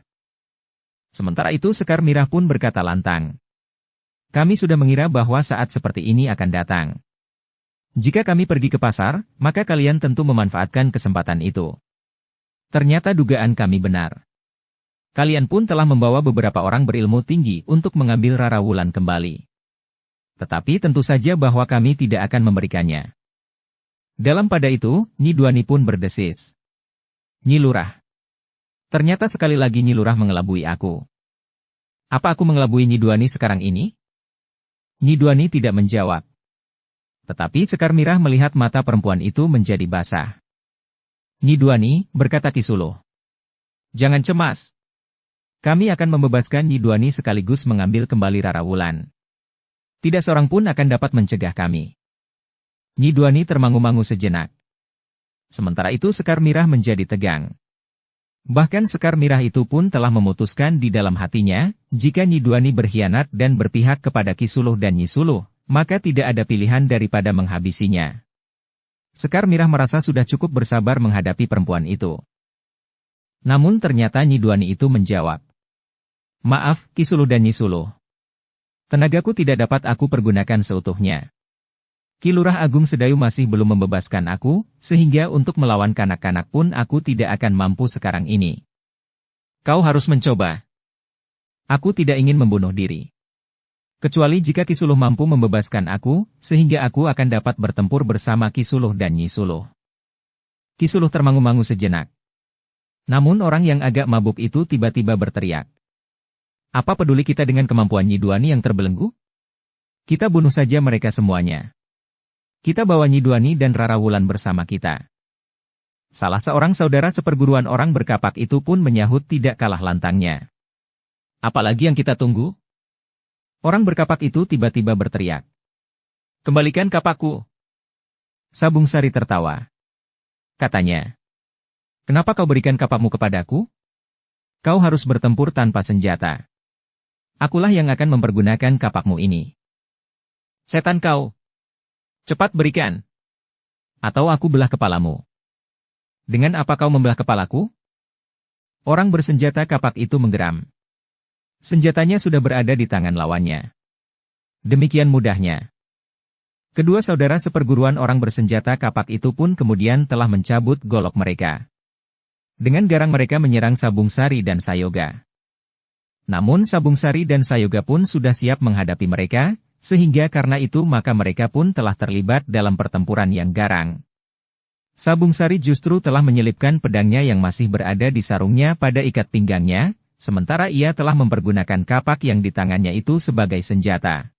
Sementara itu Sekar Mirah pun berkata lantang. Kami sudah mengira bahwa saat seperti ini akan datang. Jika kami pergi ke pasar, maka kalian tentu memanfaatkan kesempatan itu. Ternyata dugaan kami benar. Kalian pun telah membawa beberapa orang berilmu tinggi untuk mengambil Rara Wulan kembali. Tetapi tentu saja bahwa kami tidak akan memberikannya. Dalam pada itu, Nyi Duani pun berdesis. Nyi Lurah. Ternyata sekali lagi Nyi Lurah mengelabui aku. Apa aku mengelabui Nyi Duani sekarang ini? Nyi Duani tidak menjawab. Tetapi Sekar Mirah melihat mata perempuan itu menjadi basah. Nyi Duani, berkata Ki Suluh. Jangan cemas. Kami akan membebaskan Nyi Duani sekaligus mengambil kembali Rara Wulan. Tidak seorang pun akan dapat mencegah kami. Nyi Duani termangu-mangu sejenak. Sementara itu Sekar Mirah menjadi tegang. Bahkan Sekar Mirah itu pun telah memutuskan di dalam hatinya, jika Nyi Duani berkhianat dan berpihak kepada Ki Suluh dan Nyi Suluh, maka tidak ada pilihan daripada menghabisinya. Sekar Mirah merasa sudah cukup bersabar menghadapi perempuan itu. Namun ternyata Nyi Duani itu menjawab. Maaf, Ki Suluh dan Nyi Suluh. Tenagaku tidak dapat aku pergunakan seutuhnya. Ki Lurah Agung Sedayu masih belum membebaskan aku, sehingga untuk melawan kanak-kanak pun aku tidak akan mampu sekarang ini. Kau harus mencoba. Aku tidak ingin membunuh diri. Kecuali jika Ki Suluh mampu membebaskan aku, sehingga aku akan dapat bertempur bersama Ki Suluh dan Nyi Suluh. Ki Suluh termangu-mangu sejenak. Namun orang yang agak mabuk itu tiba-tiba berteriak. Apa peduli kita dengan kemampuan Nyi Duani yang terbelenggu? Kita bunuh saja mereka semuanya. Kita bawa Nyi Duani dan Rara Wulan bersama kita. Salah seorang saudara seperguruan orang berkapak itu pun menyahut tidak kalah lantangnya. Apalagi yang kita tunggu? Orang berkapak itu tiba-tiba berteriak. Kembalikan kapakku. Sabung Sari tertawa. Katanya. Kenapa kau berikan kapakmu kepadaku? Kau harus bertempur tanpa senjata. Akulah yang akan mempergunakan kapakmu ini. Setan kau. Cepat berikan. Atau aku belah kepalamu. Dengan apa kau membelah kepalaku? Orang bersenjata kapak itu menggeram. Senjatanya sudah berada di tangan lawannya. Demikian mudahnya. Kedua saudara seperguruan orang bersenjata kapak itu pun kemudian telah mencabut golok mereka. Dengan garang mereka menyerang Sabung Sari dan Sayoga. Namun Sabung Sari dan Sayoga pun sudah siap menghadapi mereka, sehingga karena itu maka mereka pun telah terlibat dalam pertempuran yang garang. Sabung Sari justru telah menyelipkan pedangnya yang masih berada di sarungnya pada ikat pinggangnya, sementara ia telah mempergunakan kapak yang di tangannya itu sebagai senjata.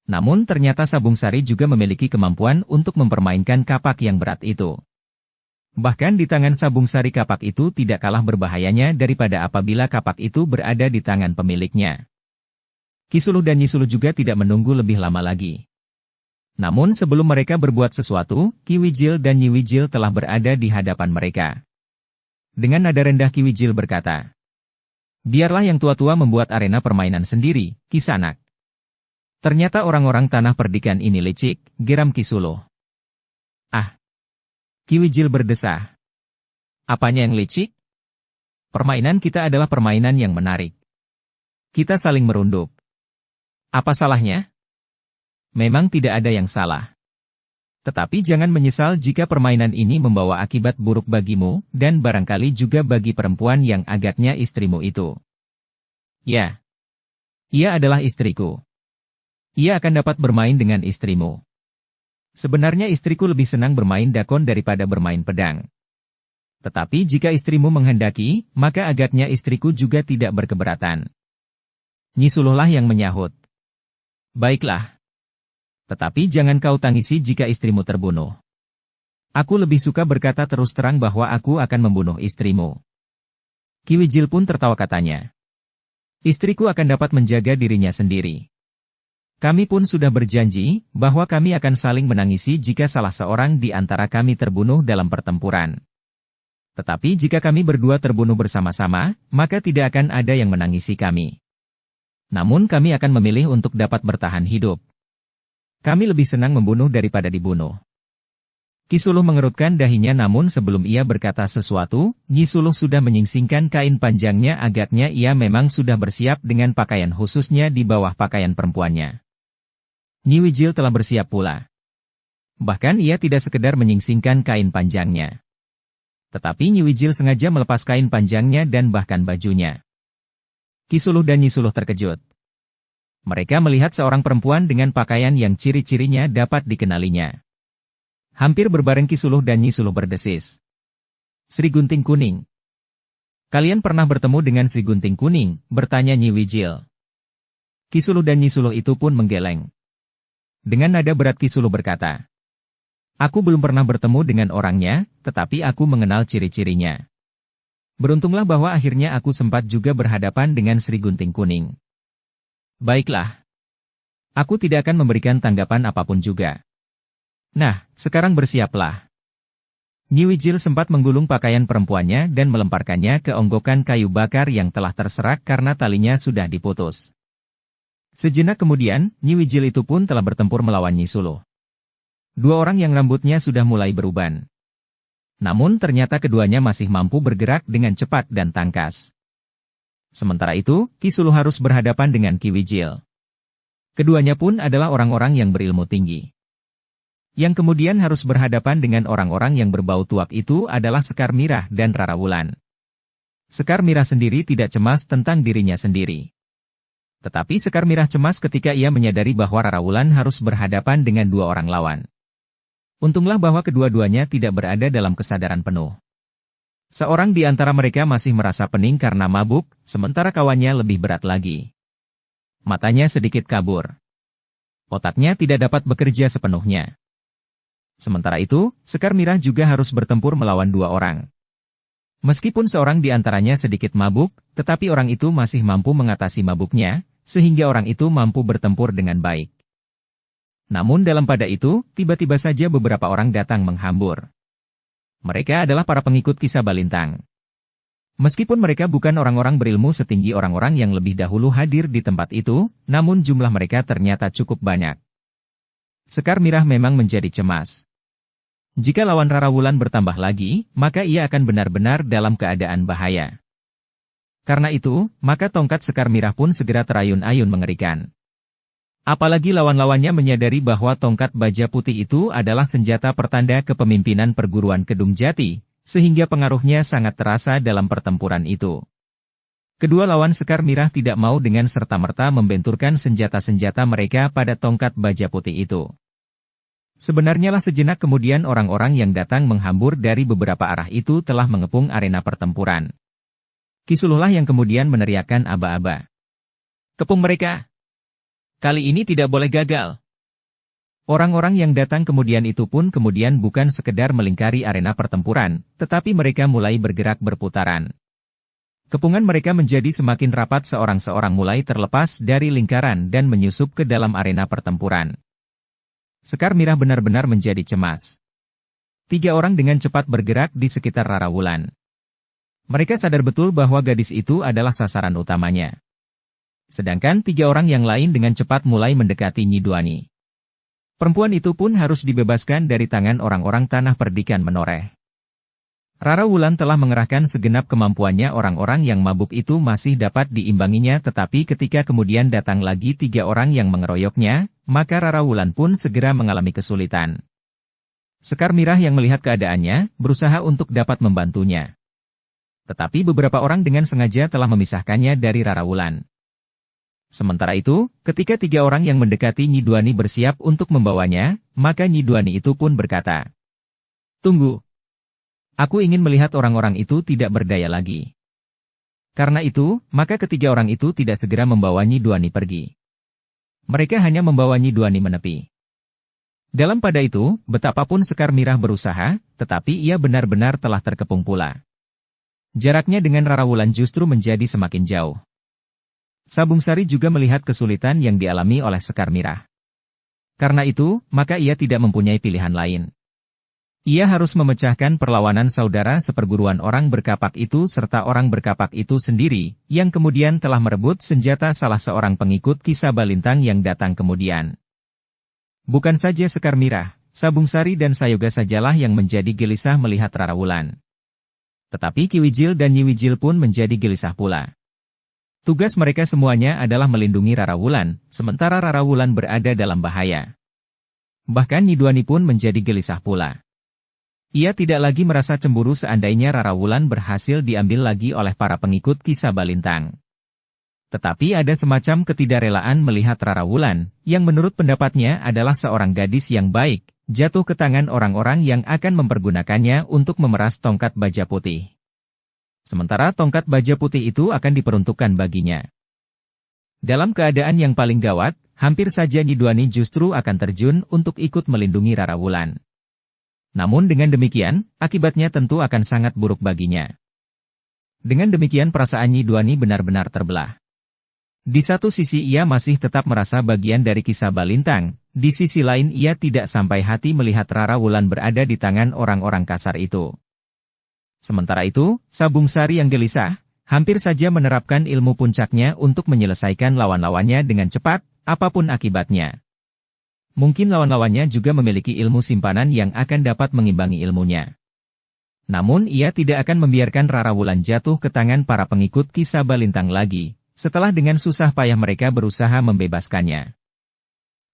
Namun ternyata Sabung Sari juga memiliki kemampuan untuk mempermainkan kapak yang berat itu. Bahkan di tangan Sabung Sari kapak itu tidak kalah berbahayanya daripada apabila kapak itu berada di tangan pemiliknya. Ki Suluh dan Nyi Suluh juga tidak menunggu lebih lama lagi. Namun sebelum mereka berbuat sesuatu, Ki Wijil dan Nyi Wijil telah berada di hadapan mereka. Dengan nada rendah Ki Wijil berkata, biarlah yang tua-tua membuat arena permainan sendiri, Kisanak. Ternyata orang-orang tanah perdikan ini licik, geram Ki Suluh. Ah! Ki Wijil berdesah. Apanya yang licik? Permainan kita adalah permainan yang menarik. Kita saling merunduk. Apa salahnya? Memang tidak ada yang salah. Tetapi jangan menyesal jika permainan ini membawa akibat buruk bagimu, dan barangkali juga bagi perempuan yang agaknya istrimu itu. Ya. Ia adalah istriku. Ia akan dapat bermain dengan istrimu. Sebenarnya istriku lebih senang bermain dakon daripada bermain pedang. Tetapi jika istrimu menghendaki, maka agaknya istriku juga tidak berkeberatan. Nyi Suluhlah yang menyahut. Baiklah. Tetapi jangan kau tangisi jika istrimu terbunuh. Aku lebih suka berkata terus terang bahwa aku akan membunuh istrimu. Ki Wijil pun tertawa katanya. Istriku akan dapat menjaga dirinya sendiri. Kami pun sudah berjanji bahwa kami akan saling menangisi jika salah seorang di antara kami terbunuh dalam pertempuran. Tetapi jika kami berdua terbunuh bersama-sama, maka tidak akan ada yang menangisi kami. Namun kami akan memilih untuk dapat bertahan hidup. Kami lebih senang membunuh daripada dibunuh. Ki Suluh mengerutkan dahinya namun sebelum ia berkata sesuatu, Nyi Suluh sudah menyingsingkan kain panjangnya agaknya ia memang sudah bersiap dengan pakaian khususnya di bawah pakaian perempuannya. Nyi Wijil telah bersiap pula. Bahkan ia tidak sekedar menyingsingkan kain panjangnya. Tetapi Nyi Wijil sengaja melepas kain panjangnya dan bahkan bajunya. Ki Suluh dan Nyi Suluh terkejut. Mereka melihat seorang perempuan dengan pakaian yang ciri-cirinya dapat dikenalinya. Hampir berbareng Ki Suluh dan Nyi Suluh berdesis. Sri Gunting Kuning. Kalian pernah bertemu dengan Sri Gunting Kuning? Bertanya Nyi Wijil. Ki Suluh dan Nyi Suluh itu pun menggeleng. Dengan nada berat Ki Suluh berkata, aku belum pernah bertemu dengan orangnya, tetapi aku mengenal ciri-cirinya. Beruntunglah bahwa akhirnya aku sempat juga berhadapan dengan Sri Gunting Kuning. Baiklah. Aku tidak akan memberikan tanggapan apapun juga. Nah, sekarang bersiaplah. Nyi Wijil sempat menggulung pakaian perempuannya dan melemparkannya ke onggokan kayu bakar yang telah terserak karena talinya sudah diputus. Sejenak kemudian, Nyi Wijil itu pun telah bertempur melawan Nyi Suluh. Dua orang yang rambutnya sudah mulai beruban. Namun ternyata keduanya masih mampu bergerak dengan cepat dan tangkas. Sementara itu, Ki Suluh harus berhadapan dengan Ki Wijil. Keduanya pun adalah orang-orang yang berilmu tinggi. Yang kemudian harus berhadapan dengan orang-orang yang berbau tuak itu adalah Sekar Mirah dan Rara Wulan. Sekar Mirah sendiri tidak cemas tentang dirinya sendiri. Tetapi Sekar Mirah cemas ketika ia menyadari bahwa Rara Wulan harus berhadapan dengan dua orang lawan. Untunglah bahwa kedua-duanya tidak berada dalam kesadaran penuh. Seorang di antara mereka masih merasa pening karena mabuk, sementara kawannya lebih berat lagi. Matanya sedikit kabur. Otaknya tidak dapat bekerja sepenuhnya. Sementara itu, Sekar Mirah juga harus bertempur melawan dua orang. Meskipun seorang di antaranya sedikit mabuk, tetapi orang itu masih mampu mengatasi mabuknya, sehingga orang itu mampu bertempur dengan baik. Namun dalam pada itu, tiba-tiba saja beberapa orang datang menghambur. Mereka adalah para pengikut Kisah Balintang. Meskipun mereka bukan orang-orang berilmu setinggi orang-orang yang lebih dahulu hadir di tempat itu, namun jumlah mereka ternyata cukup banyak. Sekar Mirah memang menjadi cemas. Jika lawan Rara Wulan bertambah lagi, maka ia akan benar-benar dalam keadaan bahaya. Karena itu, maka tongkat Sekar Mirah pun segera terayun-ayun mengerikan. Apalagi lawan-lawannya menyadari bahwa tongkat baja putih itu adalah senjata pertanda kepemimpinan perguruan Kedung Jati, sehingga pengaruhnya sangat terasa dalam pertempuran itu. Kedua lawan Sekar Mirah tidak mau dengan serta-merta membenturkan senjata-senjata mereka pada tongkat baja putih itu. Sebenarnya lah sejenak kemudian orang-orang yang datang menghambur dari beberapa arah itu telah mengepung arena pertempuran. Kisuluhlah yang kemudian meneriakkan aba-aba. Kepung mereka! Kali ini tidak boleh gagal. Orang-orang yang datang kemudian itu pun kemudian bukan sekedar melingkari arena pertempuran, tetapi mereka mulai bergerak berputaran. Kepungan mereka menjadi semakin rapat seorang-seorang mulai terlepas dari lingkaran dan menyusup ke dalam arena pertempuran. Sekar Mirah benar-benar menjadi cemas. 3 orang dengan cepat bergerak di sekitar Rara Wulan. Mereka sadar betul bahwa gadis itu adalah sasaran utamanya. Sedangkan 3 orang yang lain dengan cepat mulai mendekati Nyi Duani. Perempuan itu pun harus dibebaskan dari tangan orang-orang tanah perdikan menoreh. Rara Wulan telah mengerahkan segenap kemampuannya, orang-orang yang mabuk itu masih dapat diimbanginya, tetapi ketika kemudian datang lagi 3 orang yang mengeroyoknya, maka Rara Wulan pun segera mengalami kesulitan. Sekar Mirah yang melihat keadaannya, berusaha untuk dapat membantunya. Tetapi beberapa orang dengan sengaja telah memisahkannya dari Rara Wulan. Sementara itu, ketika 3 orang yang mendekati Nyi Duani bersiap untuk membawanya, maka Nyi Duani itu pun berkata, "Tunggu. Aku ingin melihat orang-orang itu tidak berdaya lagi." Karena itu, maka ketiga orang itu tidak segera membawa Nyi Duani pergi. Mereka hanya membawa Nyi Duani menepi. Dalam pada itu, betapapun Sekar Mirah berusaha, tetapi ia benar-benar telah terkepung pula. Jaraknya dengan Rara Wulan justru menjadi semakin jauh. Sabung Sari juga melihat kesulitan yang dialami oleh Sekar Mirah. Karena itu, maka ia tidak mempunyai pilihan lain. Ia harus memecahkan perlawanan saudara seperguruan orang berkapak itu serta orang berkapak itu sendiri, yang kemudian telah merebut senjata salah seorang pengikut Kisah Balintang yang datang kemudian. Bukan saja Sekar Mirah, Sabung Sari dan Sayoga sajalah yang menjadi gelisah melihat Rara Wulan. Tetapi Ki Wijil dan Nyi Wijil pun menjadi gelisah pula. Tugas mereka semuanya adalah melindungi Rara Wulan, sementara Rara Wulan berada dalam bahaya. Bahkan Nyi Duani pun menjadi gelisah pula. Ia tidak lagi merasa cemburu seandainya Rara Wulan berhasil diambil lagi oleh para pengikut Kisah Balintang. Tetapi ada semacam ketidakrelaan melihat Rara Wulan, yang menurut pendapatnya adalah seorang gadis yang baik, jatuh ke tangan orang-orang yang akan mempergunakannya untuk memeras tongkat baja putih. Sementara tongkat baja putih itu akan diperuntukkan baginya. Dalam keadaan yang paling gawat, hampir saja Nyi Duani justru akan terjun untuk ikut melindungi Rara Wulan. Namun dengan demikian, akibatnya tentu akan sangat buruk baginya. Dengan demikian perasaan Nyi Duani benar-benar terbelah. Di satu sisi ia masih tetap merasa bagian dari Kisah Balintang, di sisi lain ia tidak sampai hati melihat Rara Wulan berada di tangan orang-orang kasar itu. Sementara itu, Sabung Sari yang gelisah, hampir saja menerapkan ilmu puncaknya untuk menyelesaikan lawan-lawannya dengan cepat, apapun akibatnya. Mungkin lawan-lawannya juga memiliki ilmu simpanan yang akan dapat mengimbangi ilmunya. Namun ia tidak akan membiarkan Rara Wulan jatuh ke tangan para pengikut Kisah Balintang lagi, setelah dengan susah payah mereka berusaha membebaskannya.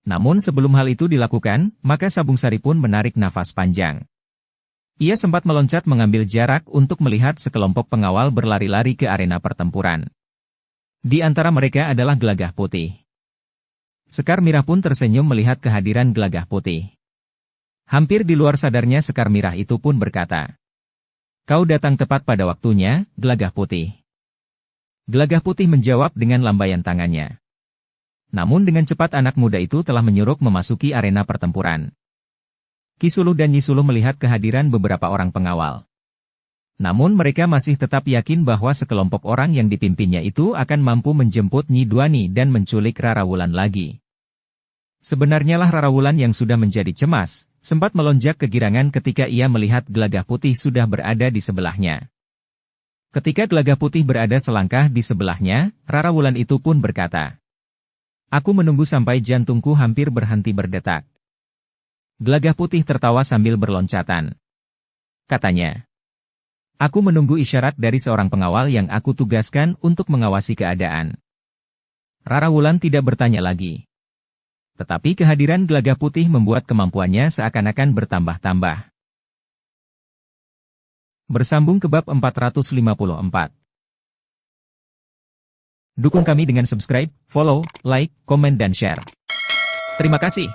Namun sebelum hal itu dilakukan, maka Sabung Sari pun menarik nafas panjang. Ia sempat meloncat mengambil jarak untuk melihat sekelompok pengawal berlari-lari ke arena pertempuran. Di antara mereka adalah Gelagah Putih. Sekar Mirah pun tersenyum melihat kehadiran Gelagah Putih. Hampir di luar sadarnya Sekar Mirah itu pun berkata, "Kau datang tepat pada waktunya, Gelagah Putih." Gelagah Putih menjawab dengan lambaian tangannya. Namun dengan cepat anak muda itu telah menyuruk memasuki arena pertempuran. Ki Suluh dan Nyi Suluh melihat kehadiran beberapa orang pengawal. Namun mereka masih tetap yakin bahwa sekelompok orang yang dipimpinnya itu akan mampu menjemput Nyi Duani dan menculik Rara Wulan lagi. Sebenarnya lah Rara Wulan yang sudah menjadi cemas, sempat melonjak kegirangan ketika ia melihat Gelagah Putih sudah berada di sebelahnya. Ketika Gelagah Putih berada selangkah di sebelahnya, Rara Wulan itu pun berkata, "Aku menunggu sampai jantungku hampir berhenti berdetak." Gelagah Putih tertawa sambil berloncatan. Katanya, "Aku menunggu isyarat dari seorang pengawal yang aku tugaskan untuk mengawasi keadaan." Rara Wulan tidak bertanya lagi. Tetapi kehadiran Gelagah Putih membuat kemampuannya seakan-akan bertambah-tambah. Bersambung ke bab 454. Dukung kami dengan subscribe, follow, like, komen dan share. Terima kasih.